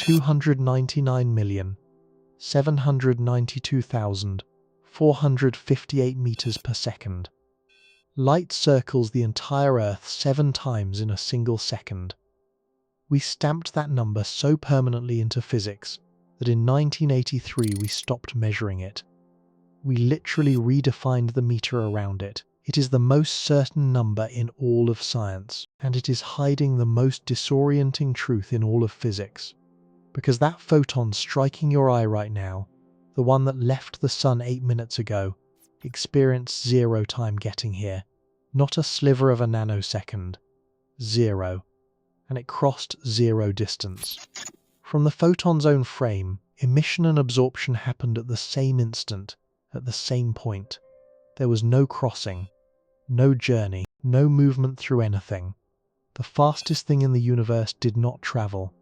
299,792,458 meters per second. Light circles the entire Earth 7 times in a single second. We stamped that number so permanently into physics that in 1983 we stopped measuring it. We literally redefined the meter around it. It is the most certain number in all of science, and it is hiding the most disorienting truth in all of physics. Because that photon striking your eye right now, the one that left the sun 8 minutes ago, experienced 0 time getting here. Not a sliver of a nanosecond. 0. And it crossed 0 distance. From the photon's own frame, emission and absorption happened at the same instant, at the same point. There was no crossing, no journey, no movement through anything. The fastest thing in the universe did not travel.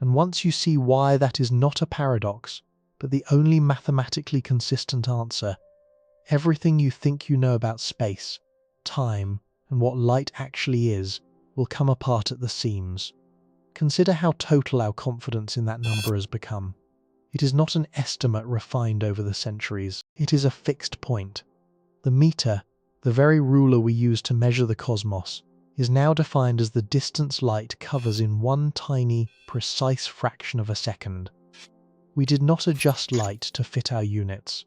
And once you see why that is not a paradox, but the only mathematically consistent answer, everything you think you know about space, time, and what light actually is, will come apart at the seams. Consider how total our confidence in that number has become. It is not an estimate refined over the centuries. It is a fixed point. The meter, the very ruler we use to measure the cosmos, is now defined as the distance light covers in one tiny, precise fraction of a second. We did not adjust light to fit our units.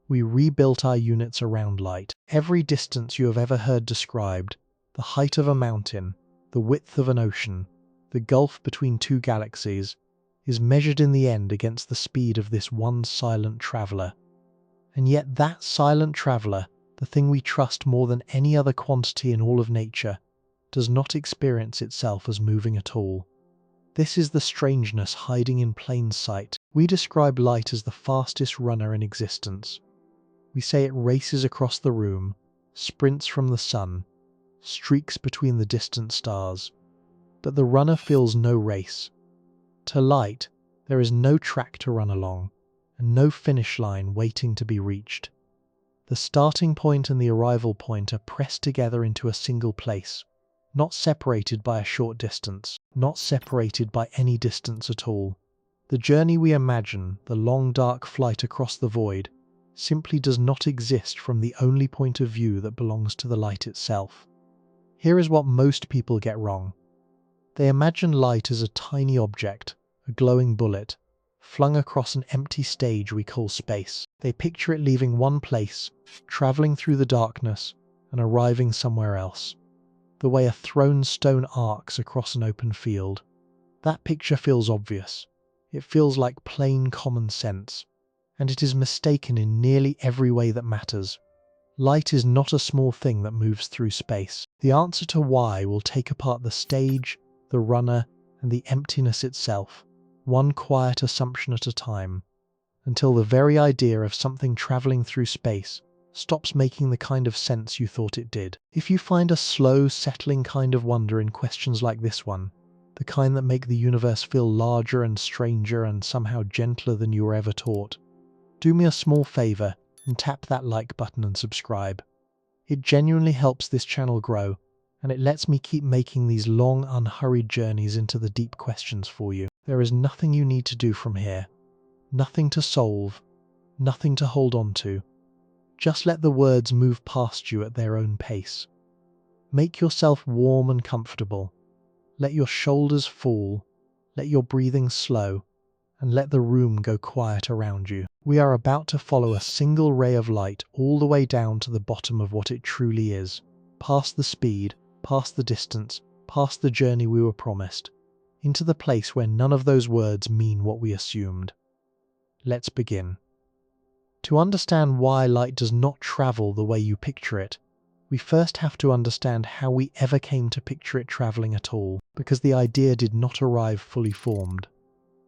We rebuilt our units around light. Every distance you have ever heard described, the height of a mountain, the width of an ocean, the gulf between 2 galaxies, is measured in the end against the speed of this one silent traveller. And yet that silent traveller, the thing we trust more than any other quantity in all of nature, does not experience itself as moving at all. This is the strangeness hiding in plain sight. We describe light as the fastest runner in existence. We say it races across the room, sprints from the sun, streaks between the distant stars. But the runner feels no race. To light, there is no track to run along, and no finish line waiting to be reached. The starting point and the arrival point are pressed together into a single place, not separated by a short distance, not separated by any distance at all. The journey we imagine, the long dark flight across the void, simply does not exist from the only point of view that belongs to the light itself. Here is what most people get wrong. They imagine light as a tiny object, a glowing bullet, flung across an empty stage we call space. They picture it leaving one place, travelling through the darkness, and arriving somewhere else. The way a thrown stone arcs across an open field. That picture feels obvious. It feels like plain common sense. And it is mistaken in nearly every way that matters. Light is not a small thing that moves through space. The answer to why will take apart the stage, the runner, and the emptiness itself, one quiet assumption at a time, until the very idea of something travelling through space stops making the kind of sense you thought it did. If you find a slow, settling kind of wonder in questions like this one, the kind that make the universe feel larger and stranger and somehow gentler than you were ever taught, do me a small favour and tap that like button and subscribe. It genuinely helps this channel grow, and it lets me keep making these long, unhurried journeys into the deep questions for you. There is nothing you need to do from here. Nothing to solve. Nothing to hold on to. Just let the words move past you at their own pace. Make yourself warm and comfortable. Let your shoulders fall. Let your breathing slow. And let the room go quiet around you. We are about to follow a single ray of light all the way down to the bottom of what it truly is. Past the speed, past the distance, past the journey we were promised, into the place where none of those words mean what we assumed. Let's begin. To understand why light does not travel the way you picture it, we first have to understand how we ever came to picture it travelling at all, because the idea did not arrive fully formed.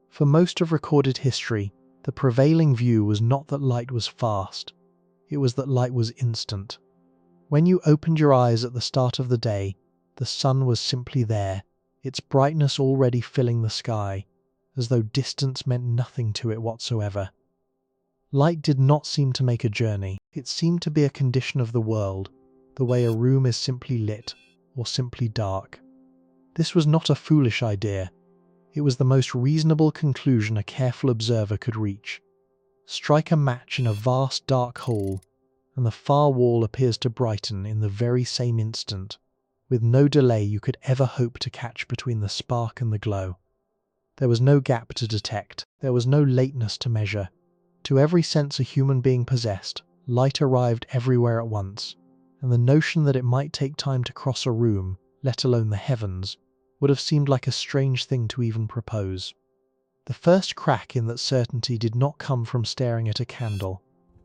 For most of recorded history, the prevailing view was not that light was fast, it was that light was instant. When you opened your eyes at the start of the day, the sun was simply there, its brightness already filling the sky, as though distance meant nothing to it whatsoever. Light did not seem to make a journey, it seemed to be a condition of the world, the way a room is simply lit, or simply dark. This was not a foolish idea. It was the most reasonable conclusion a careful observer could reach. Strike a match in a vast dark hole, and the far wall appears to brighten in the very same instant, with no delay you could ever hope to catch between the spark and the glow. There was no gap to detect, there was no lateness to measure. To every sense a human being possessed, light arrived everywhere at once, and the notion that it might take time to cross a room, let alone the heavens, would have seemed like a strange thing to even propose. The first crack in that certainty did not come from staring at a candle.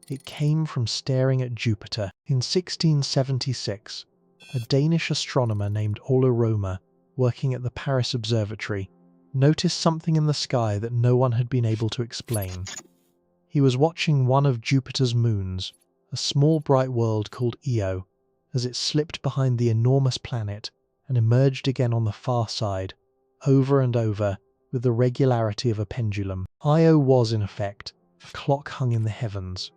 It came from staring at Jupiter. In 1676, a Danish astronomer named Ole Romer, working at the Paris Observatory, noticed something in the sky that no one had been able to explain. He was watching one of Jupiter's moons, a small bright world called Io, as it slipped behind the enormous planet and emerged again on the far side, over and over, with the regularity of a pendulum. Io was, in effect, a clock hung in the heavens.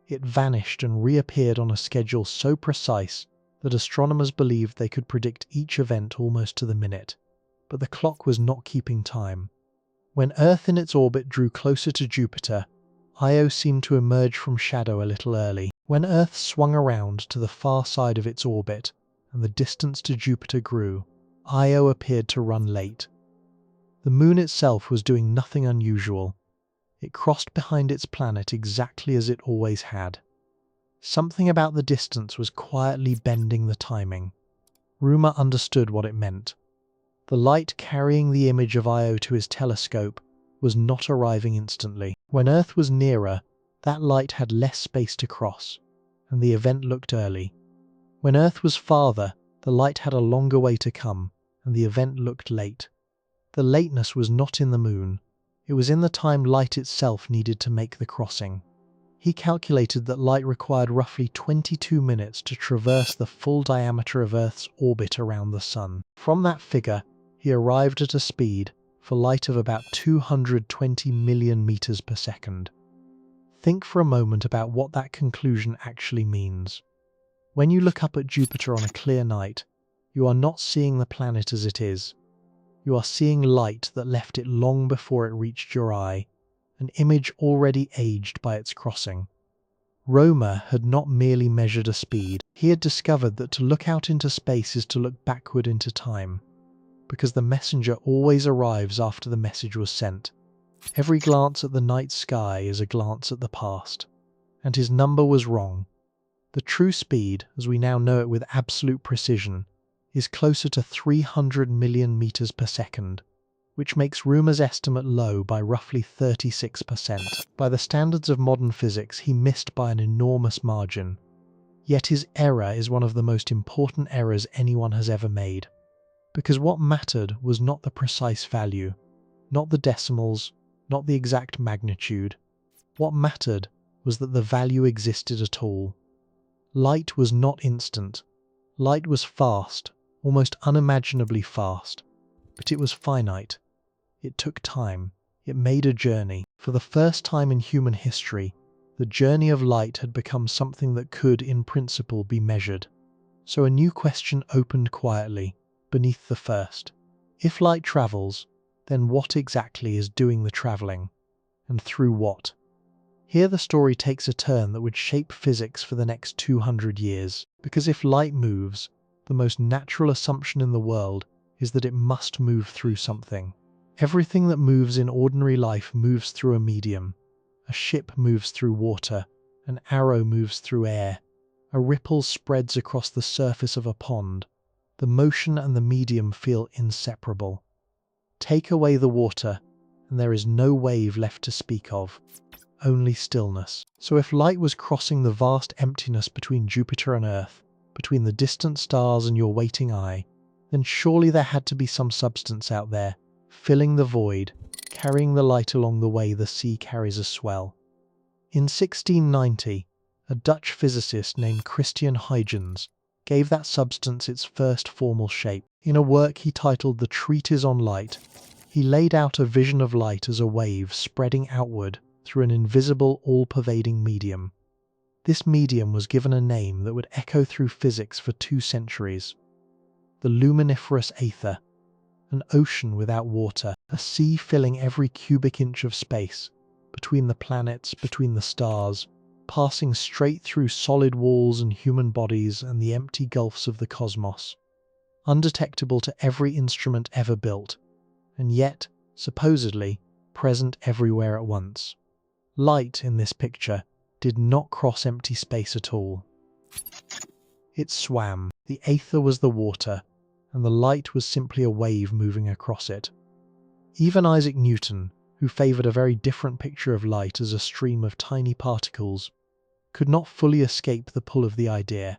It vanished and reappeared on a schedule so precise that astronomers believed they could predict each event almost to the minute. But the clock was not keeping time. When Earth in its orbit drew closer to Jupiter, Io seemed to emerge from shadow a little early. When Earth swung around to the far side of its orbit and the distance to Jupiter grew, Io appeared to run late. The moon itself was doing nothing unusual. It crossed behind its planet exactly as it always had. Something about the distance was quietly bending the timing. Reaumur understood what it meant. The light carrying the image of Io to his telescope was not arriving instantly. When Earth was nearer, that light had less space to cross, and the event looked early. When Earth was farther, the light had a longer way to come, and the event looked late. The lateness was not in the moon, it was in the time light itself needed to make the crossing. He calculated that light required roughly 22 minutes to traverse the full diameter of Earth's orbit around the Sun. From that figure, he arrived at a speed for light of about 220 million meters per second. Think for a moment about what that conclusion actually means. When you look up at Jupiter on a clear night, you are not seeing the planet as it is. You are seeing light that left it long before it reached your eye, an image already aged by its crossing. Reaumur had not merely measured a speed, he had discovered that to look out into space is to look backward into time, because the messenger always arrives after the message was sent. Every glance at the night sky is a glance at the past, and his number was wrong. The true speed, as we now know it with absolute precision, is closer to 300 million meters per second, which makes Reaumur's estimate low by roughly 36%. By the standards of modern physics, he missed by an enormous margin. Yet his error is one of the most important errors anyone has ever made. Because what mattered was not the precise value, not the decimals, not the exact magnitude. What mattered was that the value existed at all. Light was not instant. Light was fast, almost unimaginably fast, but it was finite. It took time. It made a journey. For the first time in human history, the journey of light had become something that could, in principle, be measured. So a new question opened quietly, beneath the first. If light travels, then what exactly is doing the travelling? And through what? Here the story takes a turn that would shape physics for the next 200 years. Because if light moves, the most natural assumption in the world is that it must move through something. Everything that moves in ordinary life moves through a medium. A ship moves through water, an arrow moves through air, a ripple spreads across the surface of a pond. The motion and the medium feel inseparable. Take away the water, and there is no wave left to speak of. Only stillness. So if light was crossing the vast emptiness between Jupiter and Earth, between the distant stars and your waiting eye, then surely there had to be some substance out there, filling the void, carrying the light along the way the sea carries a swell. In 1690, a Dutch physicist named Christian Huygens gave that substance its first formal shape. In a work he titled The Treatise on Light, he laid out a vision of light as a wave spreading outward through an invisible, all-pervading medium. This medium was given a name that would echo through physics for 2 centuries. The luminiferous aether, an ocean without water. a sea filling every cubic inch of space, between the planets, between the stars, passing straight through solid walls and human bodies and the empty gulfs of the cosmos, undetectable to every instrument ever built, and yet, supposedly, present everywhere at once. Light, in this picture, did not cross empty space at all. It swam. The aether was the water, and the light was simply a wave moving across it. Even Isaac Newton, who favoured a very different picture of light as a stream of tiny particles, could not fully escape the pull of the idea.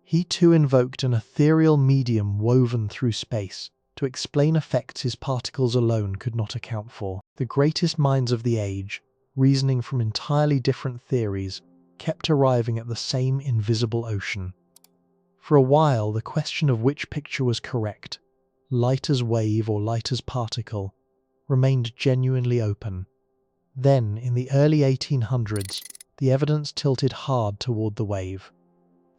He too invoked an ethereal medium woven through space to explain effects his particles alone could not account for. The greatest minds of the age, reasoning from entirely different theories, kept arriving at the same invisible ocean. For a while, the question of which picture was correct, light as wave or light as particle, remained genuinely open. Then, in the early 1800s, the evidence tilted hard toward the wave.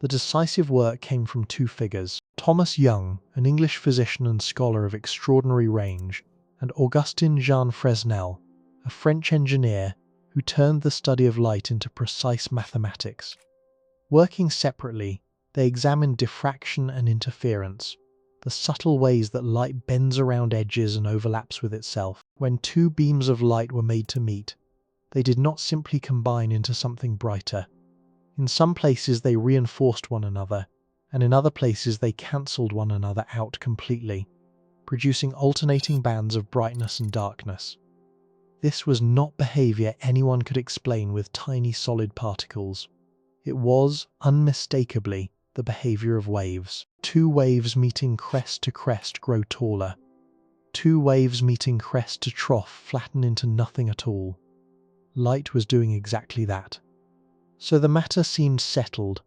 The decisive work came from two figures: Thomas Young, an English physician and scholar of extraordinary range, and Augustin Jean Fresnel, a French engineer who turned the study of light into precise mathematics. Working separately, they examined diffraction and interference, the subtle ways that light bends around edges and overlaps with itself. When two beams of light were made to meet, they did not simply combine into something brighter. In some places they reinforced one another, and in other places they cancelled one another out completely, producing alternating bands of brightness and darkness. This was not behaviour anyone could explain with tiny solid particles. It was, unmistakably, the behaviour of waves. Two waves meeting crest to crest grow taller. Two waves meeting crest to trough flatten into nothing at all. Light was doing exactly that. So the matter seemed settled,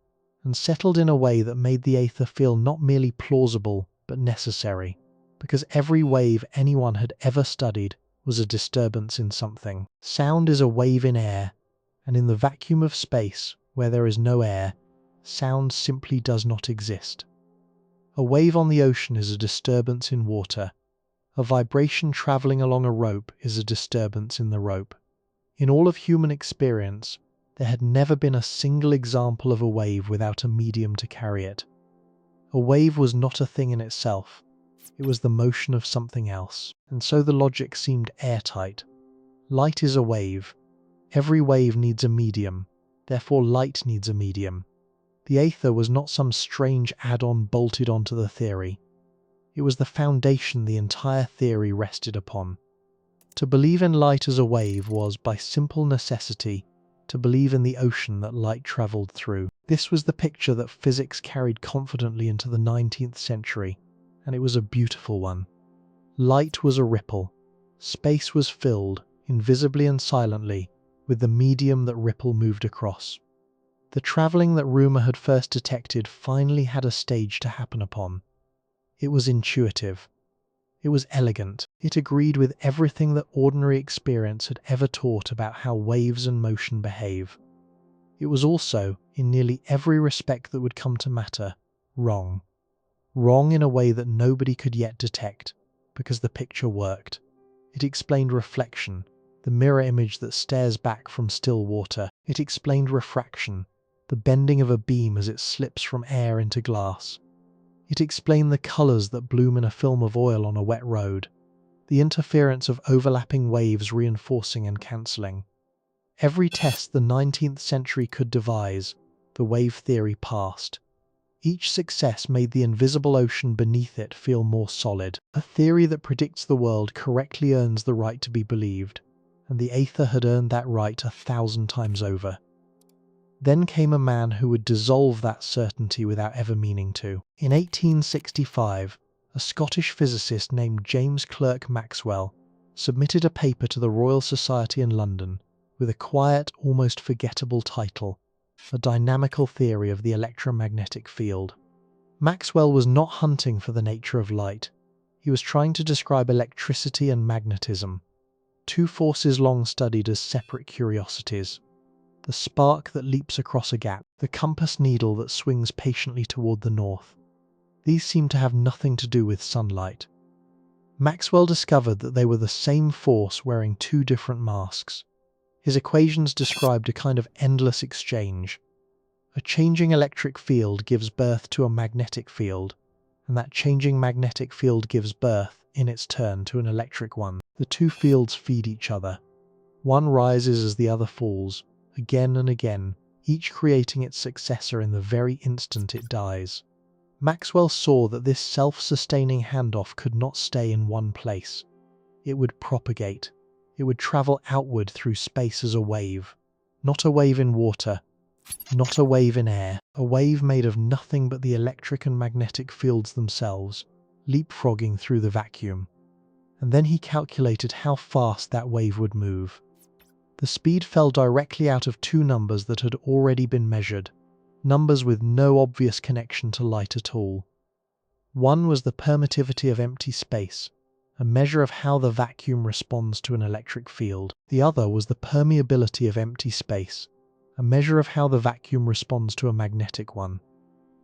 and settled in a way that made the aether feel not merely plausible, but necessary, because every wave anyone had ever studied was a disturbance in something. Sound is a wave in air, and in the vacuum of space, where there is no air, sound simply does not exist. A wave on the ocean is a disturbance in water. A vibration travelling along a rope is a disturbance in the rope. In all of human experience, there had never been a single example of a wave without a medium to carry it. A wave was not a thing in itself. It was the motion of something else, and so the logic seemed airtight. Light is a wave. Every wave needs a medium. Therefore light needs a medium. The aether was not some strange add-on bolted onto the theory. It was the foundation the entire theory rested upon. To believe in light as a wave was, by simple necessity, to believe in the ocean that light travelled through. This was the picture that physics carried confidently into the 19th century, and it was a beautiful one. Light was a ripple. Space was filled, invisibly and silently, with the medium that ripple moved across. The travelling that rumour had first detected finally had a stage to happen upon. It was intuitive. It was elegant. It agreed with everything that ordinary experience had ever taught about how waves and motion behave. It was also, in nearly every respect that would come to matter, wrong. Wrong in a way that nobody could yet detect, because the picture worked. It explained reflection, the mirror image that stares back from still water. It explained refraction, the bending of a beam as it slips from air into glass. It explained the colours that bloom in a film of oil on a wet road, the interference of overlapping waves reinforcing and cancelling. Every test the 19th century could devise, the wave theory passed. Each success made the invisible ocean beneath it feel more solid. A theory that predicts the world correctly earns the right to be believed, and the aether had earned that right 1,000 times over. Then came a man who would dissolve that certainty without ever meaning to. In 1865, a Scottish physicist named James Clerk Maxwell submitted a paper to the Royal Society in London with a quiet, almost forgettable title, A Dynamical Theory of the Electromagnetic Field. Maxwell was not hunting for the nature of light. He was trying to describe electricity and magnetism, two forces long studied as separate curiosities. The spark that leaps across a gap, the compass needle that swings patiently toward the north. These seem to have nothing to do with sunlight. Maxwell discovered that they were the same force wearing two different masks. His equations described a kind of endless exchange. A changing electric field gives birth to a magnetic field, and that changing magnetic field gives birth, in its turn, to an electric one. The two fields feed each other. One rises as the other falls, again and again, each creating its successor in the very instant it dies. Maxwell saw that this self-sustaining handoff could not stay in one place. It would propagate. It would travel outward through space as a wave. Not a wave in water, not a wave in air, a wave made of nothing but the electric and magnetic fields themselves, leapfrogging through the vacuum. And then he calculated how fast that wave would move. The speed fell directly out of two numbers that had already been measured, numbers with no obvious connection to light at all. One was the permittivity of empty space, a measure of how the vacuum responds to an electric field. The other was the permeability of empty space, a measure of how the vacuum responds to a magnetic one.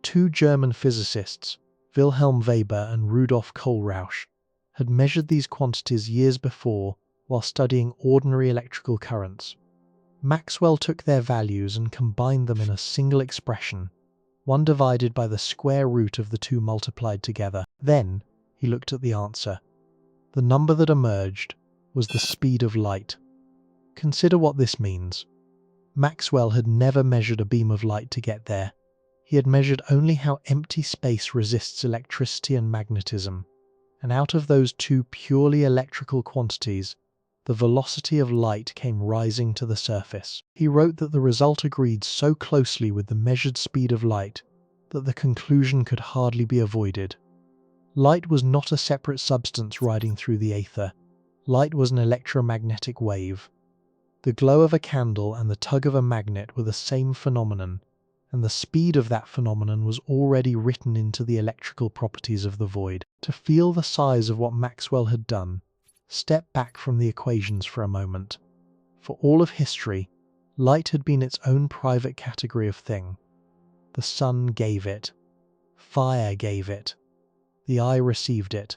Two German physicists, Wilhelm Weber and Rudolf Kohlrausch, had measured these quantities years before while studying ordinary electrical currents. Maxwell took their values and combined them in a single expression, one divided by the square root of the two multiplied together. Then he looked at the answer. The number that emerged was the speed of light. Consider what this means. Maxwell had never measured a beam of light to get there. He had measured only how empty space resists electricity and magnetism, and out of those two purely electrical quantities, the velocity of light came rising to the surface. He wrote that the result agreed so closely with the measured speed of light that the conclusion could hardly be avoided. Light was not a separate substance riding through the ether. Light was an electromagnetic wave. The glow of a candle and the tug of a magnet were the same phenomenon, and the speed of that phenomenon was already written into the electrical properties of the void. To feel the size of what Maxwell had done, step back from the equations for a moment. For all of history, light had been its own private category of thing. The sun gave it. Fire gave it. The eye received it.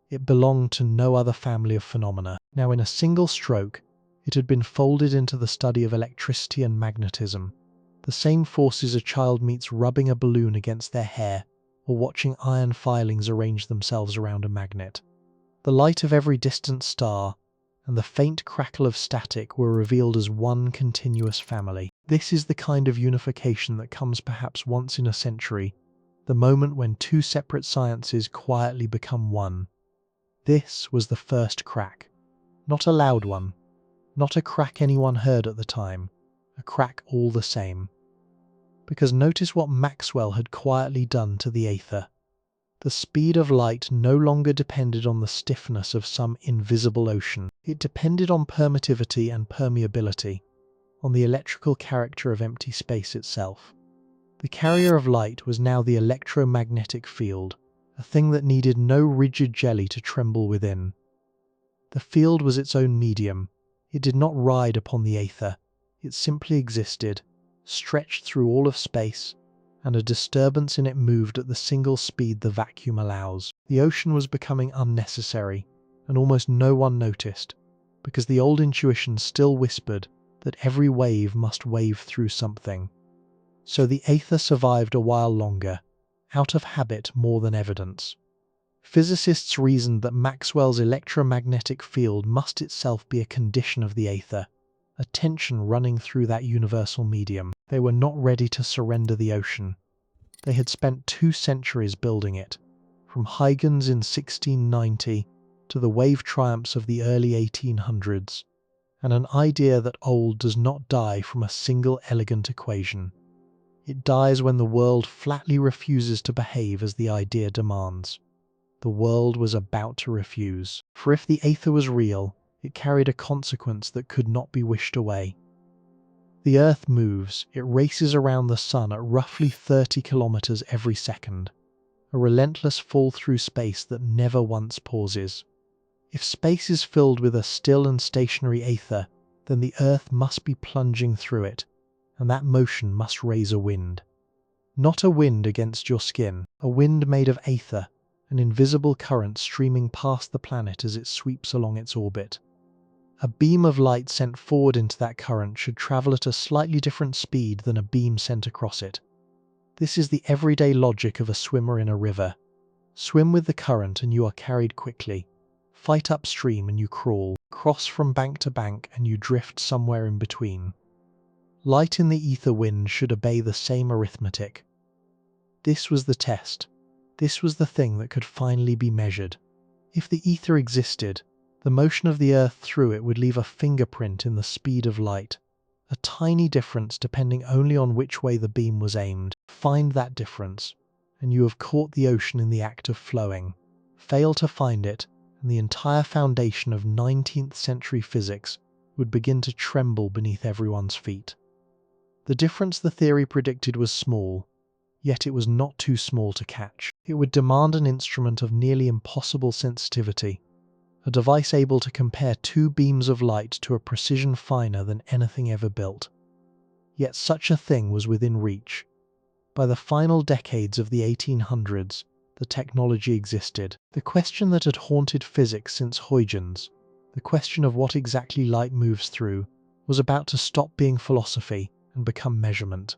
It belonged to no other family of phenomena. Now, in a single stroke, it had been folded into the study of electricity and magnetism, the same forces a child meets rubbing a balloon against their hair or watching iron filings arrange themselves around a magnet. The light of every distant star and the faint crackle of static were revealed as one continuous family. This is the kind of unification that comes perhaps once in a century, the moment when two separate sciences quietly become one. This was the first crack. Not a loud one. Not a crack anyone heard at the time. A crack all the same. Because notice what Maxwell had quietly done to the ether. The speed of light no longer depended on the stiffness of some invisible ocean. It depended on permittivity and permeability, on the electrical character of empty space itself. The carrier of light was now the electromagnetic field, a thing that needed no rigid jelly to tremble within. The field was its own medium. It did not ride upon the ether. It simply existed, stretched through all of space, and a disturbance in it moved at the single speed the vacuum allows. The ocean was becoming unnecessary, and almost no one noticed, because the old intuition still whispered that every wave must wave through something. So the ether survived a while longer, out of habit more than evidence. Physicists reasoned that Maxwell's electromagnetic field must itself be a condition of the ether, a tension running through that universal medium. They were not ready to surrender the ocean. They had spent 2 centuries building it, from Huygens in 1690 to the wave triumphs of the early 1800s, and an idea that old does not die from a single elegant equation. It dies when the world flatly refuses to behave as the idea demands. The world was about to refuse. For if the ether was real, it carried a consequence that could not be wished away. The Earth moves, it races around the Sun at roughly 30 kilometers every second, a relentless fall through space that never once pauses. If space is filled with a still and stationary ether, then the Earth must be plunging through it, and that motion must raise a wind. Not a wind against your skin, a wind made of ether, an invisible current streaming past the planet as it sweeps along its orbit. A beam of light sent forward into that current should travel at a slightly different speed than a beam sent across it. This is the everyday logic of a swimmer in a river. Swim with the current and you are carried quickly. Fight upstream and you crawl. Cross from bank to bank and you drift somewhere in between. Light in the ether wind should obey the same arithmetic. This was the test. This was the thing that could finally be measured. If the ether existed, the motion of the Earth through it would leave a fingerprint in the speed of light. A tiny difference depending only on which way the beam was aimed. Find that difference, and you have caught the ocean in the act of flowing. Fail to find it, and the entire foundation of 19th century physics would begin to tremble beneath everyone's feet. The difference the theory predicted was small, yet it was not too small to catch. It would demand an instrument of nearly impossible sensitivity, a device able to compare two beams of light to a precision finer than anything ever built. Yet such a thing was within reach. By the final decades of the 1800s, the technology existed. The question that had haunted physics since Huygens, the question of what exactly light moves through, was about to stop being philosophy and become measurement.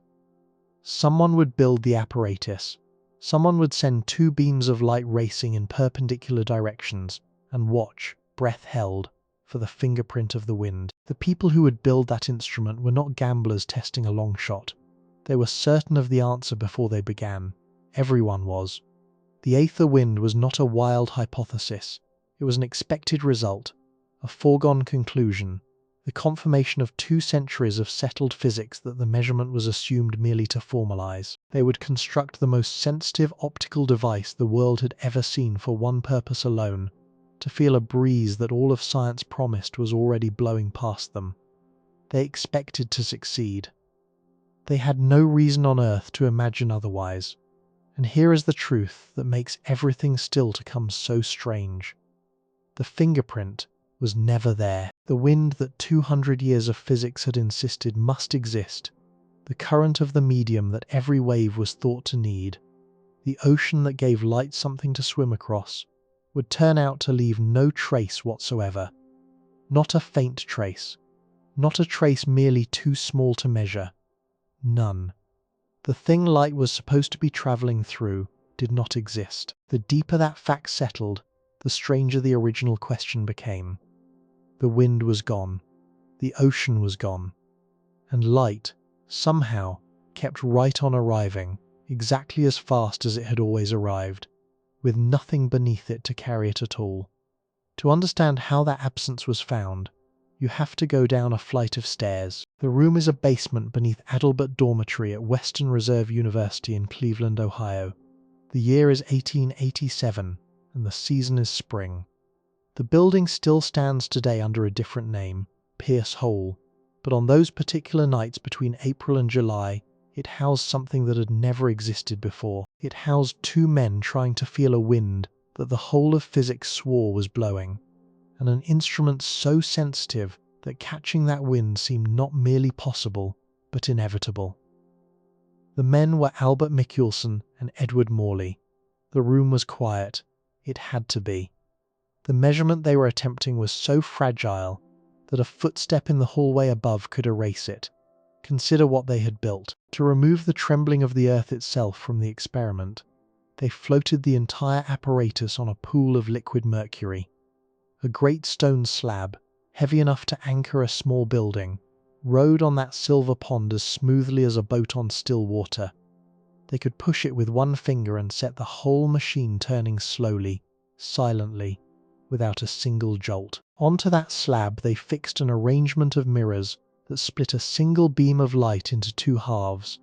Someone would build the apparatus. Someone would send two beams of light racing in perpendicular directions and watch, breath held, for the fingerprint of the wind. The people who would build that instrument were not gamblers testing a long shot. They were certain of the answer before they began. Everyone was. The aether wind was not a wild hypothesis. It was an expected result, a foregone conclusion, the confirmation of 2 centuries of settled physics that the measurement was assumed merely to formalize. They would construct the most sensitive optical device the world had ever seen for one purpose alone: to feel a breeze that all of science promised was already blowing past them. They expected to succeed. They had no reason on earth to imagine otherwise. And here is the truth that makes everything still to come so strange. The fingerprint was never there. The wind that 200 years of physics had insisted must exist, the current of the medium that every wave was thought to need, the ocean that gave light something to swim across, would turn out to leave no trace whatsoever. Not a faint trace. Not a trace merely too small to measure. None. The thing light was supposed to be travelling through did not exist. The deeper that fact settled, the stranger the original question became. The wind was gone. The ocean was gone. And light, somehow, kept right on arriving, exactly as fast as it had always arrived, with nothing beneath it to carry it at all. To understand how that absence was found, you have to go down a flight of stairs. The room is a basement beneath Adelbert Dormitory at Western Reserve University in Cleveland, Ohio. The year is 1887, and the season is spring. The building still stands today under a different name, Pierce Hall, but on those particular nights between April and July, it housed something that had never existed before. It housed 2 men trying to feel a wind that the whole of physics swore was blowing, and an instrument so sensitive that catching that wind seemed not merely possible, but inevitable. The men were Albert Michelson and Edward Morley. The room was quiet. It had to be. The measurement they were attempting was so fragile that a footstep in the hallway above could erase it. Consider what they had built. To remove the trembling of the earth itself from the experiment, they floated the entire apparatus on a pool of liquid mercury. A great stone slab, heavy enough to anchor a small building, rode on that silver pond as smoothly as a boat on still water. They could push it with one finger and set the whole machine turning slowly, silently, without a single jolt. Onto that slab they fixed an arrangement of mirrors that split a single beam of light into 2 halves,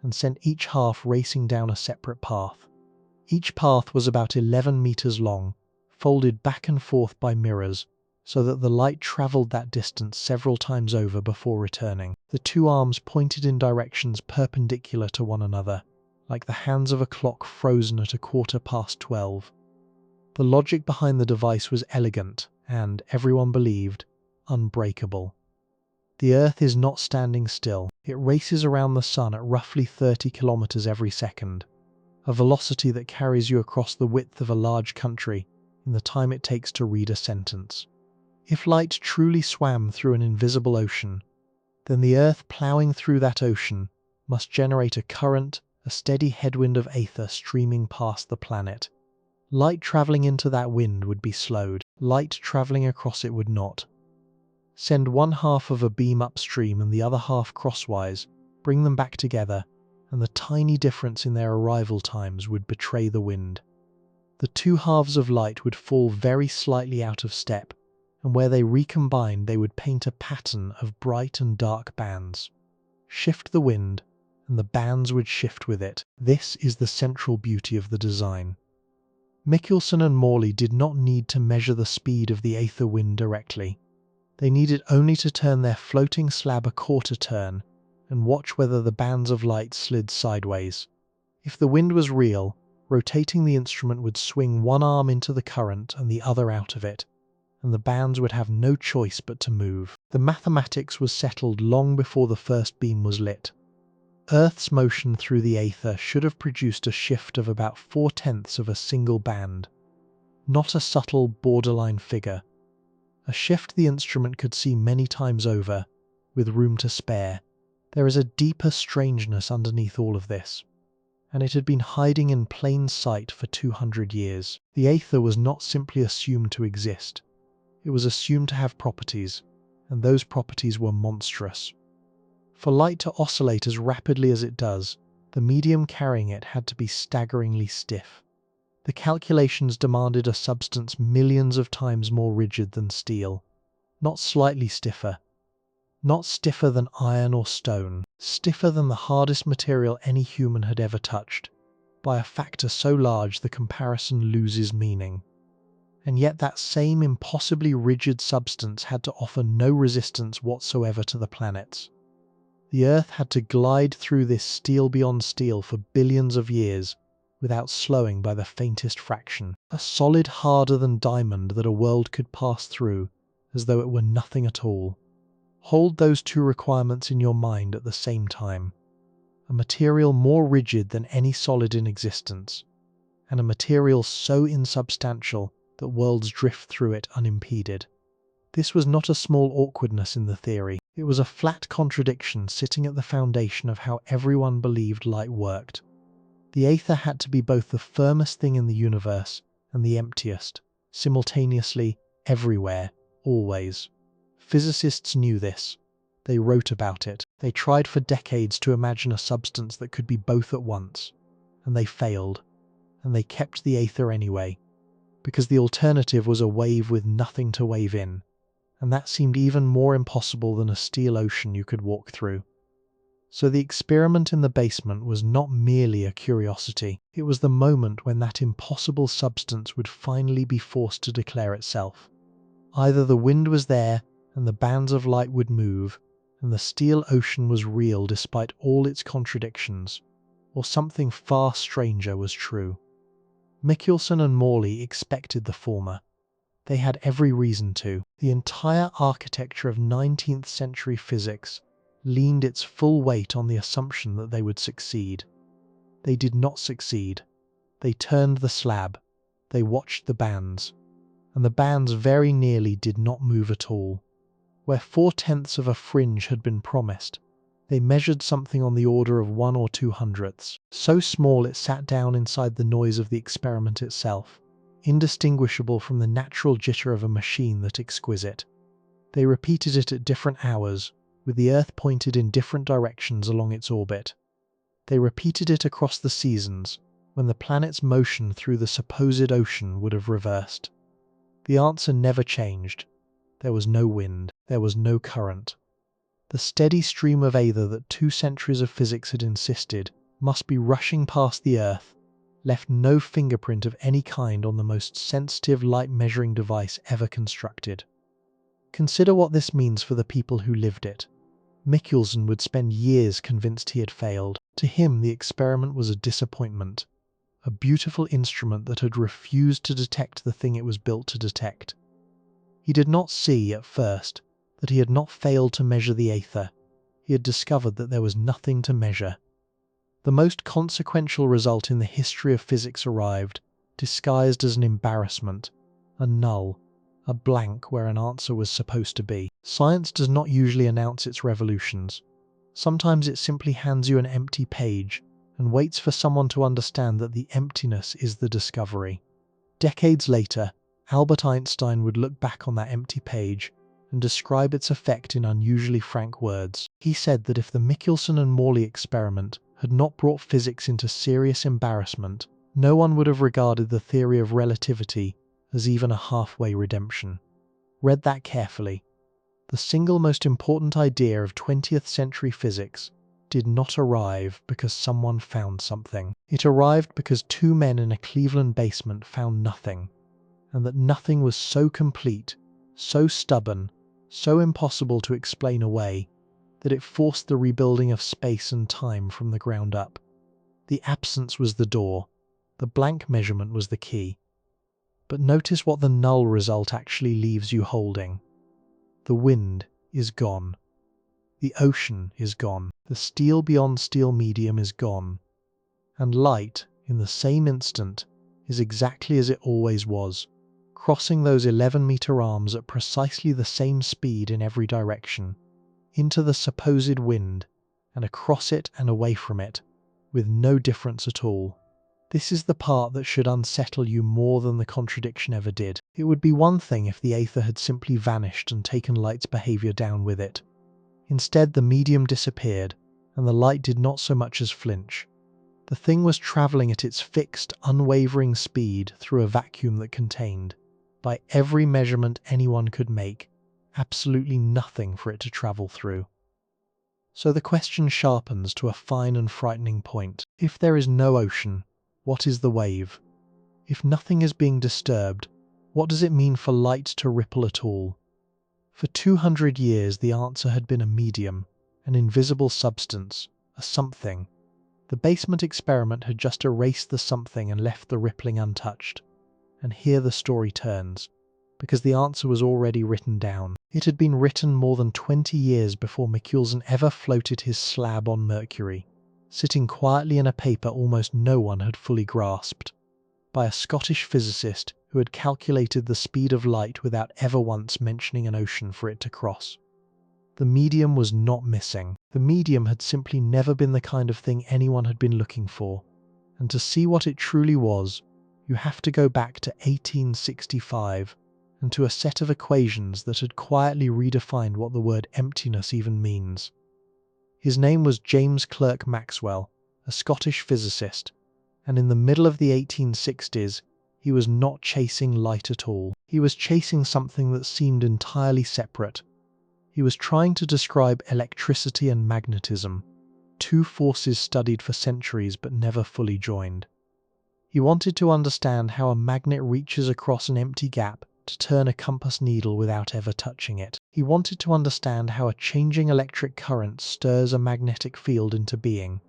and sent each half racing down a separate path. Each path was about 11 meters long, folded back and forth by mirrors, so that the light travelled that distance several times over before returning. The 2 arms pointed in directions perpendicular to one another, like the hands of a clock frozen at 12:15. The logic behind the device was elegant and, everyone believed, unbreakable. The Earth is not standing still. It races around the Sun at roughly 30 kilometers every second. a velocity that carries you across the width of a large country in the time it takes to read a sentence. If light truly swam through an invisible ocean, then the Earth ploughing through that ocean must generate a current, a steady headwind of aether streaming past the planet. Light travelling into that wind would be slowed. Light travelling across it would not. Send one half of a beam upstream and the other half crosswise, bring them back together, and the tiny difference in their arrival times would betray the wind. The two halves of light would fall very slightly out of step, and where they recombined they would paint a pattern of bright and dark bands. Shift the wind, and the bands would shift with it. This is the central beauty of the design. Michelson and Morley did not need to measure the speed of the aether wind directly. They needed only to turn their floating slab a quarter turn and watch whether the bands of light slid sideways. If the wind was real, rotating the instrument would swing one arm into the current and the other out of it, and the bands would have no choice but to move. The mathematics was settled long before the first beam was lit. Earth's motion through the aether should have produced a shift of about 4/10 of a single band, not a subtle borderline figure. A shift the instrument could see many times over, with room to spare. There is a deeper strangeness underneath all of this, and it had been hiding in plain sight for 200 years. The aether was not simply assumed to exist. It was assumed to have properties, and those properties were monstrous. For light to oscillate as rapidly as it does, the medium carrying it had to be staggeringly stiff. The calculations demanded a substance millions of times more rigid than steel, not slightly stiffer, not stiffer than iron or stone, stiffer than the hardest material any human had ever touched, by a factor so large the comparison loses meaning. And yet that same impossibly rigid substance had to offer no resistance whatsoever to the planets. The Earth had to glide through this steel beyond steel for billions of years without slowing by the faintest fraction. A solid harder than diamond that a world could pass through as though it were nothing at all. Hold those two requirements in your mind at the same time. A material more rigid than any solid in existence, and a material so insubstantial that worlds drift through it unimpeded. This was not a small awkwardness in the theory. It was a flat contradiction sitting at the foundation of how everyone believed light worked. The aether had to be both the firmest thing in the universe and the emptiest, simultaneously, everywhere, always. Physicists knew this. They wrote about it. They tried for decades to imagine a substance that could be both at once, and they failed. And they kept the aether anyway, because the alternative was a wave with nothing to wave in, and that seemed even more impossible than a steel ocean you could walk through. So the experiment in the basement was not merely a curiosity. It was the moment when that impossible substance would finally be forced to declare itself. Either the wind was there, and the bands of light would move, and the steel ocean was real despite all its contradictions, or something far stranger was true. Michelson and Morley expected the former. They had every reason to. The entire architecture of 19th century physics leaned its full weight on the assumption that they would succeed. They did not succeed. They turned the slab. They watched the bands. And the bands very nearly did not move at all. Where 4/10 of a fringe had been promised, they measured something on the order of 1 or 2 hundredths, so small it sat down inside the noise of the experiment itself, indistinguishable from the natural jitter of a machine that exquisite. They repeated it at different hours, with the Earth pointed in different directions along its orbit. They repeated it across the seasons, when the planet's motion through the supposed ocean would have reversed. The answer never changed. There was no wind. There was no current. The steady stream of aether that 2 centuries of physics had insisted must be rushing past the Earth left no fingerprint of any kind on the most sensitive light-measuring device ever constructed. Consider what this means for the people who lived it. Michelson would spend years convinced he had failed. To him, the experiment was a disappointment, a beautiful instrument that had refused to detect the thing it was built to detect. He did not see, at first, that he had not failed to measure the aether. He had discovered that there was nothing to measure. The most consequential result in the history of physics arrived, disguised as an embarrassment, a null, a blank where an answer was supposed to be. Science does not usually announce its revolutions. Sometimes it simply hands you an empty page and waits for someone to understand that the emptiness is the discovery. Decades later, Albert Einstein would look back on that empty page and describe its effect in unusually frank words. He said that if the Michelson and Morley experiment had not brought physics into serious embarrassment, no one would have regarded the theory of relativity as even a halfway redemption. Read that carefully. The single most important idea of 20th century physics did not arrive because someone found something. It arrived because two men in a Cleveland basement found nothing, and that nothing was so complete, so stubborn, so impossible to explain away, that it forced the rebuilding of space and time from the ground up. The absence was the door, the blank measurement was the key. But notice what the null result actually leaves you holding. The wind is gone. The ocean is gone. The steel beyond steel medium is gone. And light, in the same instant, is exactly as it always was, crossing those 11-meter arms at precisely the same speed in every direction, into the supposed wind, and across it and away from it, with no difference at all. This is the part that should unsettle you more than the contradiction ever did. It would be one thing if the aether had simply vanished and taken light's behavior down with it. Instead, the medium disappeared, and the light did not so much as flinch. The thing was traveling at its fixed, unwavering speed through a vacuum that contained, by every measurement anyone could make, absolutely nothing for it to travel through. So the question sharpens to a fine and frightening point. If there is no ocean, what is the wave? If nothing is being disturbed, what does it mean for light to ripple at all? For 200 years the answer had been a medium, an invisible substance, a something. The basement experiment had just erased the something and left the rippling untouched. And here the story turns, because the answer was already written down. It had been written more than 20 years before Michelson ever floated his slab on Mercury, sitting quietly in a paper almost no one had fully grasped, by a Scottish physicist who had calculated the speed of light without ever once mentioning an ocean for it to cross. The medium was not missing. The medium had simply never been the kind of thing anyone had been looking for. And to see what it truly was, you have to go back to 1865 and to a set of equations that had quietly redefined what the word emptiness even means. His name was James Clerk Maxwell, a Scottish physicist, and in the middle of the 1860s, he was not chasing light at all. He was chasing something that seemed entirely separate. He was trying to describe electricity and magnetism, two forces studied for centuries but never fully joined. He wanted to understand how a magnet reaches across an empty gap to turn a compass needle without ever touching it. He wanted to understand how a changing electric current stirs a magnetic field into being,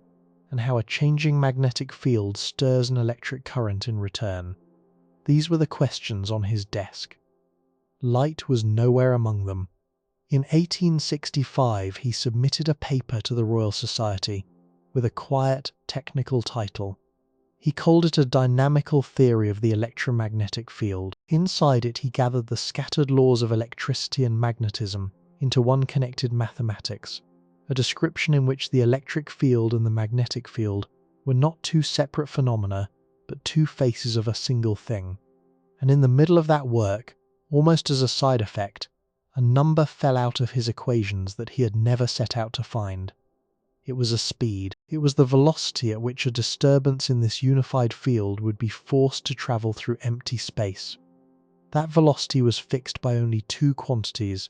and how a changing magnetic field stirs an electric current in return. These were the questions on his desk. Light was nowhere among them. In 1865, he submitted a paper to the Royal Society with a quiet, technical title. He called it a dynamical theory of the electromagnetic field. Inside it, he gathered the scattered laws of electricity and magnetism into one connected mathematics, a description in which the electric field and the magnetic field were not two separate phenomena, but two faces of a single thing. And in the middle of that work, almost as a side effect, a number fell out of his equations that he had never set out to find. It was a speed. It was the velocity at which a disturbance in this unified field would be forced to travel through empty space. That velocity was fixed by only two quantities,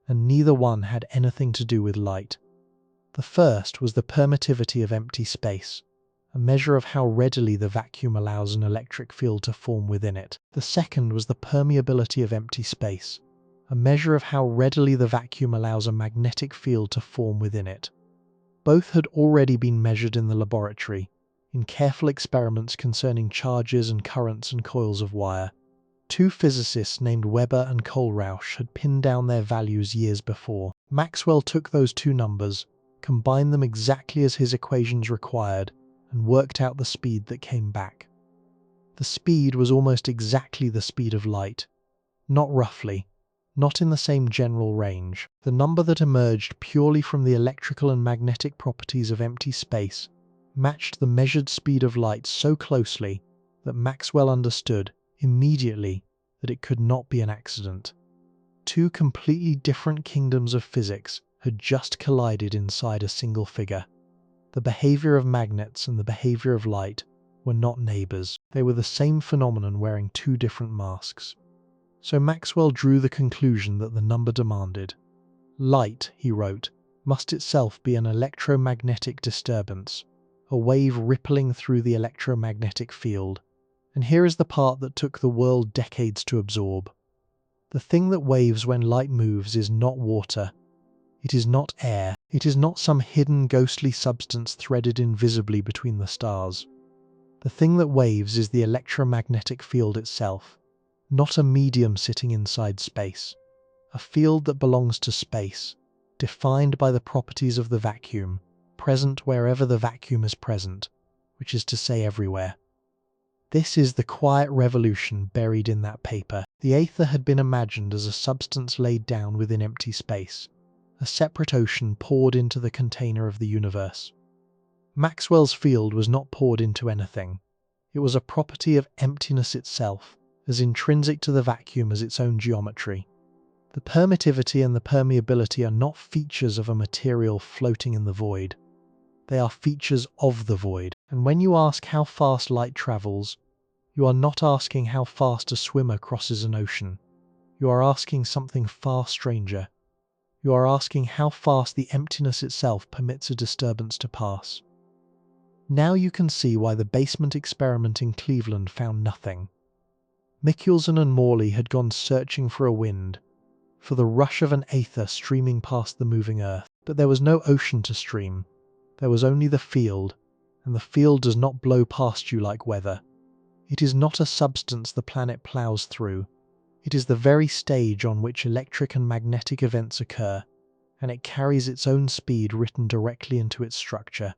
and neither one had anything to do with light. The first was the permittivity of empty space, a measure of how readily the vacuum allows an electric field to form within it. The second was the permeability of empty space, a measure of how readily the vacuum allows a magnetic field to form within it. Both had already been measured in the laboratory, in careful experiments concerning charges and currents and coils of wire. Two physicists named Weber and Kohlrausch had pinned down their values years before. Maxwell took those two numbers, combined them exactly as his equations required, and worked out the speed that came back. The speed was almost exactly the speed of light. Not roughly, not in the same general range. The number that emerged purely from the electrical and magnetic properties of empty space matched the measured speed of light so closely that Maxwell understood immediately that it could not be an accident. Two completely different kingdoms of physics had just collided inside a single figure. The behavior of magnets and the behavior of light were not neighbors. They were the same phenomenon wearing two different masks. So Maxwell drew the conclusion that the number demanded. Light, he wrote, must itself be an electromagnetic disturbance, a wave rippling through the electromagnetic field. And here is the part that took the world decades to absorb. The thing that waves when light moves is not water. It is not air. It is not some hidden ghostly substance threaded invisibly between the stars. The thing that waves is the electromagnetic field itself, not a medium sitting inside space. A field that belongs to space, defined by the properties of the vacuum, present wherever the vacuum is present, which is to say everywhere. This is the quiet revolution buried in that paper. The aether had been imagined as a substance laid down within empty space, a separate ocean poured into the container of the universe. Maxwell's field was not poured into anything. It was a property of emptiness itself, as intrinsic to the vacuum as its own geometry. The permittivity and the permeability are not features of a material floating in the void. They are features of the void. And when you ask how fast light travels, you are not asking how fast a swimmer crosses an ocean. You are asking something far stranger. You are asking how fast the emptiness itself permits a disturbance to pass. Now you can see why the basement experiment in Cleveland found nothing. Michelson and Morley had gone searching for a wind, for the rush of an aether streaming past the moving earth. But there was no ocean to stream. There was only the field, and the field does not blow past you like weather. It is not a substance the planet plows through. It is the very stage on which electric and magnetic events occur, and it carries its own speed written directly into its structure.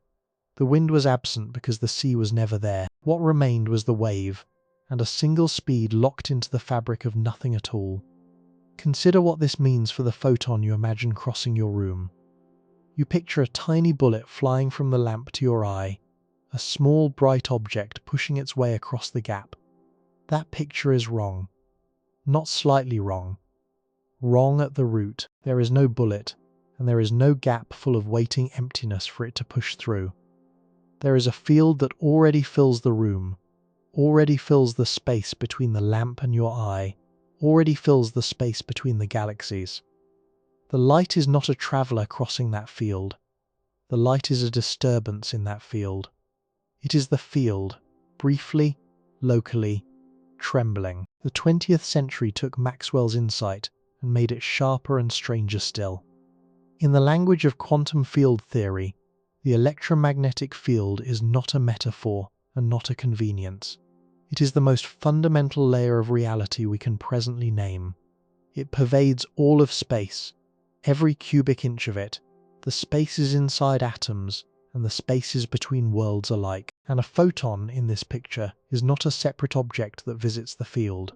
The wind was absent because the sea was never there. What remained was the wave, and a single speed locked into the fabric of nothing at all. Consider what this means for the photon you imagine crossing your room. You picture a tiny bullet flying from the lamp to your eye, a small bright object pushing its way across the gap. That picture is wrong. Not slightly wrong. Wrong at the root. There is no bullet, and there is no gap full of waiting emptiness for it to push through. There is a field that already fills the room, already fills the space between the lamp and your eye, already fills the space between the galaxies. The light is not a traveller crossing that field. The light is a disturbance in that field. It is the field, briefly, locally, trembling. The 20th century took Maxwell's insight and made it sharper and stranger still. In the language of quantum field theory, the electromagnetic field is not a metaphor and not a convenience. It is the most fundamental layer of reality we can presently name. It pervades all of space, every cubic inch of it, the spaces inside atoms, and the spaces between worlds alike. And a photon in this picture is not a separate object that visits the field.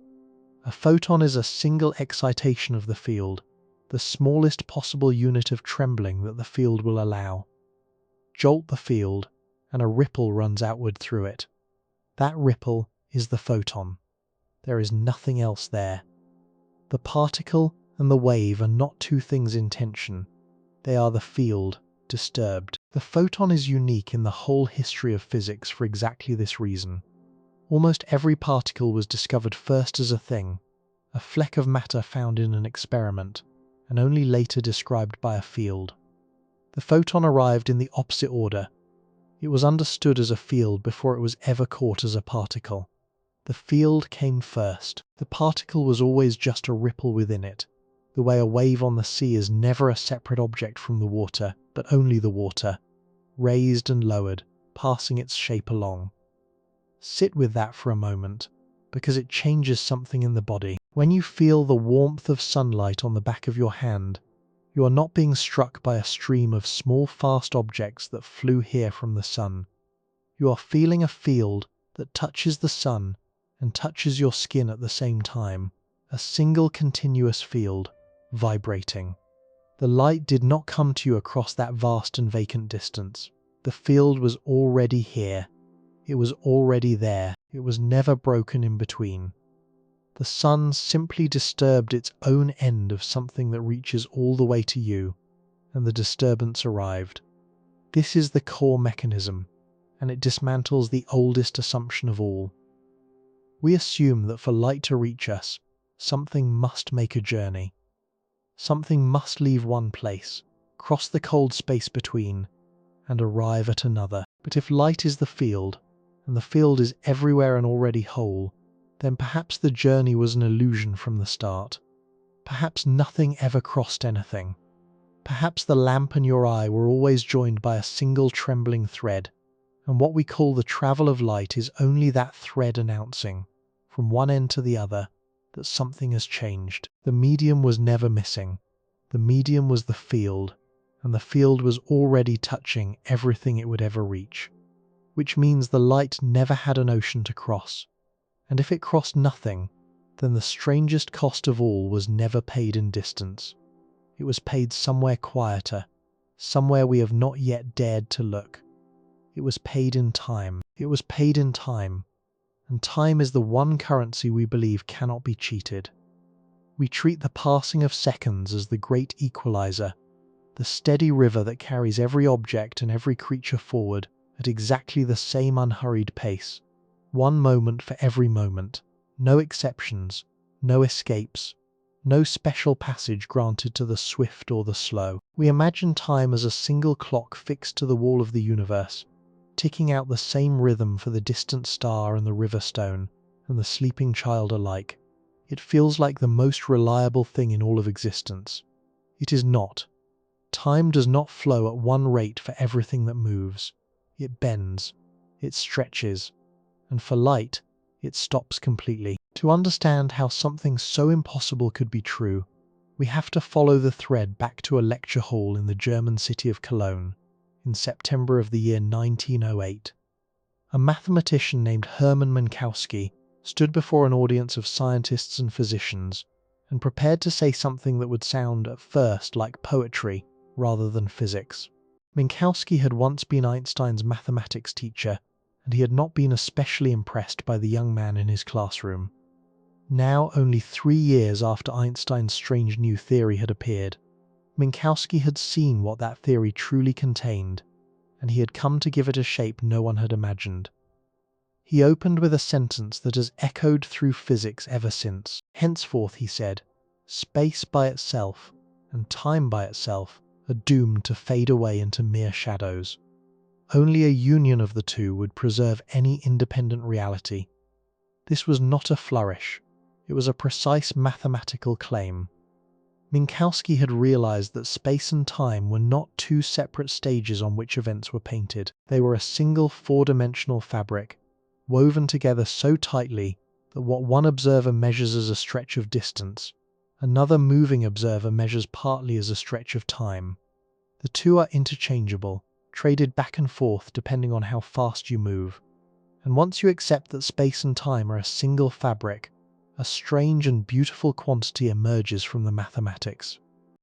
A photon is a single excitation of the field, the smallest possible unit of trembling that the field will allow. Jolt the field, and a ripple runs outward through it. That ripple is the photon. There is nothing else there. The particle and the wave are not two things in tension. They are the field, disturbed. The photon is unique in the whole history of physics for exactly this reason. Almost every particle was discovered first as a thing, a fleck of matter found in an experiment, and only later described by a field. The photon arrived in the opposite order. It was understood as a field before it was ever caught as a particle. The field came first. The particle was always just a ripple within it, the way a wave on the sea is never a separate object from the water, but only the water, raised and lowered, passing its shape along. Sit with that for a moment, because it changes something in the body. When you feel the warmth of sunlight on the back of your hand, you are not being struck by a stream of small fast objects that flew here from the sun. You are feeling a field that touches the sun and touches your skin at the same time, a single continuous field, vibrating. The light did not come to you across that vast and vacant distance. The field was already here. It was already there. It was never broken in between. The sun simply disturbed its own end of something that reaches all the way to you, and the disturbance arrived. This is the core mechanism, and it dismantles the oldest assumption of all. We assume that for light to reach us, something must make a journey. Something must leave one place, cross the cold space between, and arrive at another. But if light is the field, and the field is everywhere and already whole, then perhaps the journey was an illusion from the start. Perhaps nothing ever crossed anything. Perhaps the lamp and your eye were always joined by a single trembling thread, and what we call the travel of light is only that thread announcing, from one end to the other, that something has changed. The medium was never missing. The medium was the field, and the field was already touching everything it would ever reach. Which means the light never had an ocean to cross. And if it crossed nothing, then the strangest cost of all was never paid in distance. It was paid somewhere quieter, somewhere we have not yet dared to look. It was paid in time. It was paid in time. And time is the one currency we believe cannot be cheated. We treat the passing of seconds as the great equalizer, the steady river that carries every object and every creature forward at exactly the same unhurried pace. One moment for every moment. No exceptions, no escapes, no special passage granted to the swift or the slow. We imagine time as a single clock fixed to the wall of the universe, ticking out the same rhythm for the distant star and the river stone and the sleeping child alike. It feels like the most reliable thing in all of existence. It is not. Time does not flow at one rate for everything that moves. It bends, it stretches, and for light, it stops completely. To understand how something so impossible could be true, we have to follow the thread back to a lecture hall in the German city of Cologne in September of the year 1908. A mathematician named Hermann Minkowski stood before an audience of scientists and physicians and prepared to say something that would sound at first like poetry rather than physics. Minkowski had once been Einstein's mathematics teacher, and he had not been especially impressed by the young man in his classroom. Now, only 3 years after Einstein's strange new theory had appeared, Minkowski had seen what that theory truly contained, and he had come to give it a shape no one had imagined. He opened with a sentence that has echoed through physics ever since. Henceforth, he said, space by itself and time by itself are doomed to fade away into mere shadows. Only a union of the two would preserve any independent reality. This was not a flourish. It was a precise mathematical claim. Minkowski had realized that space and time were not two separate stages on which events were painted. They were a single four-dimensional fabric, woven together so tightly that what one observer measures as a stretch of distance, another moving observer measures partly as a stretch of time. The two are interchangeable, traded back and forth depending on how fast you move. And once you accept that space and time are a single fabric, a strange and beautiful quantity emerges from the mathematics.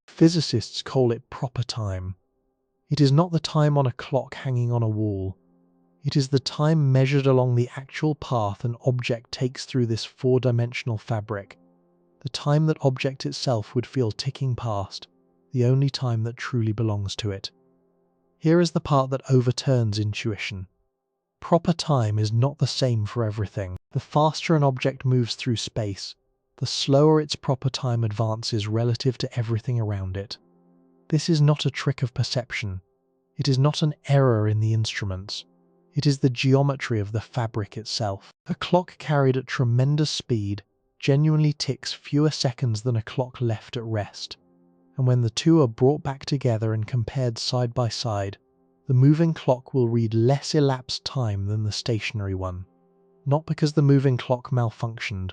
Physicists call it proper time. It is not the time on a clock hanging on a wall. It is the time measured along the actual path an object takes through this four-dimensional fabric, the time that object itself would feel ticking past, the only time that truly belongs to it. Here is the part that overturns intuition. Proper time is not the same for everything. The faster an object moves through space, the slower its proper time advances relative to everything around it. This is not a trick of perception. It is not an error in the instruments. It is the geometry of the fabric itself. A clock carried at tremendous speed genuinely ticks fewer seconds than a clock left at rest. And when the two are brought back together and compared side by side, the moving clock will read less elapsed time than the stationary one. Not because the moving clock malfunctioned,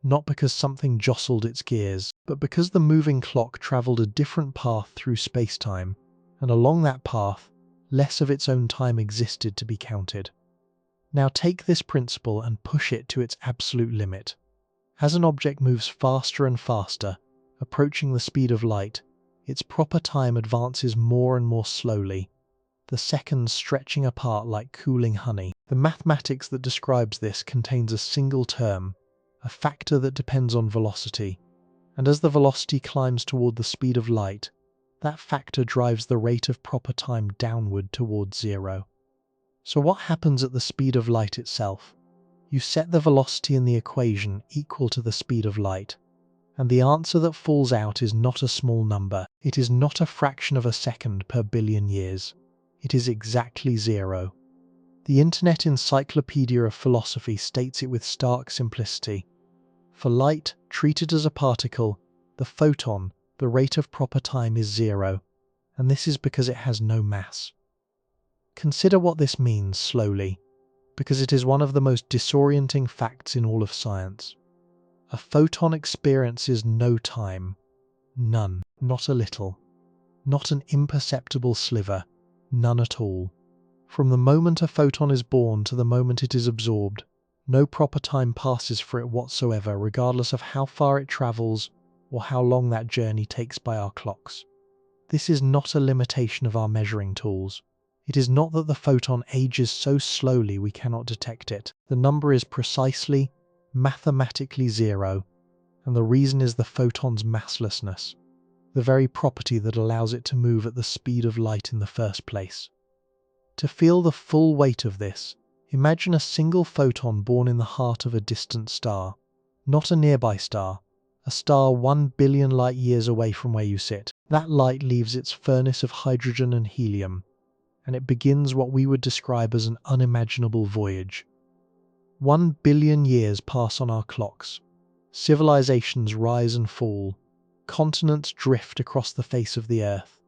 not because something jostled its gears, but because the moving clock travelled a different path through space-time, and along that path, less of its own time existed to be counted. Now take this principle and push it to its absolute limit. As an object moves faster and faster, approaching the speed of light, its proper time advances more and more slowly, the seconds stretching apart like cooling honey. The mathematics that describes this contains a single term, a factor that depends on velocity, and as the velocity climbs toward the speed of light, that factor drives the rate of proper time downward towards zero. So what happens at the speed of light itself? You set the velocity in the equation equal to the speed of light, and the answer that falls out is not a small number. It is not a fraction of a second per billion years. It is exactly zero. The Internet Encyclopedia of Philosophy states it with stark simplicity. For light, treated as a particle, the photon, the rate of proper time is zero, and this is because it has no mass. Consider what this means slowly, because it is one of the most disorienting facts in all of science. A photon experiences no time. None. Not a little. Not an imperceptible sliver. None at all. From the moment a photon is born to the moment it is absorbed, no proper time passes for it whatsoever, regardless of how far it travels or how long that journey takes by our clocks. This is not a limitation of our measuring tools. It is not that the photon ages so slowly we cannot detect it. The number is precisely, mathematically zero, and the reason is the photon's masslessness, the very property that allows it to move at the speed of light in the first place. To feel the full weight of this, imagine a single photon born in the heart of a distant star, not a nearby star, a star 1 billion light years away from where you sit. That light leaves its furnace of hydrogen and helium, and it begins what we would describe as an unimaginable voyage. 1 billion years pass on our clocks. Civilizations rise and fall. Continents drift across the face of the earth.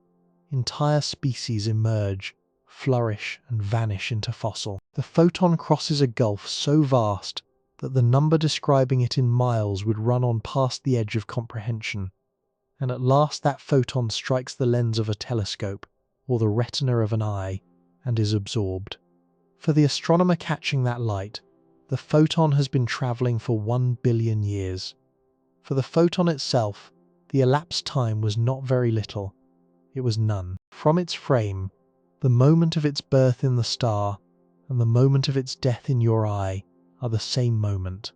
Entire species emerge, flourish, and vanish into fossil. The photon crosses a gulf so vast that the number describing it in miles would run on past the edge of comprehension. And at last that photon strikes the lens of a telescope, or the retina of an eye, and is absorbed. For the astronomer catching that light, the photon has been traveling for 1 billion years. For the photon itself, the elapsed time was not very little. It was none. From its frame, the moment of its birth in the star and the moment of its death in your eye are the same moment.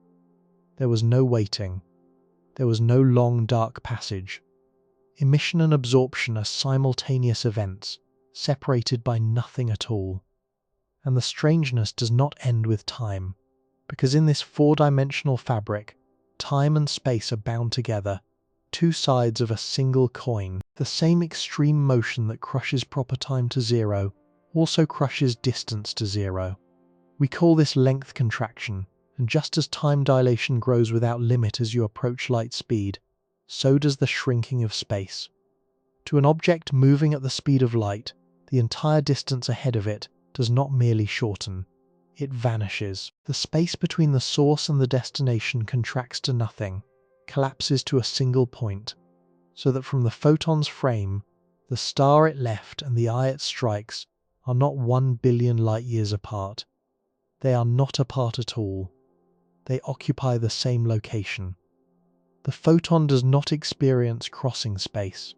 There was no waiting. There was no long dark passage. Emission and absorption are simultaneous events, separated by nothing at all. And the strangeness does not end with time, because in this four-dimensional fabric, time and space are bound together, two sides of a single coin. The same extreme motion that crushes proper time to zero also crushes distance to zero. We call this length contraction, and just as time dilation grows without limit as you approach light speed, so does the shrinking of space. To an object moving at the speed of light, the entire distance ahead of it does not merely shorten, it vanishes. The space between the source and the destination contracts to nothing, collapses to a single point, so that from the photon's frame, the star it left and the eye it strikes are not 1 billion light years apart. They are not apart at all. They occupy the same location. The photon does not experience crossing space,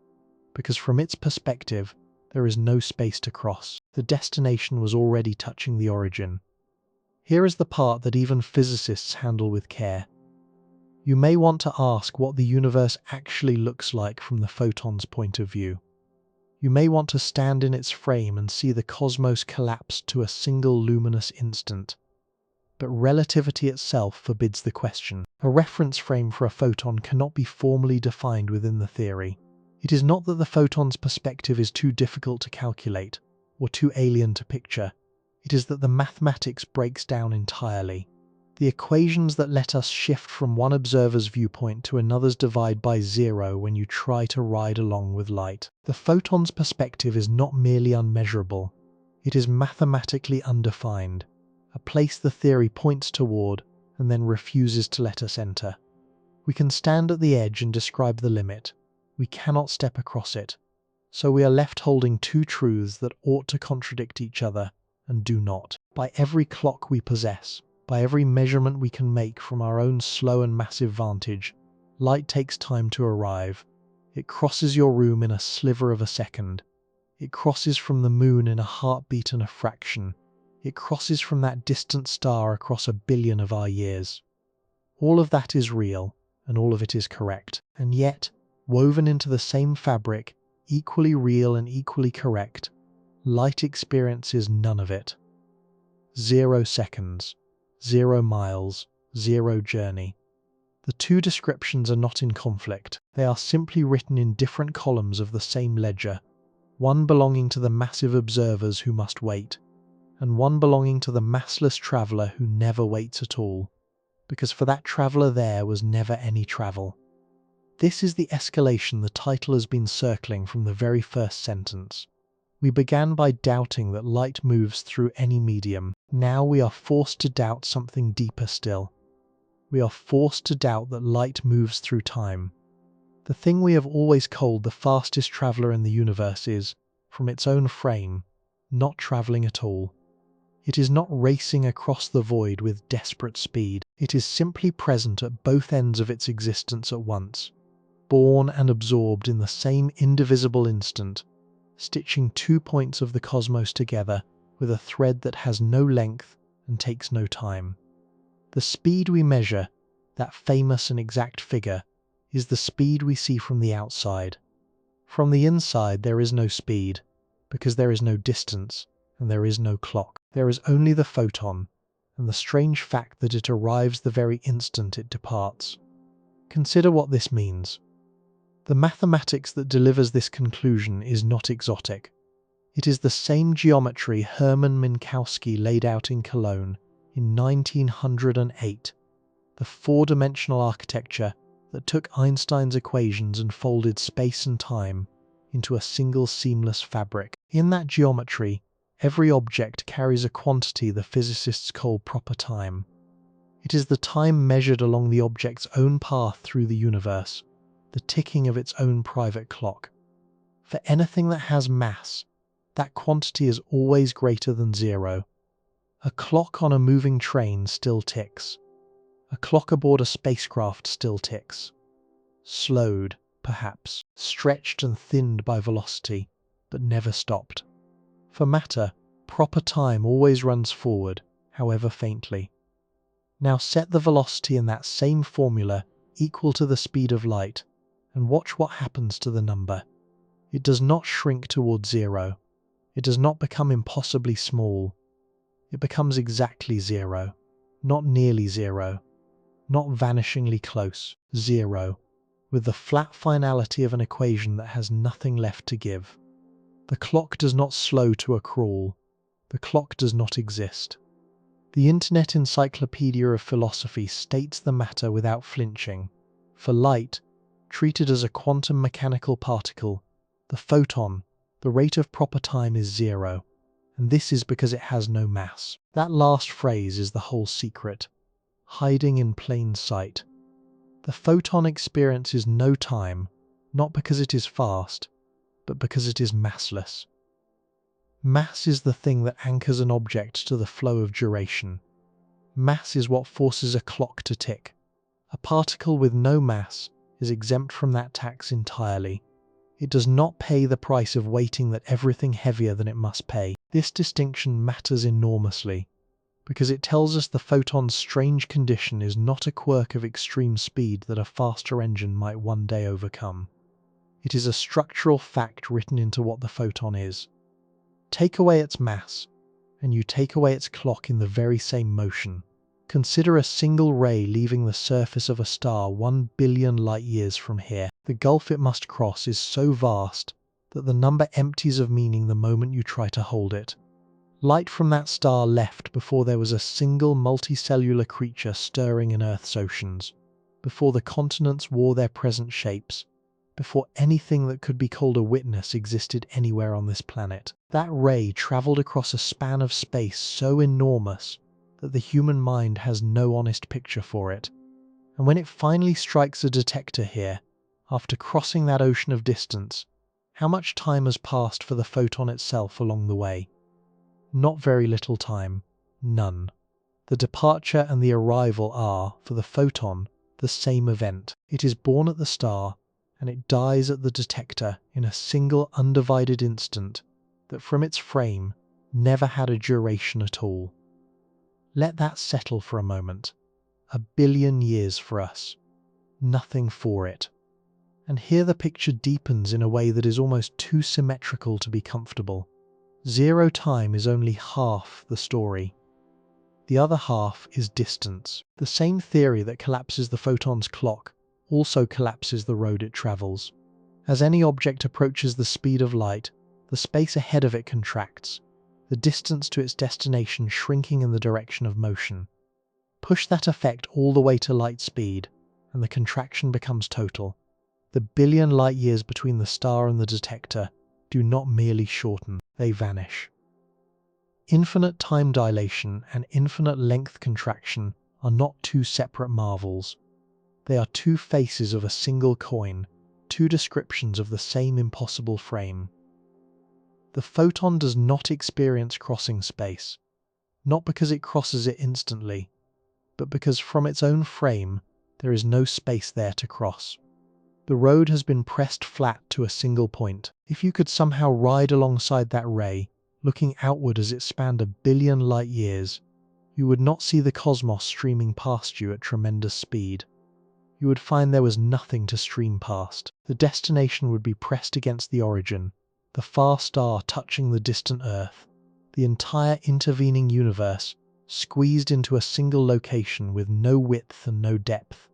because from its perspective, there is no space to cross. The destination was already touching the origin. Here is the part that even physicists handle with care. You may want to ask what the universe actually looks like from the photon's point of view. You may want to stand in its frame and see the cosmos collapse to a single luminous instant. But relativity itself forbids the question. A reference frame for a photon cannot be formally defined within the theory. It is not that the photon's perspective is too difficult to calculate or too alien to picture. It is that the mathematics breaks down entirely. The equations that let us shift from one observer's viewpoint to another's divide by zero when you try to ride along with light. The photon's perspective is not merely unmeasurable. It is mathematically undefined, a place the theory points toward and then refuses to let us enter. We can stand at the edge and describe the limit. We cannot step across it. So we are left holding two truths that ought to contradict each other and do not. By every clock we possess, by every measurement we can make from our own slow and massive vantage, light takes time to arrive. It crosses your room in a sliver of a second. It crosses from the moon in a heartbeat and a fraction. It crosses from that distant star across 1 billion of our years. All of that is real, and all of it is correct. And yet, woven into the same fabric, equally real and equally correct, light experiences none of it. 0 seconds, 0 miles, 0 journey. The two descriptions are not in conflict. They are simply written in different columns of the same ledger, one belonging to the massive observers who must wait, and one belonging to the massless traveller who never waits at all, because for that traveller there was never any travel. This is the escalation the title has been circling from the very first sentence. We began by doubting that light moves through any medium. Now we are forced to doubt something deeper still. We are forced to doubt that light moves through time. The thing we have always called the fastest traveller in the universe is, from its own frame, not travelling at all. It is not racing across the void with desperate speed. It is simply present at both ends of its existence at once, born and absorbed in the same indivisible instant, stitching 2 points of the cosmos together with a thread that has no length and takes no time. The speed we measure, that famous and exact figure, is the speed we see from the outside. From the inside there is no speed, because there is no distance and there is no clock. There is only the photon, and the strange fact that it arrives the very instant it departs. Consider what this means. The mathematics that delivers this conclusion is not exotic. It is the same geometry Hermann Minkowski laid out in Cologne in 1908, the four-dimensional architecture that took Einstein's equations and folded space and time into a single seamless fabric. In that geometry, every object carries a quantity the physicists call proper time. It is the time measured along the object's own path through the universe, the ticking of its own private clock. For anything that has mass, that quantity is always greater than 0. A clock on a moving train still ticks. A clock aboard a spacecraft still ticks. Slowed, perhaps, stretched and thinned by velocity, but never stopped. For matter, proper time always runs forward, however faintly. Now set the velocity in that same formula equal to the speed of light, and watch what happens to the number. It does not shrink towards 0. It does not become impossibly small. It becomes exactly 0, not nearly 0, not vanishingly close, 0, with the flat finality of an equation that has nothing left to give. The clock does not slow to a crawl. The clock does not exist. The Internet Encyclopedia of Philosophy states the matter without flinching. For light, treated as a quantum mechanical particle, the photon, the rate of proper time is 0, and this is because it has no mass. That last phrase is the whole secret, hiding in plain sight. The photon experiences no time, not because it is fast, but because it is massless. Mass is the thing that anchors an object to the flow of duration. Mass is what forces a clock to tick. A particle with no mass is exempt from that tax entirely. It does not pay the price of waiting that everything heavier than it must pay. This distinction matters enormously, because it tells us the photon's strange condition is not a quirk of extreme speed that a faster engine might one day overcome. It is a structural fact written into what the photon is. Take away its mass, and you take away its clock in the very same motion. Consider a single ray leaving the surface of a star 1 billion light-years from here. The gulf it must cross is so vast that the number empties of meaning the moment you try to hold it. Light from that star left before there was a single multicellular creature stirring in Earth's oceans, before the continents wore their present shapes, before anything that could be called a witness existed anywhere on this planet. That ray travelled across a span of space so enormous that the human mind has no honest picture for it. And when it finally strikes a detector here, after crossing that ocean of distance, how much time has passed for the photon itself along the way? Not very little time. None. The departure and the arrival are, for the photon, the same event. It is born at the star, and it dies at the detector in a single undivided instant that from its frame never had a duration at all. Let that settle for a moment. 1 billion years for us. Nothing for it. And here the picture deepens in a way that is almost too symmetrical to be comfortable. Zero time is only half the story. The other half is distance. The same theory that collapses the photon's clock also collapses the road it travels. As any object approaches the speed of light, the space ahead of it contracts, the distance to its destination shrinking in the direction of motion. Push that effect all the way to light speed, and the contraction becomes total. The billion light years between the star and the detector do not merely shorten, they vanish. Infinite time dilation and infinite length contraction are not two separate marvels. They are two faces of a single coin, two descriptions of the same impossible frame. The photon does not experience crossing space, not because it crosses it instantly, but because from its own frame there is no space there to cross. The road has been pressed flat to a single point. If you could somehow ride alongside that ray, looking outward as it spanned 1 billion light years, you would not see the cosmos streaming past you at tremendous speed. You would find there was nothing to stream past. The destination would be pressed against the origin, the far star touching the distant Earth, the entire intervening universe squeezed into a single location with no width and no depth.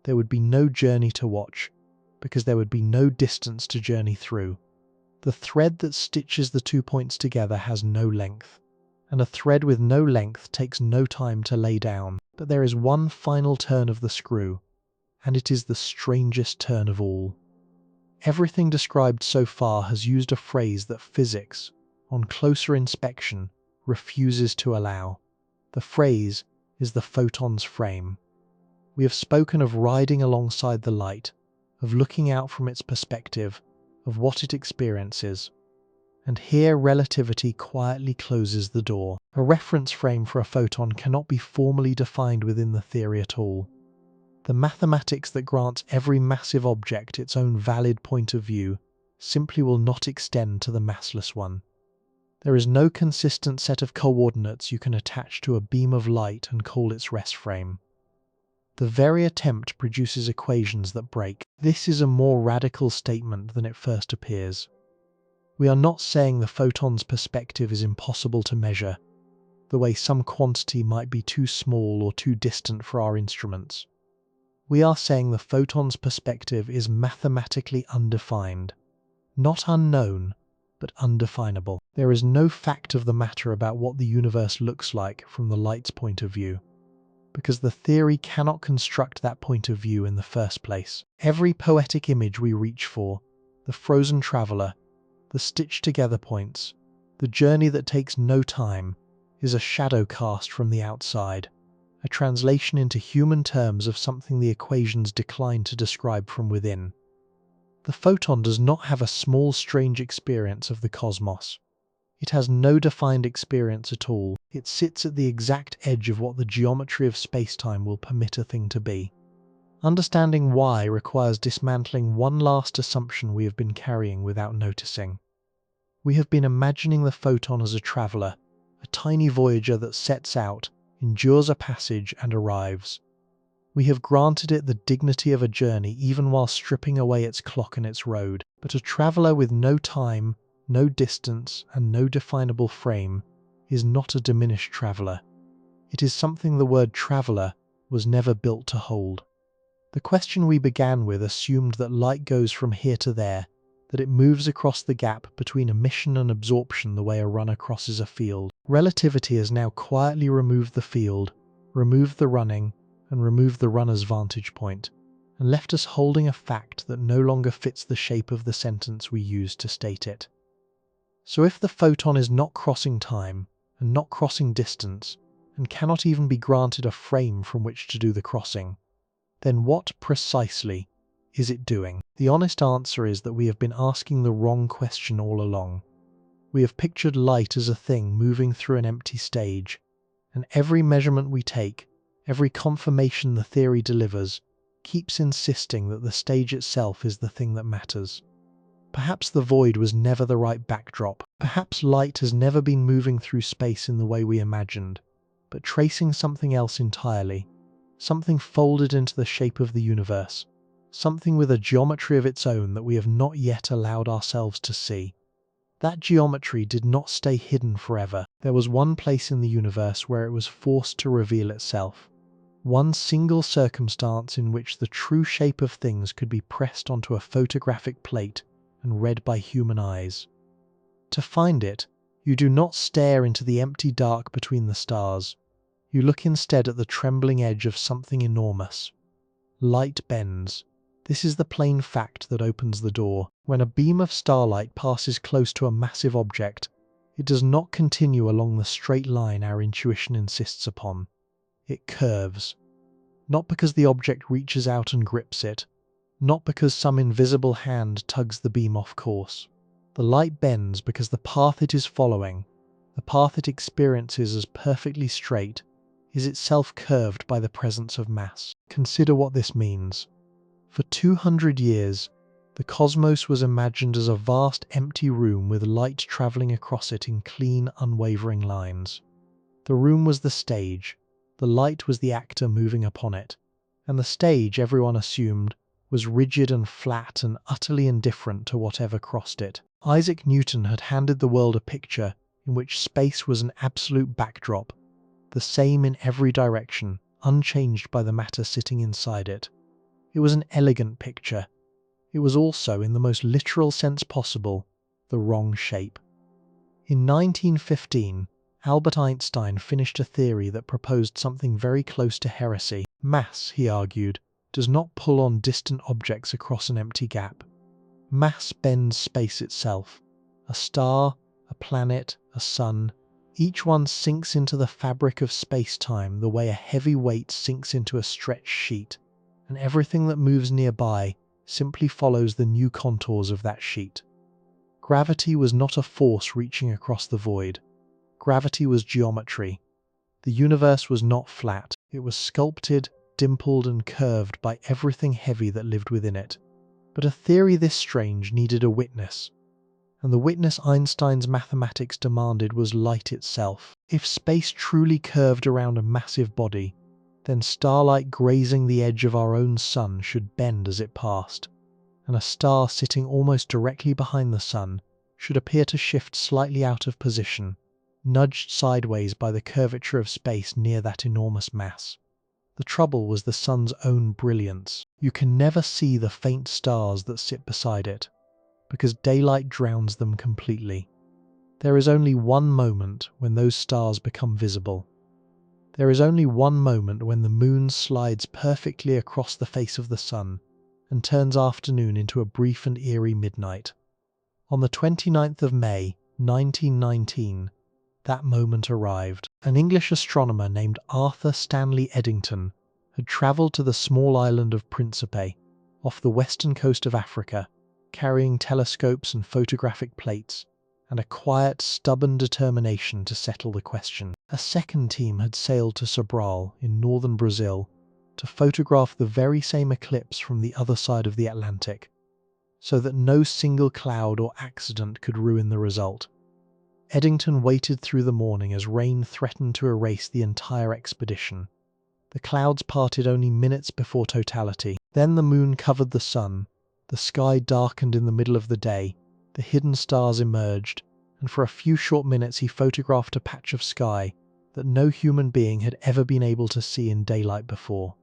There would be no journey to watch, because there would be no distance to journey through. The thread that stitches the 2 points together has no length, and a thread with no length takes no time to lay down. But there is one final turn of the screw, and it is the strangest turn of all. Everything described so far has used a phrase that physics, on closer inspection, refuses to allow. The phrase is the photon's frame. We have spoken of riding alongside the light, of looking out from its perspective, of what it experiences. And here relativity quietly closes the door. A reference frame for a photon cannot be formally defined within the theory at all. The mathematics that grants every massive object its own valid point of view simply will not extend to the massless one. There is no consistent set of coordinates you can attach to a beam of light and call its rest frame. The very attempt produces equations that break. This is a more radical statement than it first appears. We are not saying the photon's perspective is impossible to measure, the way some quantity might be too small or too distant for our instruments. We are saying the photon's perspective is mathematically undefined, not unknown, but undefinable. There is no fact of the matter about what the universe looks like from the light's point of view, because the theory cannot construct that point of view in the first place. Every poetic image we reach for, the frozen traveller, the stitched together points, the journey that takes no time, is a shadow cast from the outside, a translation into human terms of something the equations decline to describe from within. The photon does not have a small strange experience of the cosmos. It has no defined experience at all. It sits at the exact edge of what the geometry of space-time will permit a thing to be. Understanding why requires dismantling one last assumption we have been carrying without noticing. We have been imagining the photon as a traveller, a tiny voyager that sets out, endures a passage and arrives. We have granted it the dignity of a journey even while stripping away its clock and its road. But a traveller with no time, no distance, and no definable frame is not a diminished traveller. It is something the word traveller was never built to hold. The question we began with assumed that light goes from here to there, that it moves across the gap between emission and absorption the way a runner crosses a field. Relativity has now quietly removed the field, removed the running, and removed the runner's vantage point, and left us holding a fact that no longer fits the shape of the sentence we used to state it. So if the photon is not crossing time, and not crossing distance, and cannot even be granted a frame from which to do the crossing, then what precisely is it doing? The honest answer is that we have been asking the wrong question all along. We have pictured light as a thing moving through an empty stage, and every measurement we take, every confirmation the theory delivers, keeps insisting that the stage itself is the thing that matters. Perhaps the void was never the right backdrop. Perhaps light has never been moving through space in the way we imagined, but tracing something else entirely, something folded into the shape of the universe, something with a geometry of its own that we have not yet allowed ourselves to see. That geometry did not stay hidden forever. There was one place in the universe where it was forced to reveal itself. One single circumstance in which the true shape of things could be pressed onto a photographic plate and read by human eyes. To find it, you do not stare into the empty dark between the stars. You look instead at the trembling edge of something enormous. Light bends. This is the plain fact that opens the door. When a beam of starlight passes close to a massive object, it does not continue along the straight line our intuition insists upon. It curves. Not because the object reaches out and grips it, not because some invisible hand tugs the beam off course. The light bends because the path it is following, the path it experiences as perfectly straight, is itself curved by the presence of mass. Consider what this means. For 200 years, the cosmos was imagined as a vast empty room with light travelling across it in clean, unwavering lines. The room was the stage, the light was the actor moving upon it, and the stage, everyone assumed, was rigid and flat and utterly indifferent to whatever crossed it. Isaac Newton had handed the world a picture in which space was an absolute backdrop, the same in every direction, unchanged by the matter sitting inside it. It was an elegant picture. It was also, in the most literal sense possible, the wrong shape. In 1915, Albert Einstein finished a theory that proposed something very close to heresy. Mass, he argued, does not pull on distant objects across an empty gap. Mass bends space itself. A star, a planet, a sun, each one sinks into the fabric of space-time the way a heavy weight sinks into a stretched sheet, and everything that moves nearby simply follows the new contours of that sheet. Gravity was not a force reaching across the void. Gravity was geometry. The universe was not flat. It was sculpted, dimpled and curved by everything heavy that lived within it. But a theory this strange needed a witness, and the witness Einstein's mathematics demanded was light itself. If space truly curved around a massive body, then starlight grazing the edge of our own sun should bend as it passed, and a star sitting almost directly behind the sun should appear to shift slightly out of position, nudged sideways by the curvature of space near that enormous mass. The trouble was the sun's own brilliance. You can never see the faint stars that sit beside it, because daylight drowns them completely. There is only one moment when those stars become visible. There is only one moment when the moon slides perfectly across the face of the sun and turns afternoon into a brief and eerie midnight. On the 29th of May, 1919, that moment arrived. An English astronomer named Arthur Stanley Eddington had travelled to the small island of Principe, off the western coast of Africa, carrying telescopes and photographic plates, and a quiet, stubborn determination to settle the question. A second team had sailed to Sobral, in northern Brazil, to photograph the very same eclipse from the other side of the Atlantic, so that no single cloud or accident could ruin the result. Eddington waited through the morning as rain threatened to erase the entire expedition. The clouds parted only minutes before totality. Then the moon covered the sun, the sky darkened in the middle of the day, the hidden stars emerged, and for a few short minutes he photographed a patch of sky that no human being had ever been able to see in daylight before.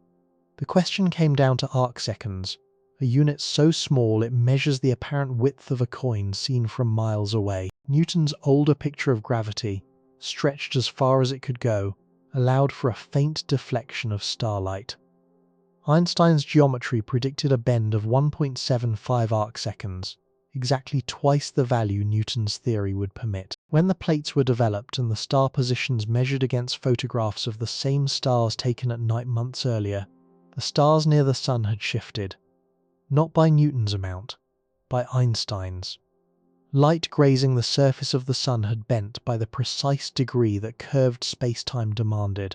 The question came down to arcseconds, a unit so small it measures the apparent width of a coin seen from miles away. Newton's older picture of gravity, stretched as far as it could go, allowed for a faint deflection of starlight. Einstein's geometry predicted a bend of 1.75 arcseconds, exactly twice the value Newton's theory would permit. When the plates were developed and the star positions measured against photographs of the same stars taken at night months earlier, the stars near the sun had shifted. Not by Newton's amount, by Einstein's. Light grazing the surface of the sun had bent by the precise degree that curved space-time demanded,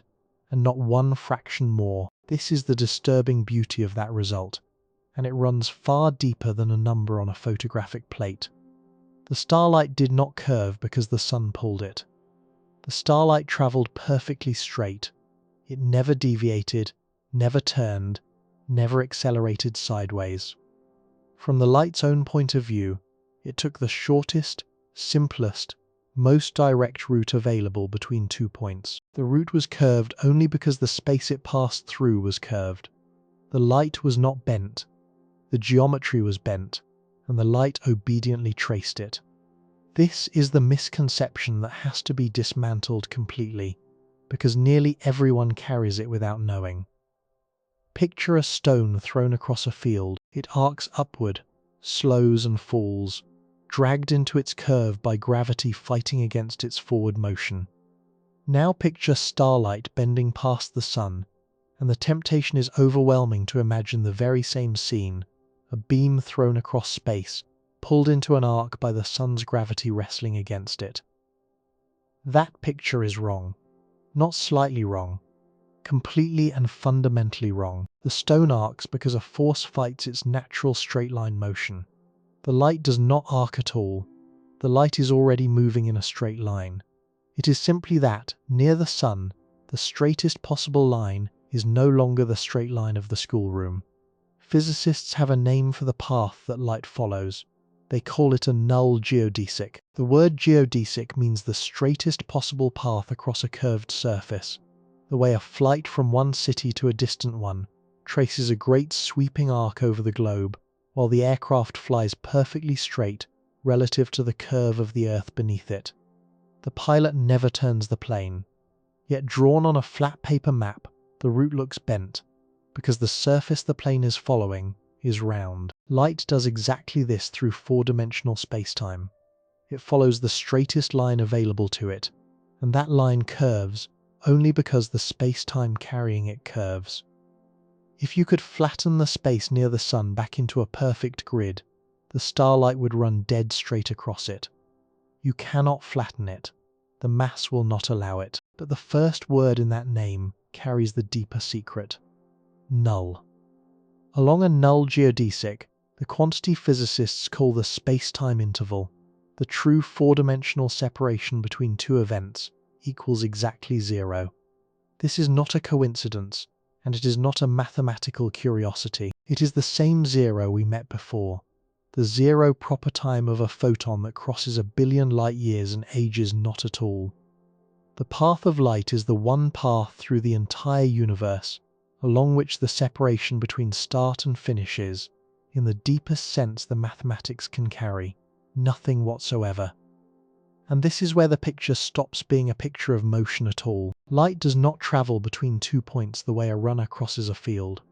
and not one fraction more. This is the disturbing beauty of that result, and it runs far deeper than a number on a photographic plate. The starlight did not curve because the sun pulled it. The starlight travelled perfectly straight. It never deviated, never turned, never accelerated sideways. From the light's own point of view, it took the shortest, simplest, most direct route available between 2 points. The route was curved only because the space it passed through was curved. The light was not bent. The geometry was bent, and the light obediently traced it. This is the misconception that has to be dismantled completely, because nearly everyone carries it without knowing. Picture a stone thrown across a field. It arcs upward, slows and falls, dragged into its curve by gravity fighting against its forward motion. Now picture starlight bending past the sun, and the temptation is overwhelming to imagine the very same scene, a beam thrown across space, pulled into an arc by the sun's gravity wrestling against it. That picture is wrong. Not slightly wrong. Completely and fundamentally wrong. The stone arcs because a force fights its natural straight-line motion. The light does not arc at all. The light is already moving in a straight line. It is simply that, near the sun, the straightest possible line is no longer the straight line of the schoolroom. Physicists have a name for the path that light follows. They call it a null geodesic. The word geodesic means the straightest possible path across a curved surface, the way a flight from one city to a distant one traces a great sweeping arc over the globe, while the aircraft flies perfectly straight relative to the curve of the Earth beneath it. The pilot never turns the plane, yet drawn on a flat paper map, the route looks bent, because the surface the plane is following is round. Light does exactly this through four-dimensional spacetime. It follows the straightest line available to it, and that line curves only because the space-time carrying it curves. If you could flatten the space near the sun back into a perfect grid, the starlight would run dead straight across it. You cannot flatten it. The mass will not allow it. But the first word in that name carries the deeper secret. Null. Along a null geodesic, the quantity physicists call the space-time interval, the true four-dimensional separation between two events, equals exactly zero. This is not a coincidence, and it is not a mathematical curiosity. It is the same zero we met before, the zero proper time of a photon that crosses 1 billion light years and ages not at all. The path of light is the one path through the entire universe, along which the separation between start and finish is, in the deepest sense the mathematics can carry, nothing whatsoever. And this is where the picture stops being a picture of motion at all. Light does not travel between 2 points the way a runner crosses a field.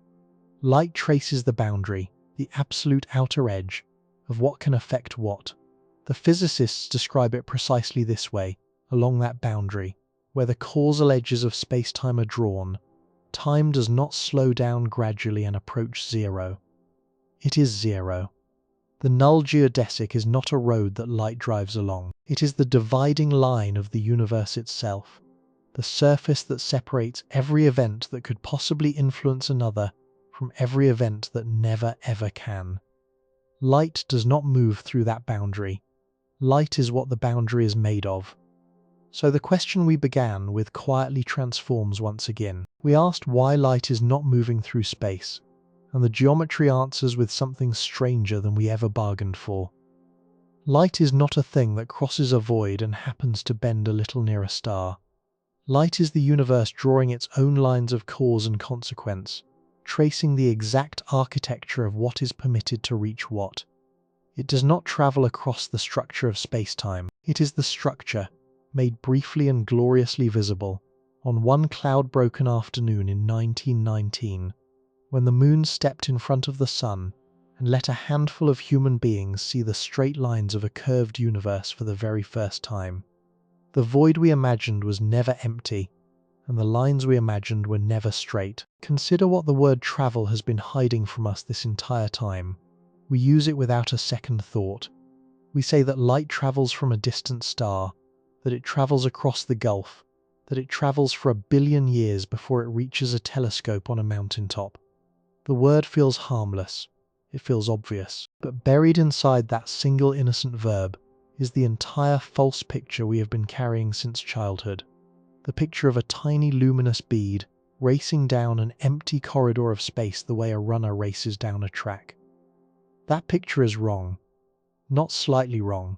Light traces the boundary, the absolute outer edge, of what can affect what. The physicists describe it precisely this way, along that boundary, where the causal edges of space-time are drawn. Time does not slow down gradually and approach zero. It is zero. The null geodesic is not a road that light drives along. It is the dividing line of the universe itself, the surface that separates every event that could possibly influence another from every event that never ever can. Light does not move through that boundary. Light is what the boundary is made of. So the question we began with quietly transforms once again. We asked why light is not moving through space, and the geometry answers with something stranger than we ever bargained for. Light is not a thing that crosses a void and happens to bend a little near a star. Light is the universe drawing its own lines of cause and consequence, tracing the exact architecture of what is permitted to reach what. It does not travel across the structure of space-time. It is the structure, made briefly and gloriously visible, on one cloud-broken afternoon in 1919, when the moon stepped in front of the sun and let a handful of human beings see the straight lines of a curved universe for the very first time. The void we imagined was never empty, and the lines we imagined were never straight. Consider what the word travel has been hiding from us this entire time. We use it without a second thought. We say that light travels from a distant star, that it travels across the gulf, that it travels for 1 billion years before it reaches a telescope on a mountaintop. The word feels harmless, it feels obvious, but buried inside that single innocent verb is the entire false picture we have been carrying since childhood. The picture of a tiny luminous bead racing down an empty corridor of space the way a runner races down a track. That picture is wrong. Not slightly wrong.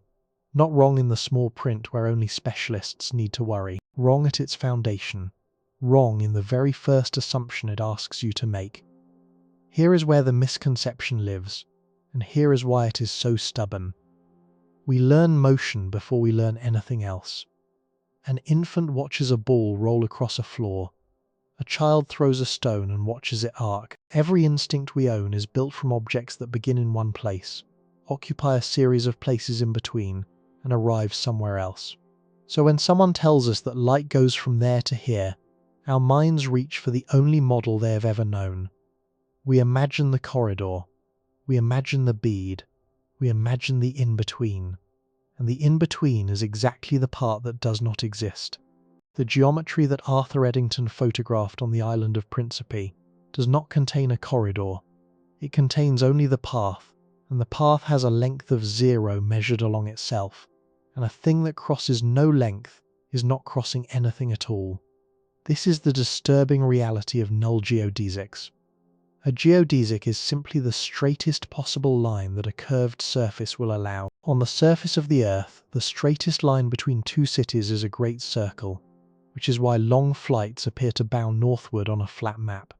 Not wrong in the small print where only specialists need to worry. Wrong at its foundation. Wrong in the very first assumption it asks you to make. Here is where the misconception lives, and here is why it is so stubborn. We learn motion before we learn anything else. An infant watches a ball roll across a floor. A child throws a stone and watches it arc. Every instinct we own is built from objects that begin in one place, occupy a series of places in between, and arrive somewhere else. So when someone tells us that light goes from there to here, our minds reach for the only model they have ever known. We imagine the corridor, we imagine the bead, we imagine the in-between. And the in-between is exactly the part that does not exist. The geometry that Arthur Eddington photographed on the island of Principe does not contain a corridor. It contains only the path, and the path has a length of 0 measured along itself, and a thing that crosses no length is not crossing anything at all. This is the disturbing reality of null geodesics. A geodesic is simply the straightest possible line that a curved surface will allow. On the surface of the Earth, the straightest line between two cities is a great circle, which is why long flights appear to bound northward on a flat map.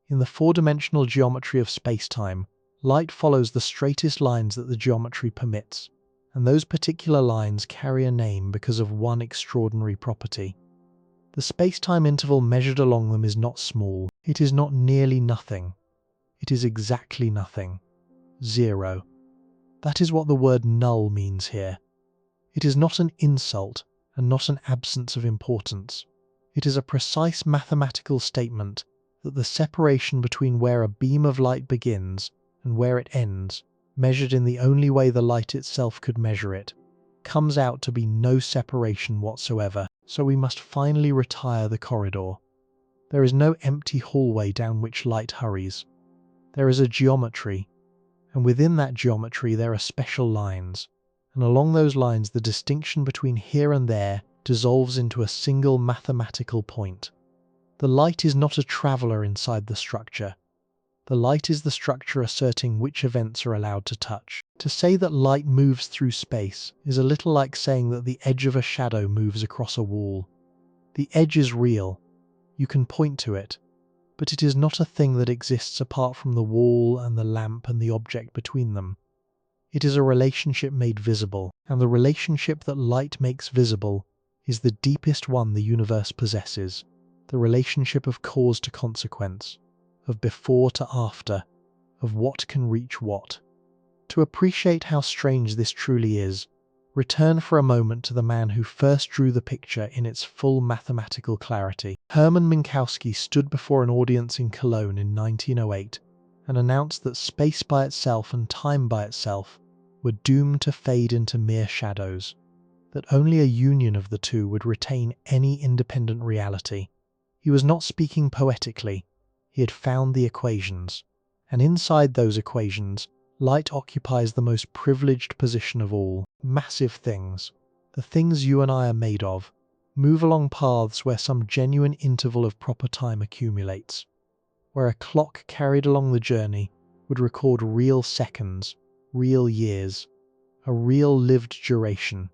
In the four-dimensional geometry of space-time, light follows the straightest lines that the geometry permits, and those particular lines carry a name because of one extraordinary property. The space-time interval measured along them is not small, it is not nearly nothing. It is exactly nothing. 0. That is what the word null means here. It is not an insult and not an absence of importance. It is a precise mathematical statement that the separation between where a beam of light begins and where it ends, measured in the only way the light itself could measure it, comes out to be no separation whatsoever. So we must finally retire the corridor. There is no empty hallway down which light hurries. There is a geometry, and within that geometry there are special lines, and along those lines the distinction between here and there dissolves into a single mathematical point. The light is not a traveller inside the structure. The light is the structure asserting which events are allowed to touch. To say that light moves through space is a little like saying that the edge of a shadow moves across a wall. The edge is real. You can point to it. But it is not a thing that exists apart from the wall and the lamp and the object between them. It is a relationship made visible, and the relationship that light makes visible is the deepest one the universe possesses, the relationship of cause to consequence, of before to after, of what can reach what. To appreciate how strange this truly is, return for a moment to the man who first drew the picture in its full mathematical clarity. Hermann Minkowski stood before an audience in Cologne in 1908 and announced that space by itself and time by itself were doomed to fade into mere shadows, that only a union of the two would retain any independent reality. He was not speaking poetically. He had found the equations, and inside those equations, light occupies the most privileged position of all. Massive things, the things you and I are made of, move along paths where some genuine interval of proper time accumulates, where a clock carried along the journey would record real seconds, real years, a real lived duration.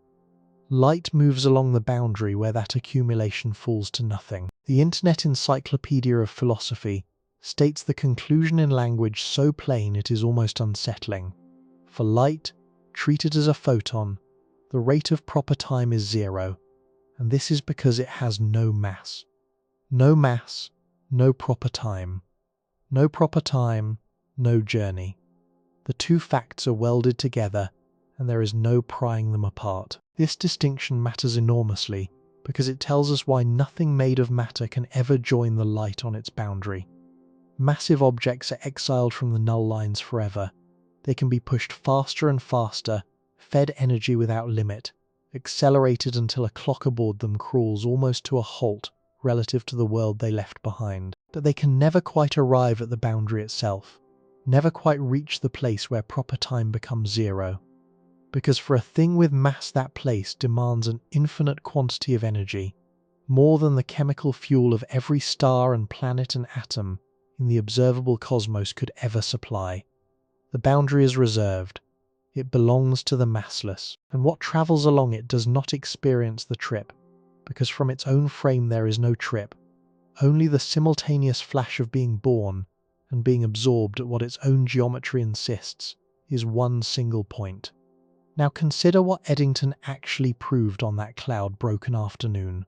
Light moves along the boundary where that accumulation falls to nothing. The Internet Encyclopedia of Philosophy states the conclusion in language so plain it is almost unsettling. For light, treated as a photon, the rate of proper time is 0, and this is because it has no mass. No mass, no proper time. No proper time, no journey. The two facts are welded together, and there is no prying them apart. This distinction matters enormously because it tells us why nothing made of matter can ever join the light on its boundary. Massive objects are exiled from the null lines forever. They can be pushed faster and faster, fed energy without limit, accelerated until a clock aboard them crawls almost to a halt relative to the world they left behind. But they can never quite arrive at the boundary itself, never quite reach the place where proper time becomes zero. Because for a thing with mass, that place demands an infinite quantity of energy, more than the chemical fuel of every star and planet and atom in the observable cosmos could ever supply. The boundary is reserved. It belongs to the massless, and what travels along it does not experience the trip, because from its own frame there is no trip, only the simultaneous flash of being born and being absorbed at what its own geometry insists is one single point. Now consider what Eddington actually proved on that cloud-broken afternoon,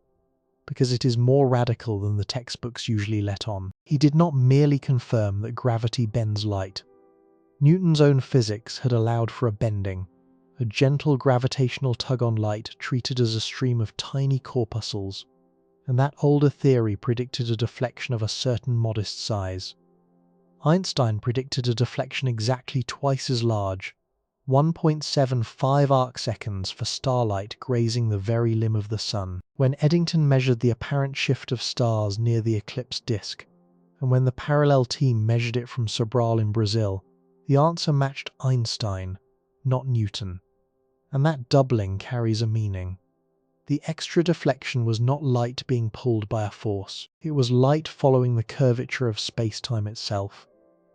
because it is more radical than the textbooks usually let on. He did not merely confirm that gravity bends light. Newton's own physics had allowed for a bending, a gentle gravitational tug on light treated as a stream of tiny corpuscles, and that older theory predicted a deflection of a certain modest size. Einstein predicted a deflection exactly twice as large, 1.75 arcseconds for starlight grazing the very limb of the sun. When Eddington measured the apparent shift of stars near the eclipse disk, and when the parallel team measured it from Sobral in Brazil, the answer matched Einstein, not Newton. And that doubling carries a meaning. The extra deflection was not light being pulled by a force. It was light following the curvature of space-time itself,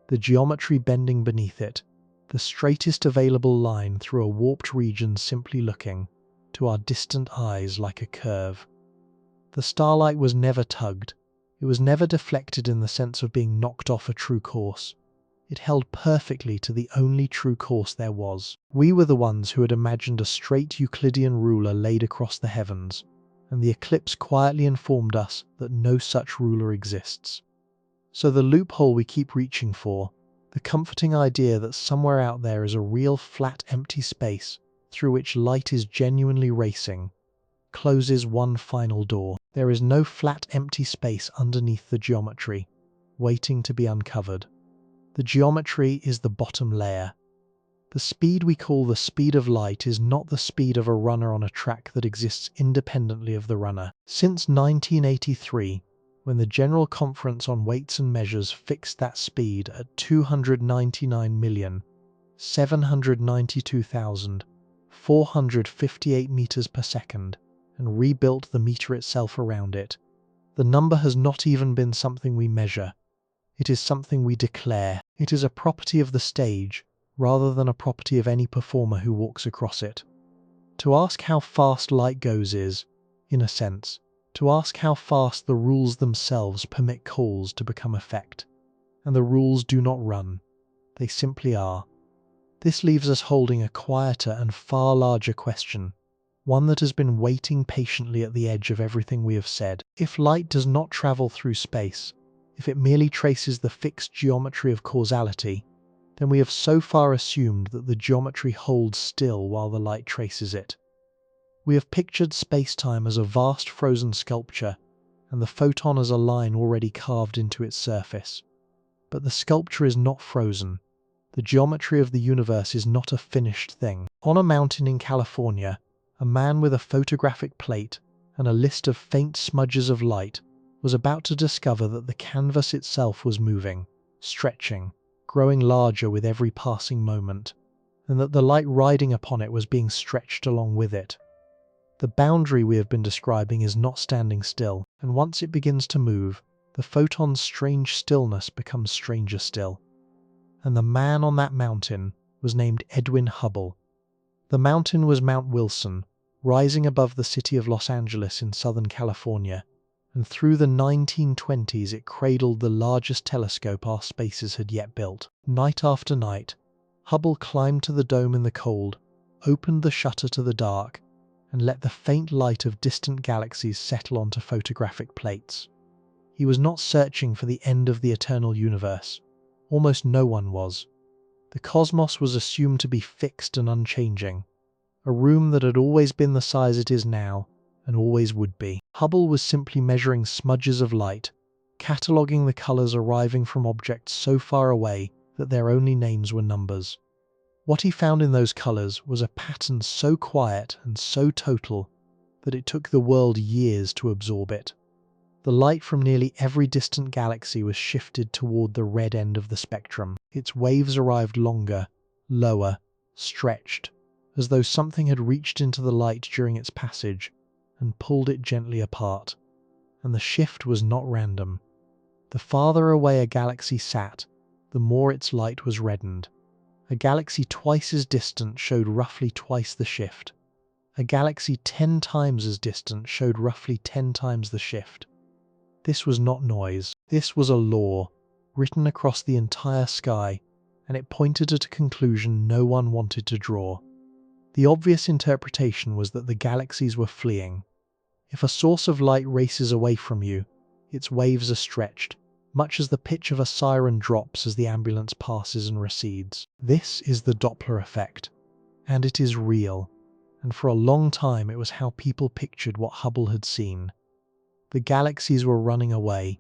the geometry bending beneath it, the straightest available line through a warped region simply looking, to our distant eyes, like a curve. The starlight was never tugged. It was never deflected in the sense of being knocked off a true course. It held perfectly to the only true course there was. We were the ones who had imagined a straight Euclidean ruler laid across the heavens, and the eclipse quietly informed us that no such ruler exists. So the loophole we keep reaching for, the comforting idea that somewhere out there is a real flat empty space through which light is genuinely racing, closes one final door. There is no flat empty space underneath the geometry, waiting to be uncovered. The geometry is the bottom layer. The speed we call the speed of light is not the speed of a runner on a track that exists independently of the runner. Since 1983, when the General Conference on Weights and Measures fixed that speed at 299,792,458 meters per second and rebuilt the meter itself around it, the number has not even been something we measure. It is something we declare. It is a property of the stage, rather than a property of any performer who walks across it. To ask how fast light goes is, in a sense, to ask how fast the rules themselves permit cause to become effect. And the rules do not run. They simply are. This leaves us holding a quieter and far larger question, one that has been waiting patiently at the edge of everything we have said. If light does not travel through space, if it merely traces the fixed geometry of causality, then we have so far assumed that the geometry holds still while the light traces it. We have pictured space-time as a vast frozen sculpture, and the photon as a line already carved into its surface. But the sculpture is not frozen. The geometry of the universe is not a finished thing. On a mountain in California, a man with a photographic plate and a list of faint smudges of light was about to discover that the canvas itself was moving, stretching, growing larger with every passing moment, and that the light riding upon it was being stretched along with it. The boundary we have been describing is not standing still, and once it begins to move, the photon's strange stillness becomes stranger still. And the man on that mountain was named Edwin Hubble. The mountain was Mount Wilson, rising above the city of Los Angeles in Southern California, and through the 1920s it cradled the largest telescope our spaces had yet built. Night after night, Hubble climbed to the dome in the cold, opened the shutter to the dark, and let the faint light of distant galaxies settle onto photographic plates. He was not searching for the end of the eternal universe. Almost no one was. The cosmos was assumed to be fixed and unchanging, a room that had always been the size it is now, and always would be. Hubble was simply measuring smudges of light, cataloguing the colours arriving from objects so far away that their only names were numbers. What he found in those colors was a pattern so quiet and so total that it took the world years to absorb it. The light from nearly every distant galaxy was shifted toward the red end of the spectrum. Its waves arrived longer, lower, stretched, as though something had reached into the light during its passage and pulled it gently apart. And the shift was not random. The farther away a galaxy sat, the more its light was reddened. A galaxy twice as distant showed roughly twice the shift. A galaxy 10 times as distant showed roughly 10 times the shift. This was not noise. This was a law, written across the entire sky, and it pointed at a conclusion no one wanted to draw. The obvious interpretation was that the galaxies were fleeing. If a source of light races away from you, its waves are stretched, much as the pitch of a siren drops as the ambulance passes and recedes. This is the Doppler effect, and it is real, and for a long time it was how people pictured what Hubble had seen. The galaxies were running away.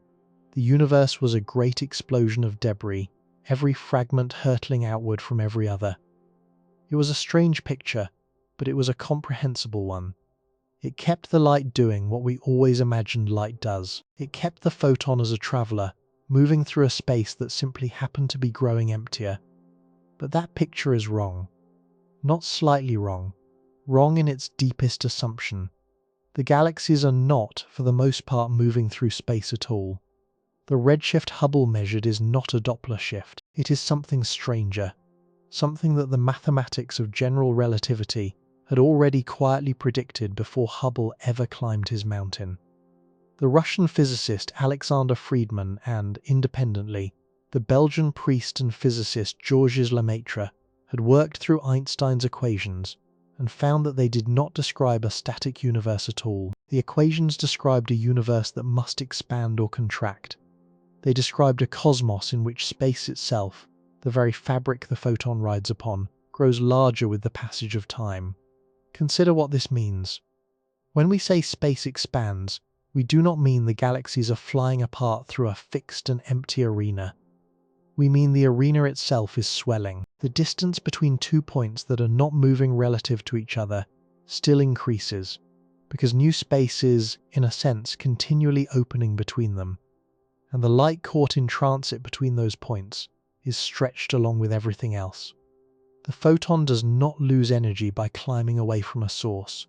The universe was a great explosion of debris, every fragment hurtling outward from every other. It was a strange picture, but it was a comprehensible one. It kept the light doing what we always imagined light does. It kept the photon as a traveler, moving through a space that simply happened to be growing emptier. But that picture is wrong. Not slightly wrong. Wrong in its deepest assumption. The galaxies are not, for the most part, moving through space at all. The redshift Hubble measured is not a Doppler shift. It is something stranger. Something that the mathematics of general relativity had already quietly predicted before Hubble ever climbed his mountain. The Russian physicist Alexander Friedmann and, independently, the Belgian priest and physicist Georges Lemaitre had worked through Einstein's equations and found that they did not describe a static universe at all. The equations described a universe that must expand or contract. They described a cosmos in which space itself, the very fabric the photon rides upon, grows larger with the passage of time. Consider what this means. When we say space expands, we do not mean the galaxies are flying apart through a fixed and empty arena. We mean the arena itself is swelling. The distance between 2 points that are not moving relative to each other still increases, because new space is, in a sense, continually opening between them. And the light caught in transit between those points is stretched along with everything else. The photon does not lose energy by climbing away from a source.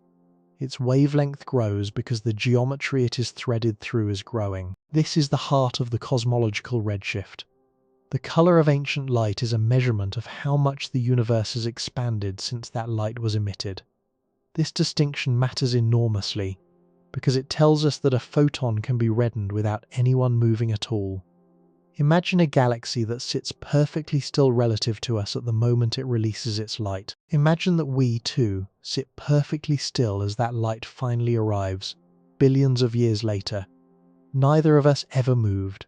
Its wavelength grows because the geometry it is threaded through is growing. This is the heart of the cosmological redshift. The color of ancient light is a measurement of how much the universe has expanded since that light was emitted. This distinction matters enormously because it tells us that a photon can be reddened without anyone moving at all. Imagine a galaxy that sits perfectly still relative to us at the moment it releases its light. Imagine that we, too, sit perfectly still as that light finally arrives, billions of years later. Neither of us ever moved.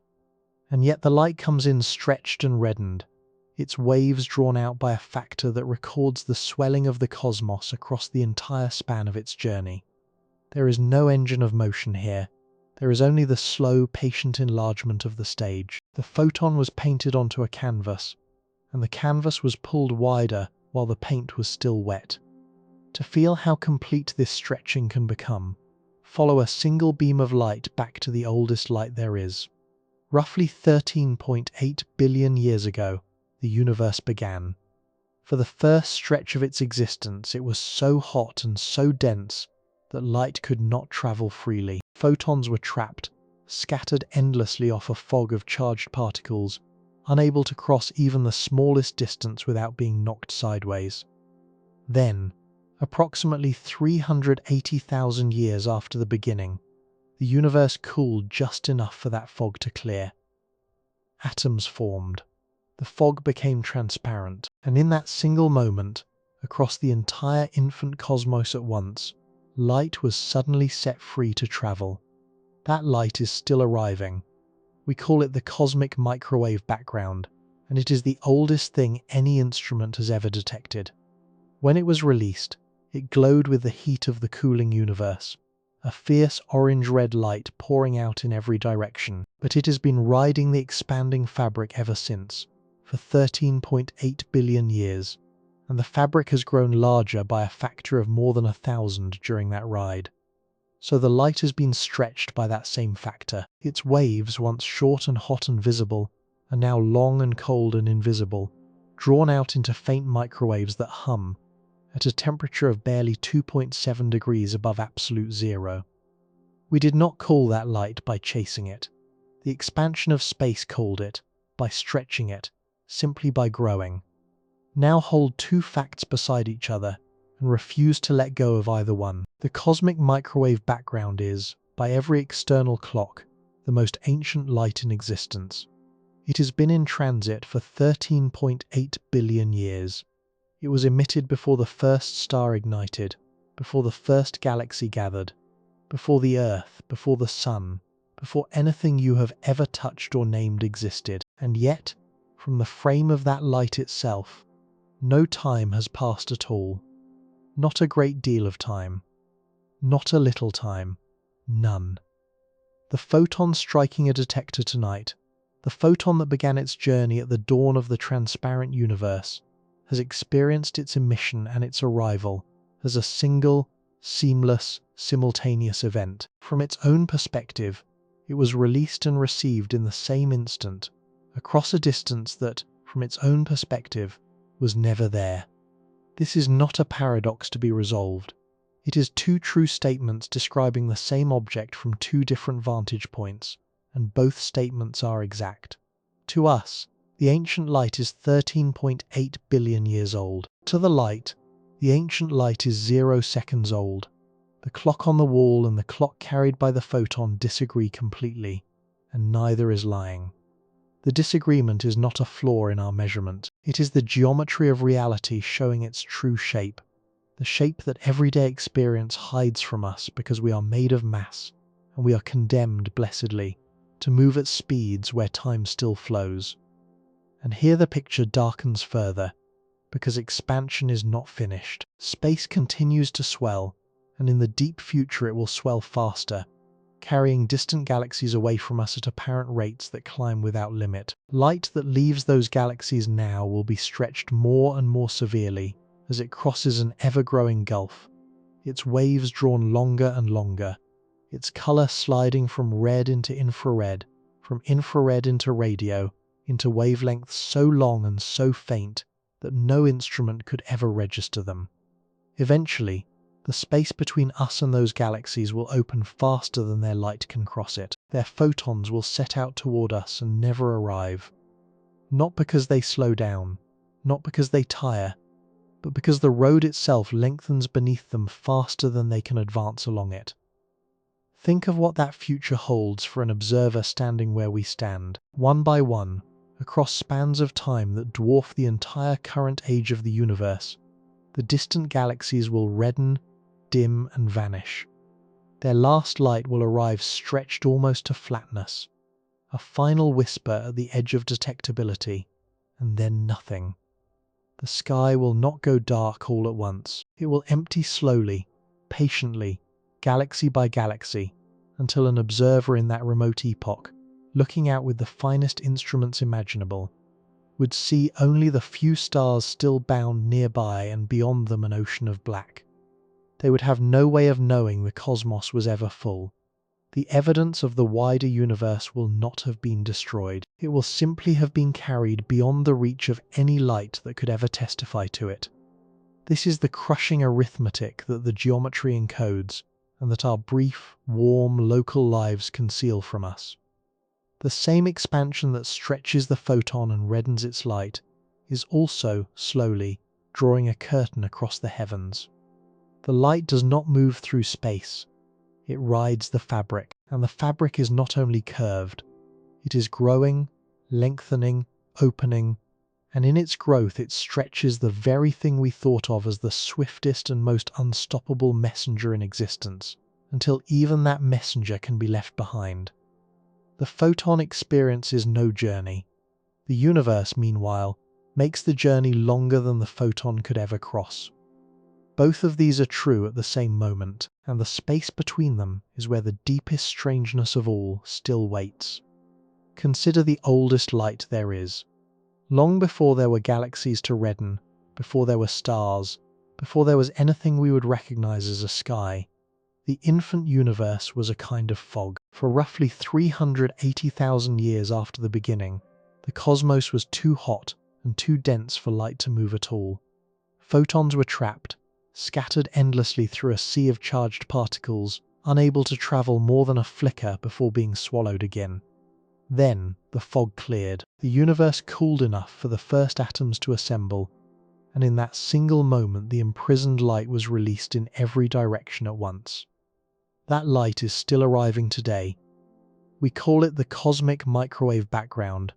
And yet the light comes in stretched and reddened, its waves drawn out by a factor that records the swelling of the cosmos across the entire span of its journey. There is no engine of motion here. There is only the slow, patient enlargement of the stage. The photon was painted onto a canvas, and the canvas was pulled wider while the paint was still wet. To feel how complete this stretching can become, follow a single beam of light back to the oldest light there is. Roughly 13.8 billion years ago, the universe began. For the first stretch of its existence, it was so hot and so dense that light could not travel freely. Photons were trapped, scattered endlessly off a fog of charged particles, unable to cross even the smallest distance without being knocked sideways. Then, approximately 380,000 years after the beginning, the universe cooled just enough for that fog to clear. Atoms formed. The fog became transparent, and in that single moment, across the entire infant cosmos at once, light was suddenly set free to travel. That light is still arriving. We call it the cosmic microwave background, and it is the oldest thing any instrument has ever detected. When it was released, it glowed with the heat of the cooling universe, a fierce orange-red light pouring out in every direction. But it has been riding the expanding fabric ever since, for 13.8 billion years, and the fabric has grown larger by a factor of more than 1,000 during that ride. So the light has been stretched by that same factor. Its waves, once short and hot and visible, are now long and cold and invisible, drawn out into faint microwaves that hum at a temperature of barely 2.7 degrees above absolute zero. We did not call that light by chasing it. The expansion of space called it, by stretching it, simply by growing. Now hold two facts beside each other and refuse to let go of either one. The cosmic microwave background is, by every external clock, the most ancient light in existence. It has been in transit for 13.8 billion years. It was emitted before the first star ignited, before the first galaxy gathered, before the Earth, before the Sun, before anything you have ever touched or named existed. And yet, from the frame of that light itself, no time has passed at all. Not a great deal of time. Not a little time. None. The photon striking a detector tonight, the photon that began its journey at the dawn of the transparent universe, has experienced its emission and its arrival as a single, seamless, simultaneous event. From its own perspective, it was released and received in the same instant, across a distance that, from its own perspective, was never there. This is not a paradox to be resolved. It is two true statements describing the same object from two different vantage points, and both statements are exact. To us, the ancient light is 13.8 billion years old. To the light, the ancient light is 0 seconds old. The clock on the wall and the clock carried by the photon disagree completely, and neither is lying. The disagreement is not a flaw in our measurement. It is the geometry of reality showing its true shape, the shape that everyday experience hides from us because we are made of mass, and we are condemned, blessedly, to move at speeds where time still flows. And here the picture darkens further, because expansion is not finished. Space continues to swell, and in the deep future it will swell faster, carrying distant galaxies away from us at apparent rates that climb without limit. Light that leaves those galaxies now will be stretched more and more severely as it crosses an ever-growing gulf, its waves drawn longer and longer, its color sliding from red into infrared, from infrared into radio, into wavelengths so long and so faint that no instrument could ever register them. Eventually, the space between us and those galaxies will open faster than their light can cross it. Their photons will set out toward us and never arrive. Not because they slow down, not because they tire, but because the road itself lengthens beneath them faster than they can advance along it. Think of what that future holds for an observer standing where we stand, one by one, across spans of time that dwarf the entire current age of the universe. The distant galaxies will redden, dim, and vanish. Their last light will arrive stretched almost to flatness, a final whisper at the edge of detectability, and then nothing. The sky will not go dark all at once. It will empty slowly, patiently, galaxy by galaxy, until an observer in that remote epoch, looking out with the finest instruments imaginable, would see only the few stars still bound nearby and beyond them an ocean of black. They would have no way of knowing the cosmos was ever full. The evidence of the wider universe will not have been destroyed. It will simply have been carried beyond the reach of any light that could ever testify to it. This is the crushing arithmetic that the geometry encodes, and that our brief, warm, local lives conceal from us. The same expansion that stretches the photon and reddens its light is also, slowly, drawing a curtain across the heavens. The light does not move through space. It rides the fabric, and the fabric is not only curved, it is growing, lengthening, opening, and in its growth it stretches the very thing we thought of as the swiftest and most unstoppable messenger in existence, until even that messenger can be left behind. The photon experiences no journey. The universe, meanwhile, makes the journey longer than the photon could ever cross. Both of these are true at the same moment, and the space between them is where the deepest strangeness of all still waits. Consider the oldest light there is. Long before there were galaxies to redden, before there were stars, before there was anything we would recognize as a sky. The infant universe was a kind of fog. For roughly 380,000 years after the beginning, the cosmos was too hot and too dense for light to move at all. Photons were trapped, scattered endlessly through a sea of charged particles, unable to travel more than a flicker before being swallowed again. Then the fog cleared. The universe cooled enough for the first atoms to assemble, and in that single moment the imprisoned light was released in every direction at once. That light is still arriving today. We call it the cosmic microwave background,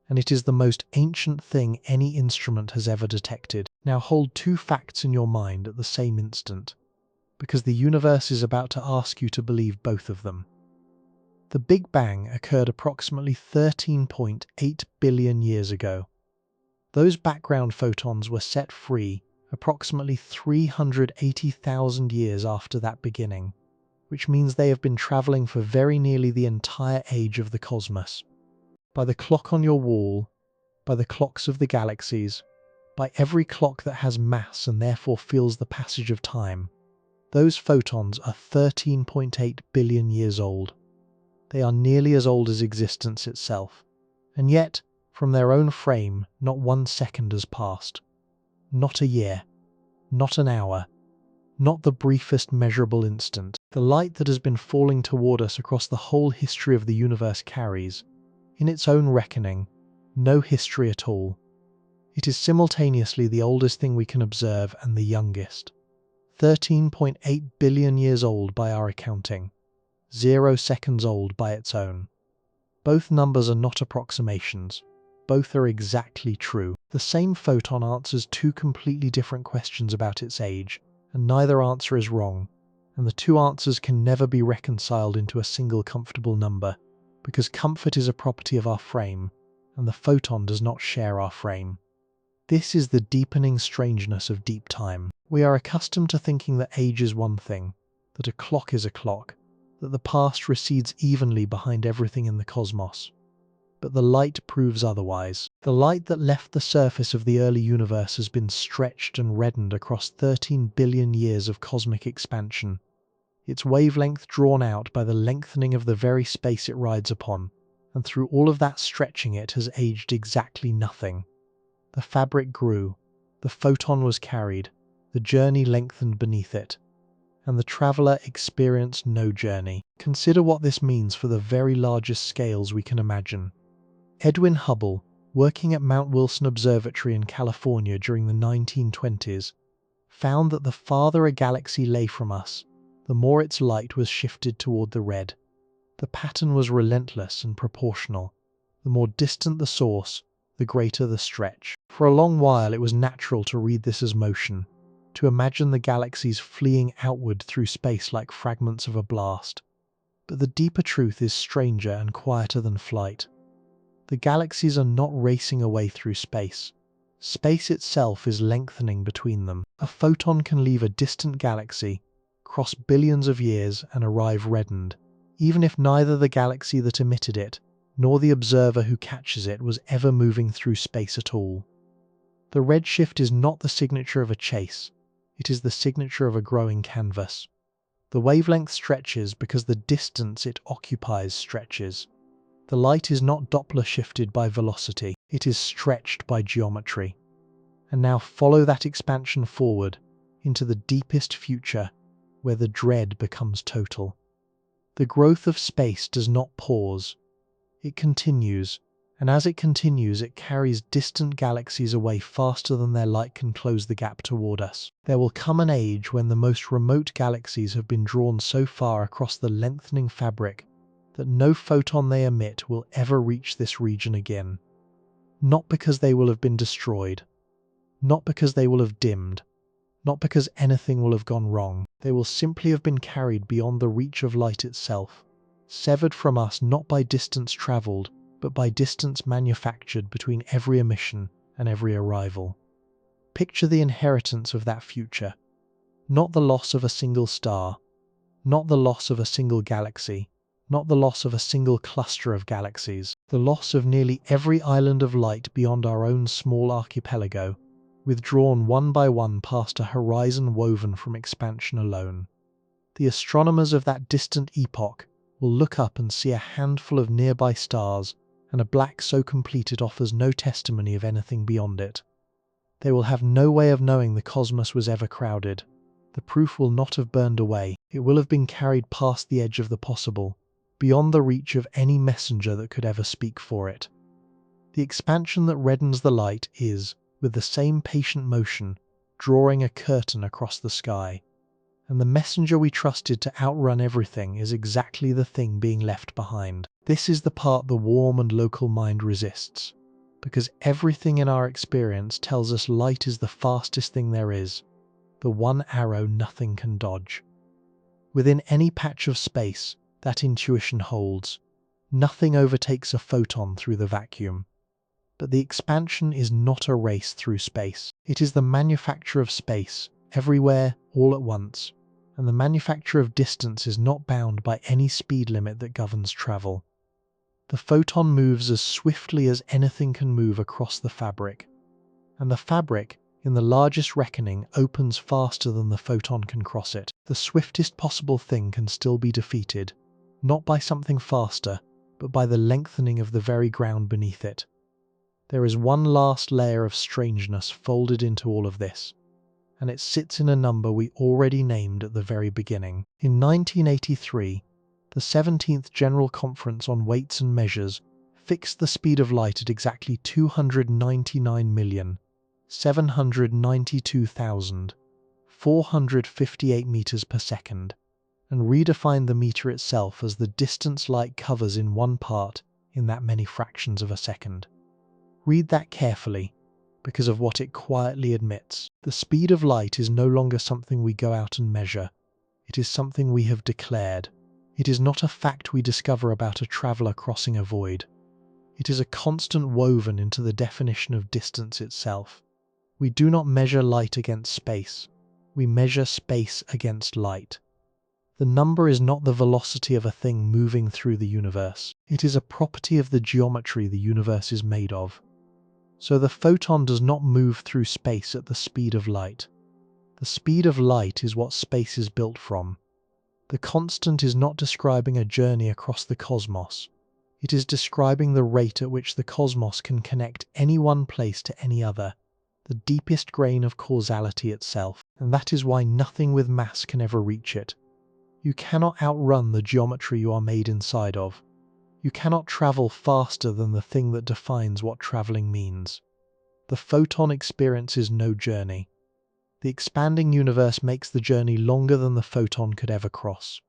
and it is the most ancient thing any instrument has ever detected. Now hold two facts in your mind at the same instant, because the universe is about to ask you to believe both of them. The Big Bang occurred approximately 13.8 billion years ago. Those background photons were set free approximately 380,000 years after that beginning, which means they have been traveling for very nearly the entire age of the cosmos. By the clock on your wall, by the clocks of the galaxies, by every clock that has mass and therefore feels the passage of time, those photons are 13.8 billion years old. They are nearly as old as existence itself, and yet, from their own frame, not 1 second has passed. Not a year, not an hour, not the briefest measurable instant. The light that has been falling toward us across the whole history of the universe carries, in its own reckoning, no history at all. It is simultaneously the oldest thing we can observe and the youngest. 13.8 billion years old by our accounting, 0 seconds old by its own. Both numbers are not approximations. Both are exactly true. The same photon answers two completely different questions about its age, and neither answer is wrong, and the two answers can never be reconciled into a single comfortable number, because comfort is a property of our frame, and the photon does not share our frame. This is the deepening strangeness of deep time. We are accustomed to thinking that age is one thing, that a clock is a clock, that the past recedes evenly behind everything in the cosmos. But the light proves otherwise. The light that left the surface of the early universe has been stretched and reddened across 13 billion years of cosmic expansion, its wavelength drawn out by the lengthening of the very space it rides upon, and through all of that stretching it has aged exactly nothing. The fabric grew, the photon was carried, the journey lengthened beneath it, and the traveller experienced no journey. Consider what this means for the very largest scales we can imagine. Edwin Hubble, working at Mount Wilson Observatory in California during the 1920s, found that the farther a galaxy lay from us, the more its light was shifted toward the red. The pattern was relentless and proportional. The more distant the source, the greater the stretch. For a long while it was natural to read this as motion, to imagine the galaxies fleeing outward through space like fragments of a blast. But the deeper truth is stranger and quieter than flight. The galaxies are not racing away through space. Space itself is lengthening between them. A photon can leave a distant galaxy, cross billions of years and arrive reddened, even if neither the galaxy that emitted it nor the observer who catches it was ever moving through space at all. The redshift is not the signature of a chase, it is the signature of a growing canvas. The wavelength stretches because the distance it occupies stretches. The light is not Doppler shifted by velocity, it is stretched by geometry. And now follow that expansion forward into the deepest future where the dread becomes total. The growth of space does not pause. It continues, and as it continues it carries distant galaxies away faster than their light can close the gap toward us. There will come an age when the most remote galaxies have been drawn so far across the lengthening fabric that no photon they emit will ever reach this region again. Not because they will have been destroyed, not because they will have dimmed, not because anything will have gone wrong. They will simply have been carried beyond the reach of light itself, severed from us not by distance travelled, but by distance manufactured between every emission and every arrival. Picture the inheritance of that future. Not the loss of a single star, not the loss of a single galaxy, not the loss of a single cluster of galaxies, the loss of nearly every island of light beyond our own small archipelago, withdrawn one by one past a horizon woven from expansion alone. The astronomers of that distant epoch will look up and see a handful of nearby stars and a black so complete it offers no testimony of anything beyond it. They will have no way of knowing the cosmos was ever crowded. The proof will not have burned away. It will have been carried past the edge of the possible, beyond the reach of any messenger that could ever speak for it. The expansion that reddens the light is, with the same patient motion, drawing a curtain across the sky. And the messenger we trusted to outrun everything is exactly the thing being left behind. This is the part the warm and local mind resists, because everything in our experience tells us light is the fastest thing there is, the one arrow nothing can dodge. Within any patch of space, that intuition holds. Nothing overtakes a photon through the vacuum. But the expansion is not a race through space. It is the manufacture of space, everywhere, all at once. And the manufacture of distance is not bound by any speed limit that governs travel. The photon moves as swiftly as anything can move across the fabric. And the fabric, in the largest reckoning, opens faster than the photon can cross it. The swiftest possible thing can still be defeated, not by something faster, but by the lengthening of the very ground beneath it. There is one last layer of strangeness folded into all of this, and it sits in a number we already named at the very beginning. In 1983, the 17th General Conference on Weights and Measures fixed the speed of light at exactly 299,792,458 meters per second, and redefined the meter itself as the distance light covers in one part in that many fractions of a second. Read that carefully, because of what it quietly admits. The speed of light is no longer something we go out and measure. It is something we have declared. It is not a fact we discover about a traveller crossing a void. It is a constant woven into the definition of distance itself. We do not measure light against space. We measure space against light. The number is not the velocity of a thing moving through the universe. It is a property of the geometry the universe is made of. So the photon does not move through space at the speed of light. The speed of light is what space is built from. The constant is not describing a journey across the cosmos. It is describing the rate at which the cosmos can connect any one place to any other, the deepest grain of causality itself, and that is why nothing with mass can ever reach it. You cannot outrun the geometry you are made inside of. You cannot travel faster than the thing that defines what traveling means. The photon experiences no journey. The expanding universe makes the journey longer than the photon could ever cross.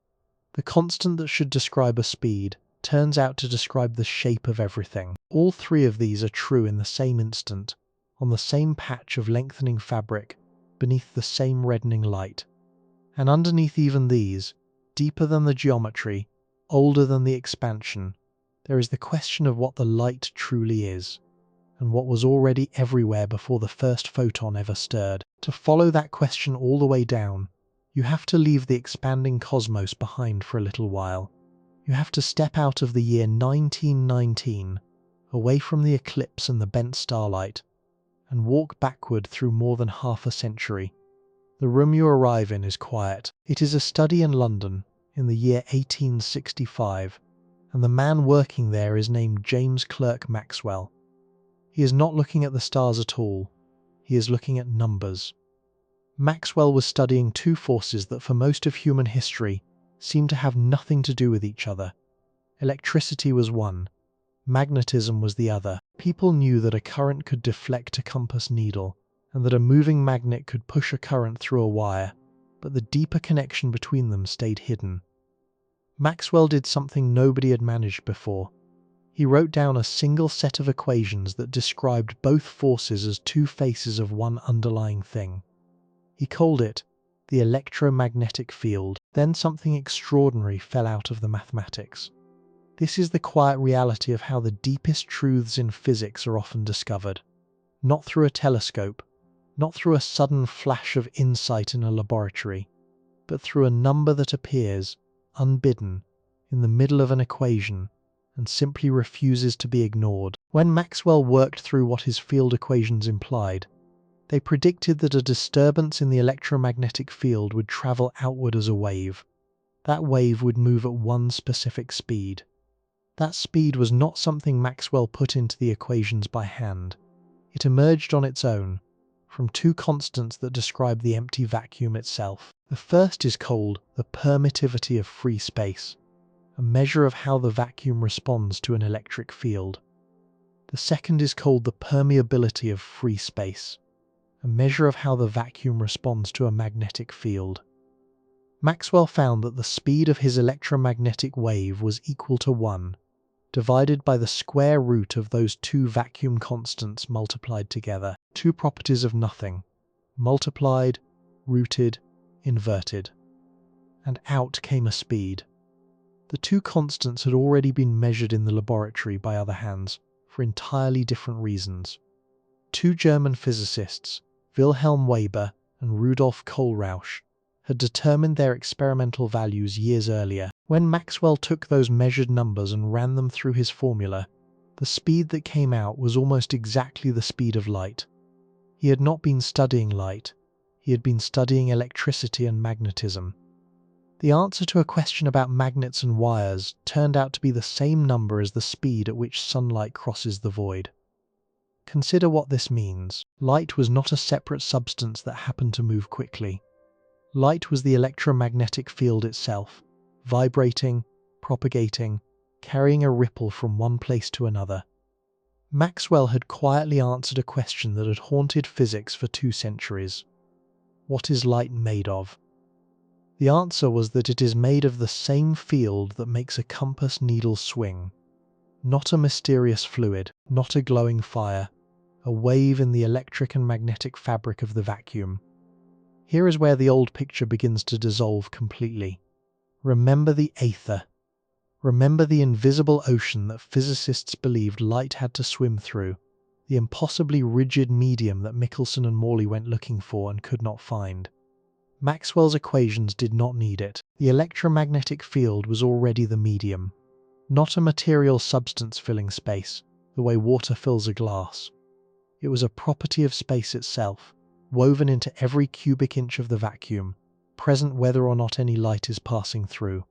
The constant that should describe a speed turns out to describe the shape of everything. All three of these are true in the same instant, on the same patch of lengthening fabric, beneath the same reddening light. And underneath even these, deeper than the geometry, older than the expansion, there is the question of what the light truly is, and what was already everywhere before the first photon ever stirred. To follow that question all the way down, you have to leave the expanding cosmos behind for a little while. You have to step out of the year 1919, away from the eclipse and the bent starlight, and walk backward through more than half a century. The room you arrive in is quiet. It is a study in London, in the year 1865, and the man working there is named James Clerk Maxwell. He is not looking at the stars at all. He is looking at numbers. Maxwell was studying two forces that for most of human history seem to have nothing to do with each other. Electricity was one, magnetism was the other. People knew that a current could deflect a compass needle, and that a moving magnet could push a current through a wire, but the deeper connection between them stayed hidden. Maxwell did something nobody had managed before. He wrote down a single set of equations that described both forces as two faces of one underlying thing. He called it the electromagnetic field. Then something extraordinary fell out of the mathematics. This is the quiet reality of how the deepest truths in physics are often discovered. Not through a telescope, not through a sudden flash of insight in a laboratory, but through a number that appears, unbidden, in the middle of an equation, and simply refuses to be ignored. When Maxwell worked through what his field equations implied, They predicted that a disturbance in the electromagnetic field would travel outward as a wave. That wave would move at one specific speed. That speed was not something Maxwell put into the equations by hand. It emerged on its own, from two constants that describe the empty vacuum itself. The first is called the permittivity of free space, a measure of how the vacuum responds to an electric field. The second is called the permeability of free space, a measure of how the vacuum responds to a magnetic field. Maxwell found that the speed of his electromagnetic wave was equal to 1, divided by the square root of those two vacuum constants multiplied together. Two properties of nothing, multiplied, rooted, inverted. And out came a speed. The two constants had already been measured in the laboratory by other hands, for entirely different reasons. Two German physicists, Wilhelm Weber and Rudolf Kohlrausch, had determined their experimental values years earlier. When Maxwell took those measured numbers and ran them through his formula, the speed that came out was almost exactly the speed of light. He had not been studying light, he had been studying electricity and magnetism. The answer to a question about magnets and wires turned out to be the same number as the speed at which sunlight crosses the void. Consider what this means. Light was not a separate substance that happened to move quickly. Light was the electromagnetic field itself, vibrating, propagating, carrying a ripple from one place to another. Maxwell had quietly answered a question that had haunted physics for 2 centuries. What is light made of? The answer was that it is made of the same field that makes a compass needle swing. Not a mysterious fluid, not a glowing fire, a wave in the electric and magnetic fabric of the vacuum. Here is where the old picture begins to dissolve completely. Remember the aether. Remember the invisible ocean that physicists believed light had to swim through, the impossibly rigid medium that Michelson and Morley went looking for and could not find. Maxwell's equations did not need it. The electromagnetic field was already the medium, not a material substance filling space, the way water fills a glass. It was a property of space itself, woven into every cubic inch of the vacuum, present whether or not any light is passing through.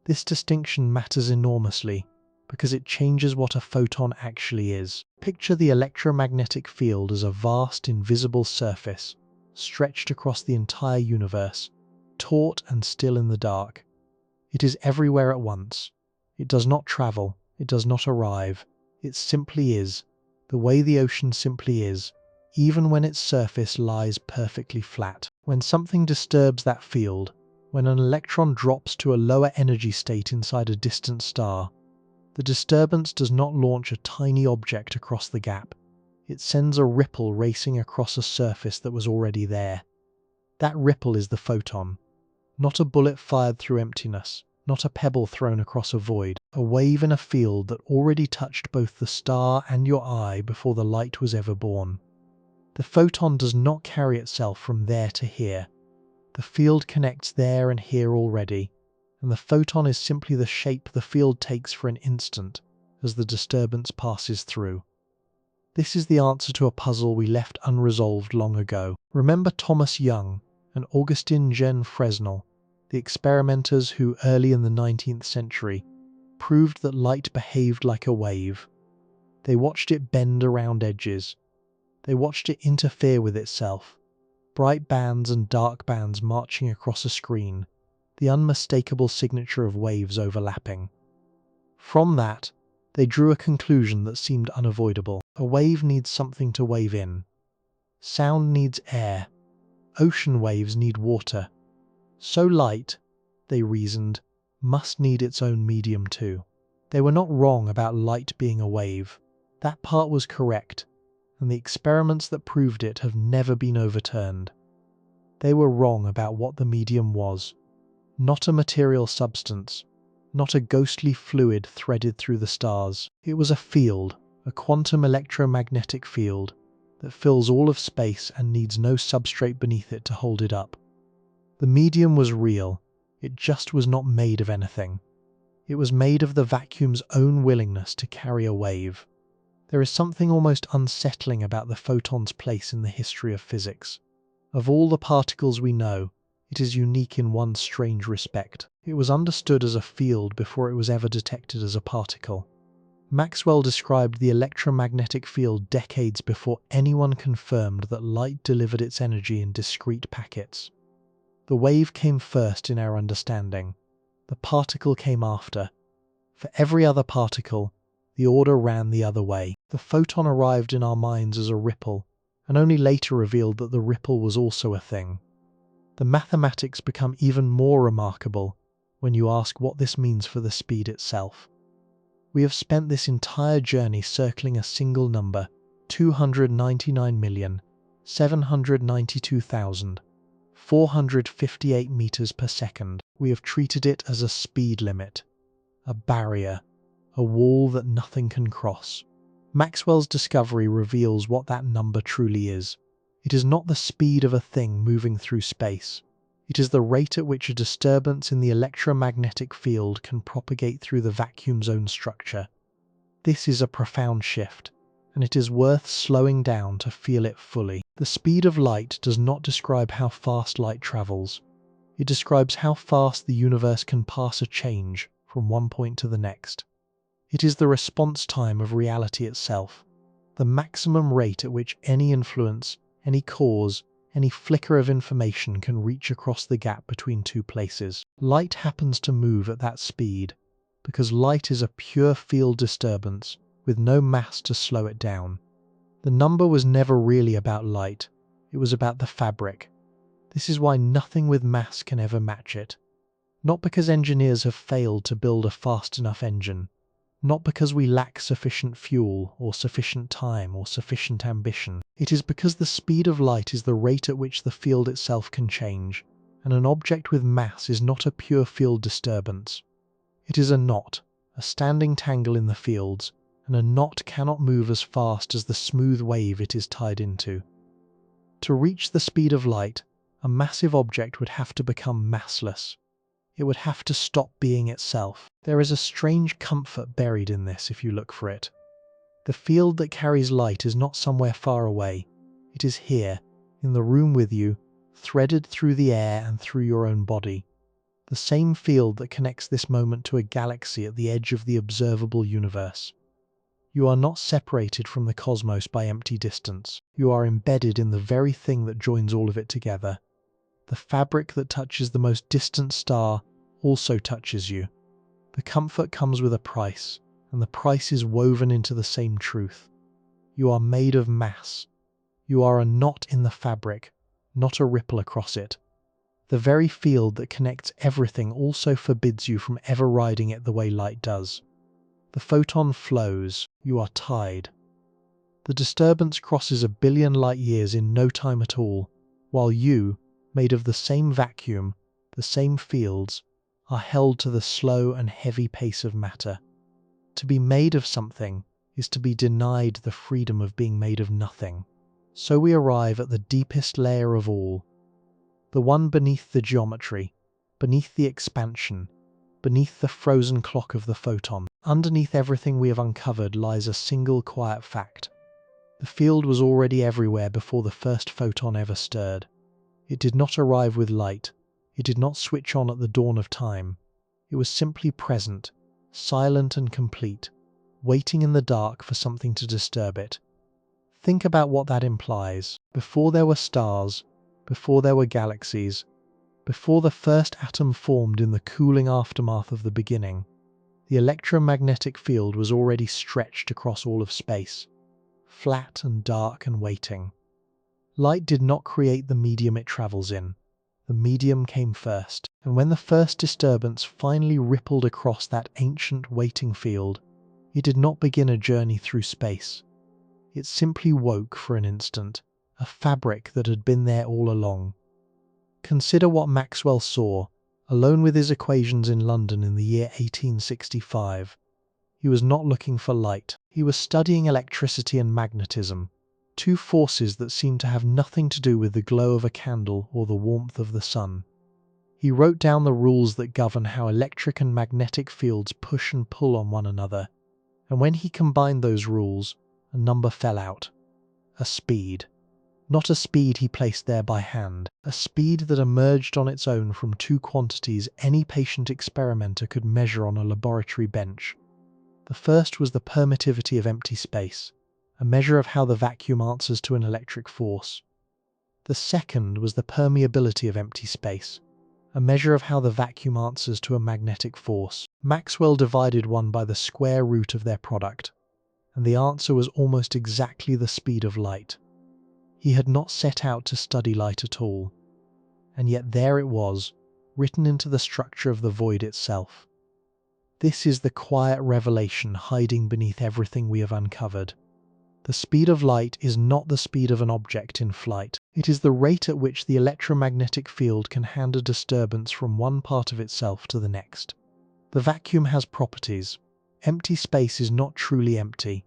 This distinction matters enormously because it changes what a photon actually is. Picture the electromagnetic field as a vast invisible surface stretched across the entire universe, taut and still in the dark. It is everywhere at once. It does not travel, it does not arrive, it simply is, the way the ocean simply is, even when its surface lies perfectly flat. When something disturbs that field, when an electron drops to a lower energy state inside a distant star, the disturbance does not launch a tiny object across the gap. It sends a ripple racing across a surface that was already there. That ripple is the photon, not a bullet fired through emptiness, not a pebble thrown across a void, a wave in a field that already touched both the star and your eye before the light was ever born. The photon does not carry itself from there to here. The field connects there and here already, and the photon is simply the shape the field takes for an instant as the disturbance passes through. This is the answer to a puzzle we left unresolved long ago. Remember Thomas Young and Augustin Jean Fresnel, the experimenters who, early in the 19th century, proved that light behaved like a wave. They watched it bend around edges. They watched it interfere with itself. Bright bands and dark bands marching across a screen, the unmistakable signature of waves overlapping. From that, they drew a conclusion that seemed unavoidable. A wave needs something to wave in. Sound needs air. Ocean waves need water. So light, they reasoned, must need its own medium too. They were not wrong about light being a wave. That part was correct, and the experiments that proved it have never been overturned. They were wrong about what the medium was. Not a material substance, not a ghostly fluid threaded through the stars. It was a field, a quantum electromagnetic field, that fills all of space and needs no substrate beneath it to hold it up. The medium was real, it just was not made of anything. It was made of the vacuum's own willingness to carry a wave. There is something almost unsettling about the photon's place in the history of physics. Of all the particles we know, it is unique in one strange respect. It was understood as a field before it was ever detected as a particle. Maxwell described the electromagnetic field decades before anyone confirmed that light delivered its energy in discrete packets. The wave came first in our understanding. The particle came after. For every other particle, the order ran the other way. The photon arrived in our minds as a ripple, and only later revealed that the ripple was also a thing. The mathematics become even more remarkable when you ask what this means for the speed itself. We have spent this entire journey circling a single number, 299,792,458 meters per second. We have treated it as a speed limit, a barrier, a wall that nothing can cross. Maxwell's discovery reveals what that number truly is. It is not the speed of a thing moving through space. It is the rate at which a disturbance in the electromagnetic field can propagate through the vacuum's own structure. This is a profound shift, and it is worth slowing down to feel it fully. The speed of light does not describe how fast light travels. It describes how fast the universe can pass a change from one point to the next. It is the response time of reality itself, the maximum rate at which any influence, any cause, any flicker of information can reach across the gap between two places. Light happens to move at that speed because light is a pure field disturbance with no mass to slow it down. The number was never really about light, it was about the fabric. This is why nothing with mass can ever match it. Not because engineers have failed to build a fast enough engine, not because we lack sufficient fuel, or sufficient time, or sufficient ambition. It is because the speed of light is the rate at which the field itself can change, and an object with mass is not a pure field disturbance. It is a knot, a standing tangle in the fields, and a knot cannot move as fast as the smooth wave it is tied into. To reach the speed of light, a massive object would have to become massless. It would have to stop being itself. There is a strange comfort buried in this if you look for it. The field that carries light is not somewhere far away. It is here, in the room with you, threaded through the air and through your own body. The same field that connects this moment to a galaxy at the edge of the observable universe. You are not separated from the cosmos by empty distance. You are embedded in the very thing that joins all of it together. The fabric that touches the most distant star also touches you. The comfort comes with a price, and the price is woven into the same truth. You are made of mass. You are a knot in the fabric, not a ripple across it. The very field that connects everything also forbids you from ever riding it the way light does. The photon flows, you are tied. The disturbance crosses 1 billion light years in no time at all, while you, made of the same vacuum, the same fields, are held to the slow and heavy pace of matter. To be made of something is to be denied the freedom of being made of nothing. So we arrive at the deepest layer of all, the one beneath the geometry, beneath the expansion, beneath the frozen clock of the photon. Underneath everything we have uncovered lies a single quiet fact. The field was already everywhere before the first photon ever stirred. It did not arrive with light. It did not switch on at the dawn of time. It was simply present, silent and complete, waiting in the dark for something to disturb it. Think about what that implies. Before there were stars, before there were galaxies, before the first atom formed in the cooling aftermath of the beginning, the electromagnetic field was already stretched across all of space, flat and dark and waiting. Light did not create the medium it travels in. The medium came first, and when the first disturbance finally rippled across that ancient waiting field, it did not begin a journey through space. It simply woke for an instant, a fabric that had been there all along. Consider what Maxwell saw, alone with his equations in London in the year 1865. He was not looking for light. He was studying electricity and magnetism, two forces that seem to have nothing to do with the glow of a candle or the warmth of the sun. He wrote down the rules that govern how electric and magnetic fields push and pull on one another, and when he combined those rules, a number fell out. A speed. Not a speed he placed there by hand. A speed that emerged on its own from two quantities any patient experimenter could measure on a laboratory bench. The first was the permittivity of empty space, a measure of how the vacuum answers to an electric force. The second was the permeability of empty space, a measure of how the vacuum answers to a magnetic force. Maxwell divided one by the square root of their product, and the answer was almost exactly the speed of light. He had not set out to study light at all, and yet there it was, written into the structure of the void itself. This is the quiet revelation hiding beneath everything we have uncovered. The speed of light is not the speed of an object in flight. It is the rate at which the electromagnetic field can hand a disturbance from one part of itself to the next. The vacuum has properties. Empty space is not truly empty.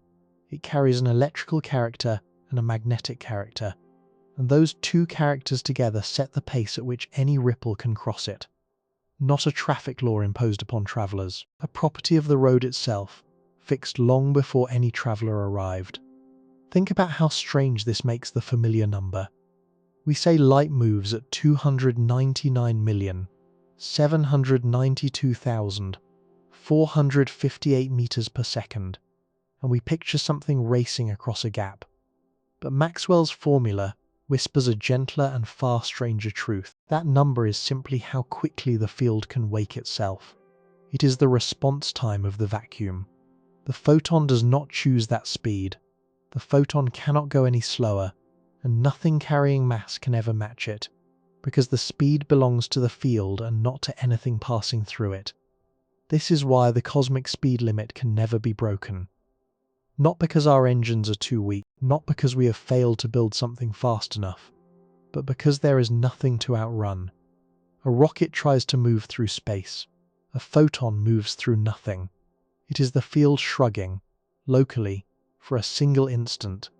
It carries an electrical character and a magnetic character, and those two characters together set the pace at which any ripple can cross it. Not a traffic law imposed upon travellers, a property of the road itself, fixed long before any traveller arrived. Think about how strange this makes the familiar number. We say light moves at 299,792,458 meters per second, and we picture something racing across a gap. But Maxwell's formula whispers a gentler and far stranger truth. That number is simply how quickly the field can wake itself. It is the response time of the vacuum. The photon does not choose that speed. The photon cannot go any slower, and nothing carrying mass can ever match it, because the speed belongs to the field and not to anything passing through it. This is why the cosmic speed limit can never be broken. Not because our engines are too weak, not because we have failed to build something fast enough, but because there is nothing to outrun. A rocket tries to move through space. A photon moves through nothing. It is the field shrugging, locally, for a single instant,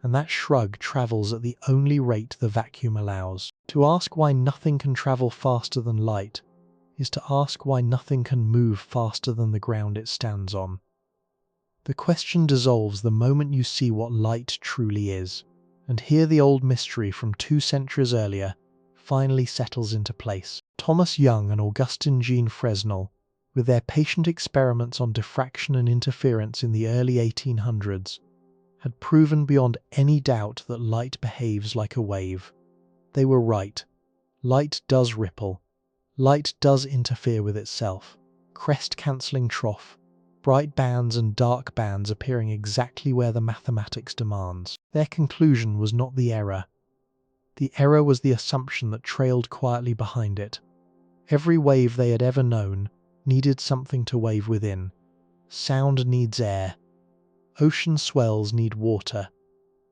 and that shrug travels at the only rate the vacuum allows. To ask why nothing can travel faster than light is to ask why nothing can move faster than the ground it stands on. The question dissolves the moment you see what light truly is, and here the old mystery from 2 centuries earlier finally settles into place. Thomas Young and Augustin Jean Fresnel, with their patient experiments on diffraction and interference in the early 1800s, had proven beyond any doubt that light behaves like a wave. They were right. Light does ripple. Light does interfere with itself. Crest-cancelling trough. Bright bands and dark bands appearing exactly where the mathematics demands. Their conclusion was not the error. The error was the assumption that trailed quietly behind it. Every wave they had ever known needed something to wave within. Sound needs air. Ocean swells need water.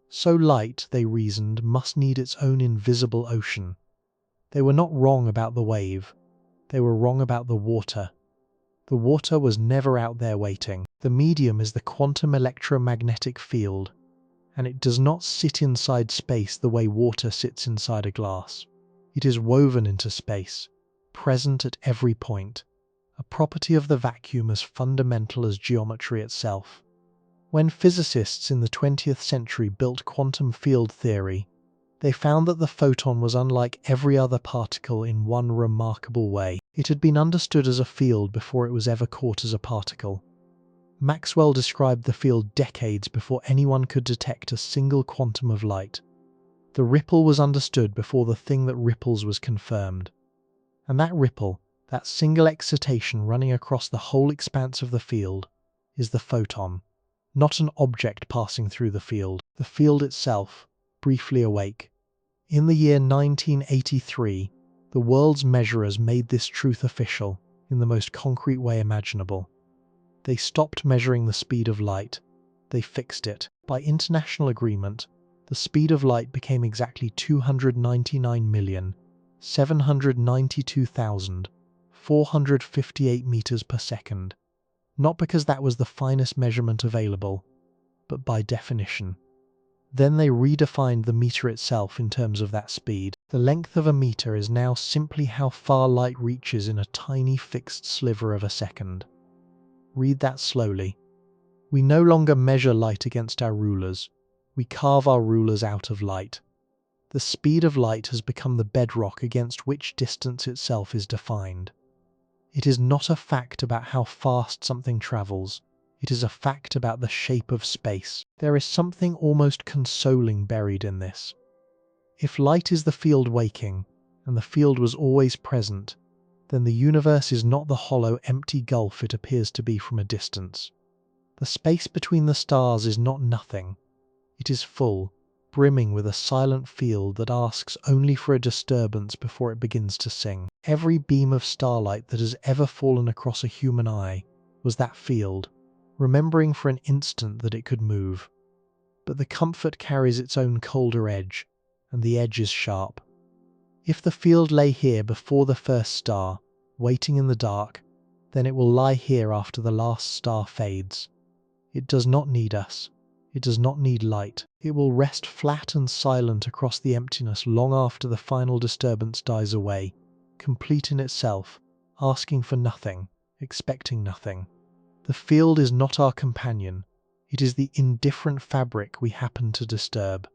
So light, they reasoned, must need its own invisible ocean. They were not wrong about the wave. They were wrong about the water. The water was never out there waiting. The medium is the quantum electromagnetic field, and it does not sit inside space the way water sits inside a glass. It is woven into space, present at every point, a property of the vacuum as fundamental as geometry itself. When physicists in the 20th century built quantum field theory, they found that the photon was unlike every other particle in one remarkable way. It had been understood as a field before it was ever caught as a particle. Maxwell described the field decades before anyone could detect a single quantum of light. The ripple was understood before the thing that ripples was confirmed. And that ripple, that single excitation running across the whole expanse of the field, is the photon. Not an object passing through the field itself, briefly awake. In the year 1983, the world's measurers made this truth official in the most concrete way imaginable. They stopped measuring the speed of light. They fixed it. By international agreement, the speed of light became exactly 299,792,458 meters per second. Not because that was the finest measurement available, but by definition. Then they redefined the meter itself in terms of that speed. The length of a meter is now simply how far light reaches in a tiny fixed sliver of a second. Read that slowly. We no longer measure light against our rulers. We carve our rulers out of light. The speed of light has become the bedrock against which distance itself is defined. It is not a fact about how fast something travels. It is a fact about the shape of space. There is something almost consoling buried in this. If light is the field waking, and the field was always present, then the universe is not the hollow, empty gulf it appears to be from a distance. The space between the stars is not nothing. It is full, brimming with a silent field that asks only for a disturbance before it begins to sing. Every beam of starlight that has ever fallen across a human eye was that field, remembering for an instant that it could move. But the comfort carries its own colder edge, and the edge is sharp. If the field lay here before the first star, waiting in the dark, then it will lie here after the last star fades. It does not need us. It does not need light. It will rest flat and silent across the emptiness long after the final disturbance dies away, complete in itself, asking for nothing, expecting nothing. The field is not our companion. It is the indifferent fabric we happen to disturb.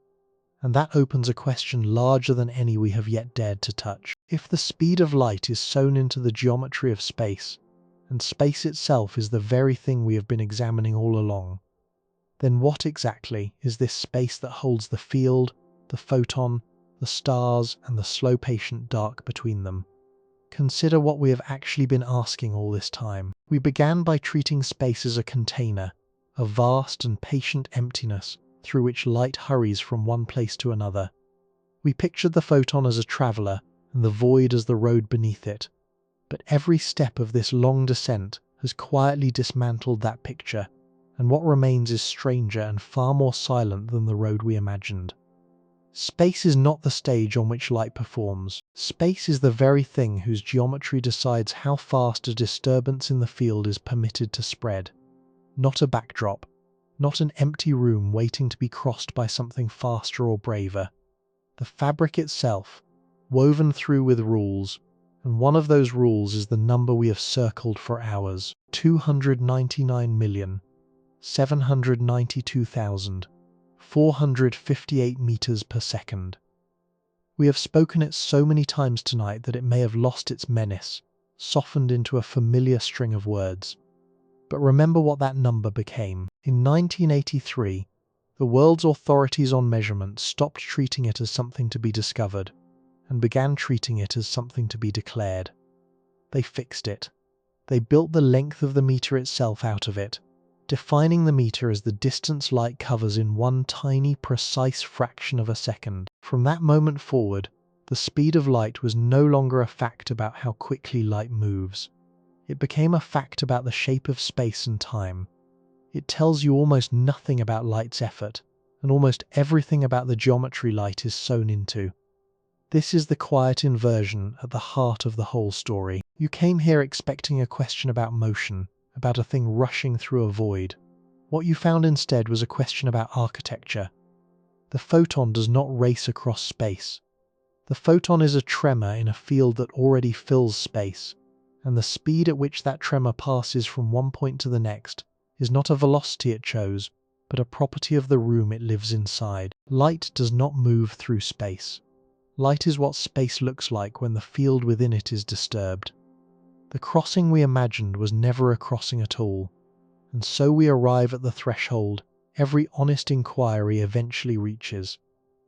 And that opens a question larger than any we have yet dared to touch. If the speed of light is sewn into the geometry of space, and space itself is the very thing we have been examining all along, then what exactly is this space that holds the field, the photon, the stars, and the slow patient dark between them? Consider what we have actually been asking all this time. We began by treating space as a container, a vast and patient emptiness through which light hurries from one place to another. We pictured the photon as a traveller and the void as the road beneath it. But every step of this long descent has quietly dismantled that picture, and what remains is stranger and far more silent than the road we imagined. Space is not the stage on which light performs. Space is the very thing whose geometry decides how fast a disturbance in the field is permitted to spread. Not a backdrop, not an empty room waiting to be crossed by something faster or braver. The fabric itself, woven through with rules, and one of those rules is the number we have circled for hours: 299,792,458 meters per second. We have spoken it so many times tonight that it may have lost its menace, softened into a familiar string of words. But remember what that number became. In 1983, the world's authorities on measurement stopped treating it as something to be discovered, and began treating it as something to be declared. They fixed it. They built the length of the meter itself out of it, defining the meter as the distance light covers in one tiny, precise fraction of a second. From that moment forward, the speed of light was no longer a fact about how quickly light moves. It became a fact about the shape of space and time. It tells you almost nothing about light's effort, and almost everything about the geometry light is sewn into. This is the quiet inversion at the heart of the whole story. You came here expecting a question about motion, about a thing rushing through a void. What you found instead was a question about architecture. The photon does not race across space. The photon is a tremor in a field that already fills space, and the speed at which that tremor passes from one point to the next is not a velocity it chose, but a property of the room it lives inside. Light does not move through space. Light is what space looks like when the field within it is disturbed. The crossing we imagined was never a crossing at all, and so we arrive at the threshold every honest inquiry eventually reaches,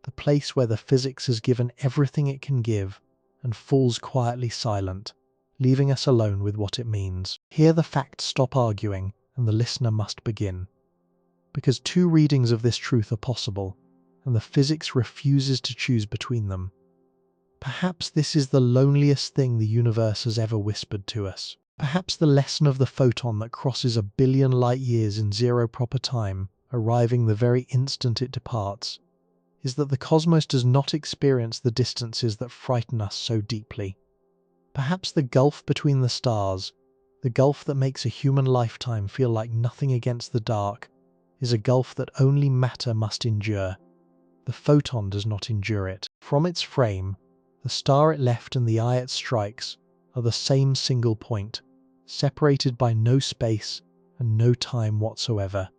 the place where the physics has given everything it can give and falls quietly silent, leaving us alone with what it means. Here the facts stop arguing and the listener must begin. Because two readings of this truth are possible, and the physics refuses to choose between them. Perhaps this is the loneliest thing the universe has ever whispered to us. Perhaps the lesson of the photon that crosses 1 billion light years in zero proper time, arriving the very instant it departs, is that the cosmos does not experience the distances that frighten us so deeply. Perhaps the gulf between the stars, the gulf that makes a human lifetime feel like nothing against the dark, is a gulf that only matter must endure. The photon does not endure it. From its frame, the star it left and the eye it strikes are the same single point, separated by no space and no time whatsoever.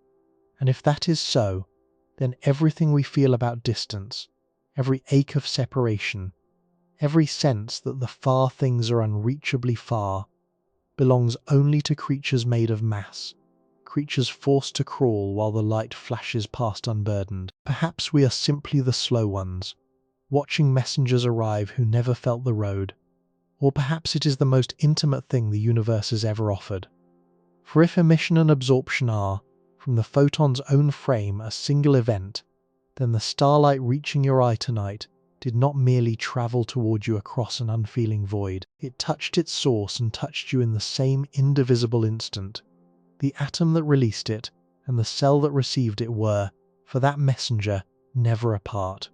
And if that is so, then everything we feel about distance, every ache of separation, every sense that the far things are unreachably far, belongs only to creatures made of mass, creatures forced to crawl while the light flashes past unburdened. Perhaps we are simply the slow ones, watching messengers arrive who never felt the road, or perhaps it is the most intimate thing the universe has ever offered. For if emission and absorption are, from the photon's own frame, a single event, then the starlight reaching your eye tonight did not merely travel toward you across an unfeeling void. It touched its source and touched you in the same indivisible instant. The atom that released it and the cell that received it were, for that messenger, never apart.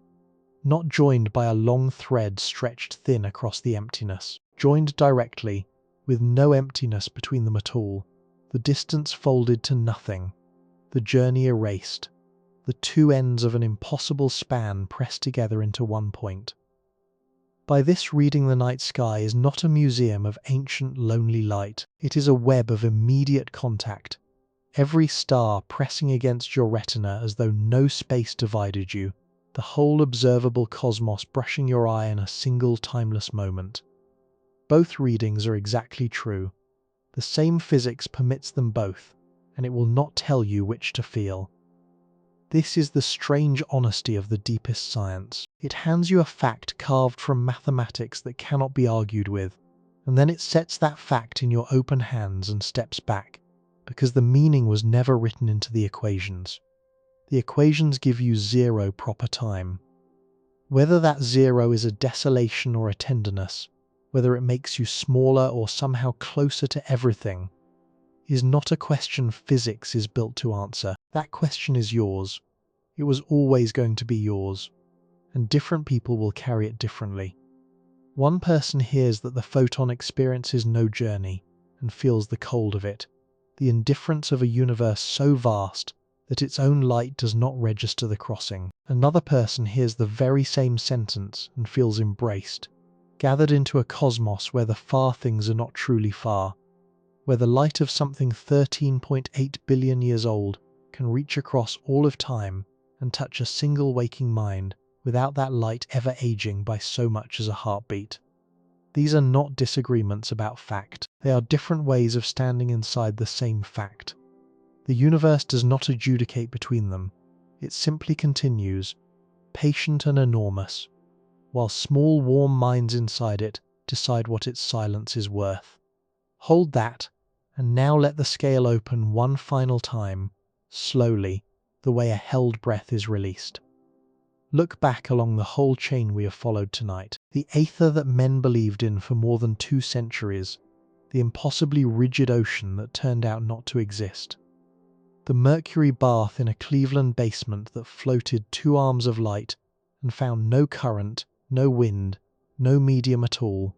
Not joined by a long thread stretched thin across the emptiness. Joined directly, with no emptiness between them at all. The distance folded to nothing. The journey erased. The two ends of an impossible span pressed together into one point. By this reading, the night sky is not a museum of ancient lonely light. It is a web of immediate contact, every star pressing against your retina as though no space divided you, the whole observable cosmos brushing your eye in a single timeless moment. Both readings are exactly true. The same physics permits them both, and it will not tell you which to feel. This is the strange honesty of the deepest science. It hands you a fact carved from mathematics that cannot be argued with, and then it sets that fact in your open hands and steps back, because the meaning was never written into the equations. The equations give you zero proper time. Whether that zero is a desolation or a tenderness, whether it makes you smaller or somehow closer to everything, is not a question physics is built to answer. That question is yours. It was always going to be yours, and different people will carry it differently. One person hears that the photon experiences no journey and feels the cold of it, the indifference of a universe so vast that its own light does not register the crossing. Another person hears the very same sentence and feels embraced, gathered into a cosmos where the far things are not truly far, where the light of something 13.8 billion years old can reach across all of time and touch a single waking mind without that light ever aging by so much as a heartbeat. These are not disagreements about fact. They are different ways of standing inside the same fact. The universe does not adjudicate between them. It simply continues, patient and enormous, while small warm minds inside it decide what its silence is worth. Hold that, and now let the scale open one final time, slowly, the way a held breath is released. Look back along the whole chain we have followed tonight. The aether that men believed in for more than 2 centuries. The impossibly rigid ocean that turned out not to exist. The mercury bath in a Cleveland basement that floated 2 arms of light and found no current, no wind, no medium at all.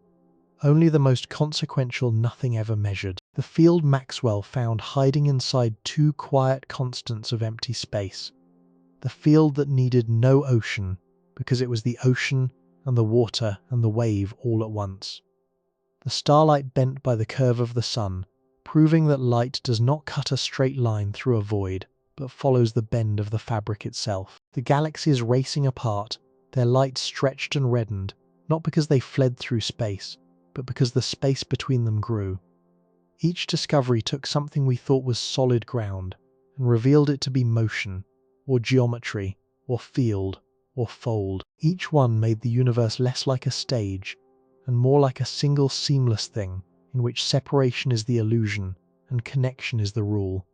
Only the most consequential nothing ever measured. The field Maxwell found hiding inside 2 quiet constants of empty space. The field that needed no ocean, because it was the ocean and the water and the wave all at once. The starlight bent by the curve of the sun, proving that light does not cut a straight line through a void, but follows the bend of the fabric itself. The galaxies racing apart, their light stretched and reddened, not because they fled through space, but because the space between them grew. Each discovery took something we thought was solid ground and revealed it to be motion, or geometry, or field, or fold. Each one made the universe less like a stage and more like a single seamless thing in which separation is the illusion and connection is the rule.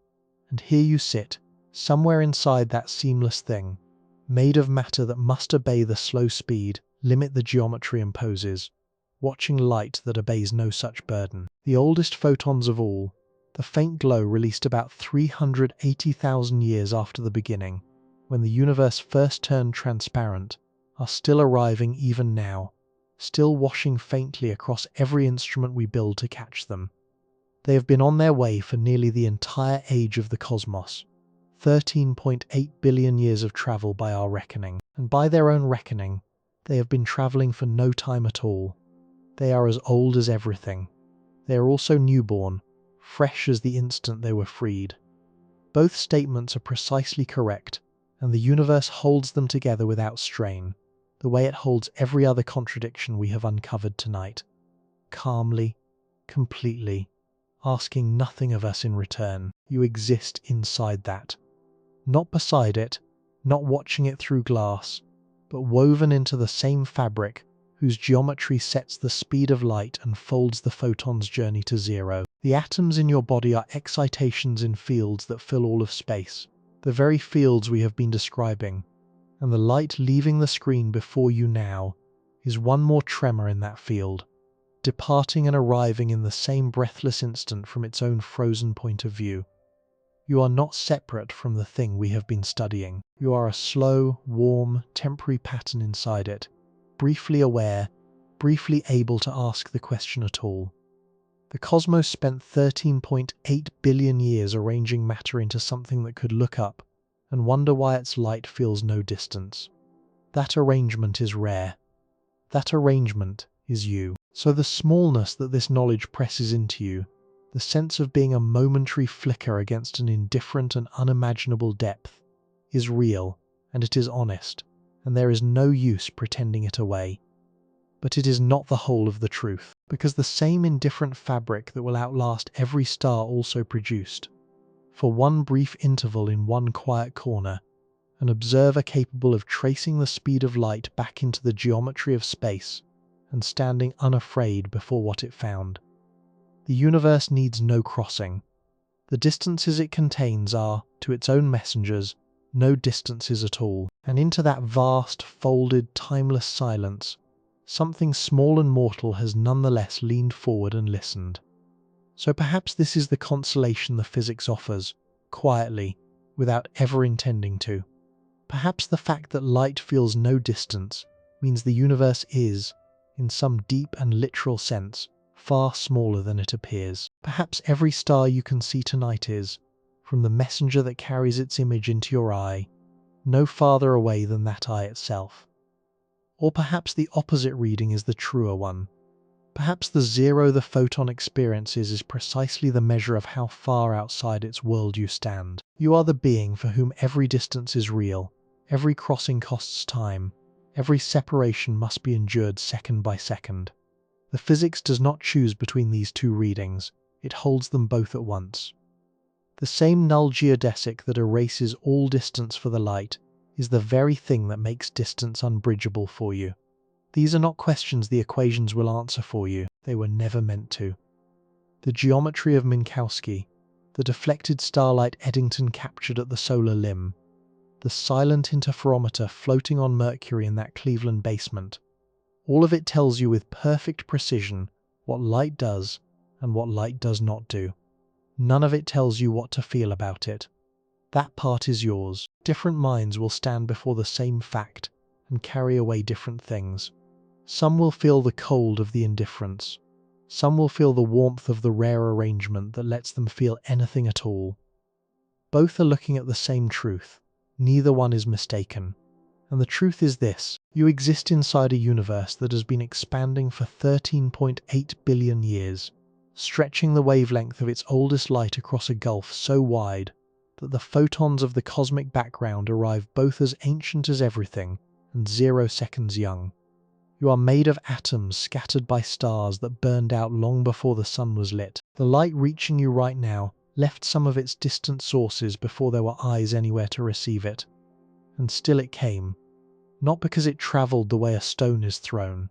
And here you sit, somewhere inside that seamless thing, made of matter that must obey the slow speed, limit the geometry imposes, watching light that obeys no such burden. The oldest photons of all, the faint glow released about 380,000 years after the beginning, when the universe first turned transparent, are still arriving even now, still washing faintly across every instrument we build to catch them. They have been on their way for nearly the entire age of the cosmos, 13.8 billion years of travel by our reckoning, and by their own reckoning, they have been travelling for no time at all. They are as old as everything. They are also newborn, fresh as the instant they were freed. Both statements are precisely correct, and the universe holds them together without strain, the way it holds every other contradiction we have uncovered tonight. Calmly, completely, asking nothing of us in return. You exist inside that. Not beside it, not watching it through glass, but woven into the same fabric whose geometry sets the speed of light and folds the photon's journey to zero. The atoms in your body are excitations in fields that fill all of space, the very fields we have been describing, and the light leaving the screen before you now is one more tremor in that field, departing and arriving in the same breathless instant from its own frozen point of view. You are not separate from the thing we have been studying. You are a slow, warm, temporary pattern inside it, briefly aware, briefly able to ask the question at all. The cosmos spent 13.8 billion years arranging matter into something that could look up and wonder why its light feels no distance. That arrangement is rare. That arrangement is you. So the smallness that this knowledge presses into you, the sense of being a momentary flicker against an indifferent and unimaginable depth, is real, and it is honest, and there is no use pretending it away. But it is not the whole of the truth, because the same indifferent fabric that will outlast every star also produced, for one brief interval in one quiet corner, an observer capable of tracing the speed of light back into the geometry of space and standing unafraid before what it found. The universe needs no crossing. The distances it contains are, to its own messengers, no distances at all, and into that vast, folded, timeless silence, something small and mortal has nonetheless leaned forward and listened. So perhaps this is the consolation the physics offers, quietly, without ever intending to. Perhaps the fact that light feels no distance means the universe is, in some deep and literal sense, far smaller than it appears. Perhaps every star you can see tonight is, from the messenger that carries its image into your eye, no farther away than that eye itself. Or perhaps the opposite reading is the truer one. Perhaps the zero the photon experiences is precisely the measure of how far outside its world you stand. You are the being for whom every distance is real, every crossing costs time, every separation must be endured second by second. The physics does not choose between these two readings, it holds them both at once. The same null geodesic that erases all distance for the light is the very thing that makes distance unbridgeable for you. These are not questions the equations will answer for you, they were never meant to. The geometry of Minkowski, the deflected starlight Eddington captured at the solar limb, the silent interferometer floating on Mercury in that Cleveland basement, all of it tells you with perfect precision what light does and what light does not do. None of it tells you what to feel about it. That part is yours. Different minds will stand before the same fact and carry away different things. Some will feel the cold of the indifference. Some will feel the warmth of the rare arrangement that lets them feel anything at all. Both are looking at the same truth. Neither one is mistaken. And the truth is this: you exist inside a universe that has been expanding for 13.8 billion years, stretching the wavelength of its oldest light across a gulf so wide that the photons of the cosmic background arrive both as ancient as everything and 0 seconds young. You are made of atoms scattered by stars that burned out long before the sun was lit. The light reaching you right now left some of its distant sources before there were eyes anywhere to receive it. And still it came, not because it travelled the way a stone is thrown,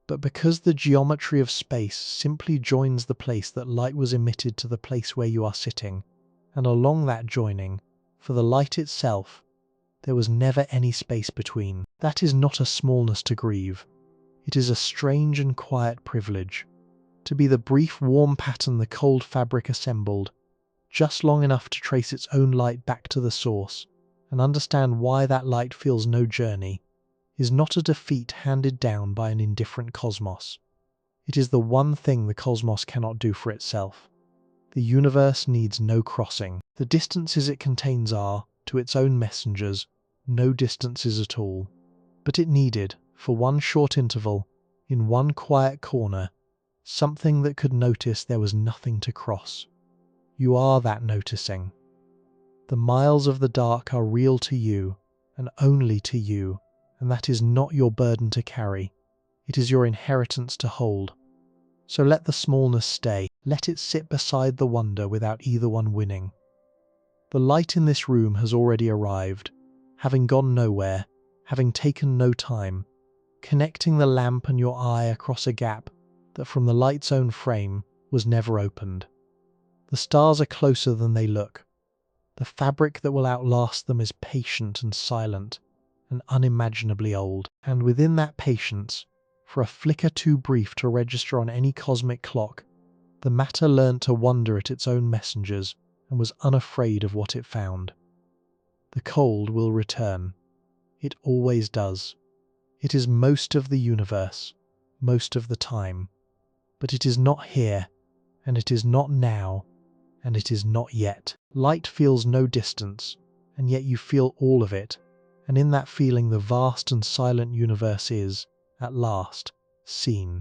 but because the geometry of space simply joins the place that light was emitted to the place where you are sitting, and along that joining, for the light itself, there was never any space between. That is not a smallness to grieve. It is a strange and quiet privilege, to be the brief warm pattern the cold fabric assembled, just long enough to trace its own light back to the source, and understand why that light feels no journey, is not a defeat handed down by an indifferent cosmos. It is the one thing the cosmos cannot do for itself. The universe needs no crossing. The distances it contains are, to its own messengers, no distances at all. But it needed, for one short interval, in one quiet corner, something that could notice there was nothing to cross. You are that noticing. The miles of the dark are real to you, and only to you, and that is not your burden to carry. It is your inheritance to hold. So let the smallness stay. Let it sit beside the wonder without either one winning. The light in this room has already arrived, having gone nowhere, having taken no time, connecting the lamp and your eye across a gap that from the light's own frame was never opened. The stars are closer than they look. The fabric that will outlast them is patient and silent and unimaginably old. And within that patience, for a flicker too brief to register on any cosmic clock, the matter learnt to wonder at its own messengers and was unafraid of what it found. The cold will return. It always does. It is most of the universe, most of the time. But it is not here, and it is not now, and it is not yet. Light feels no distance, and yet you feel all of it, and in that feeling the vast and silent universe is, at last, seen.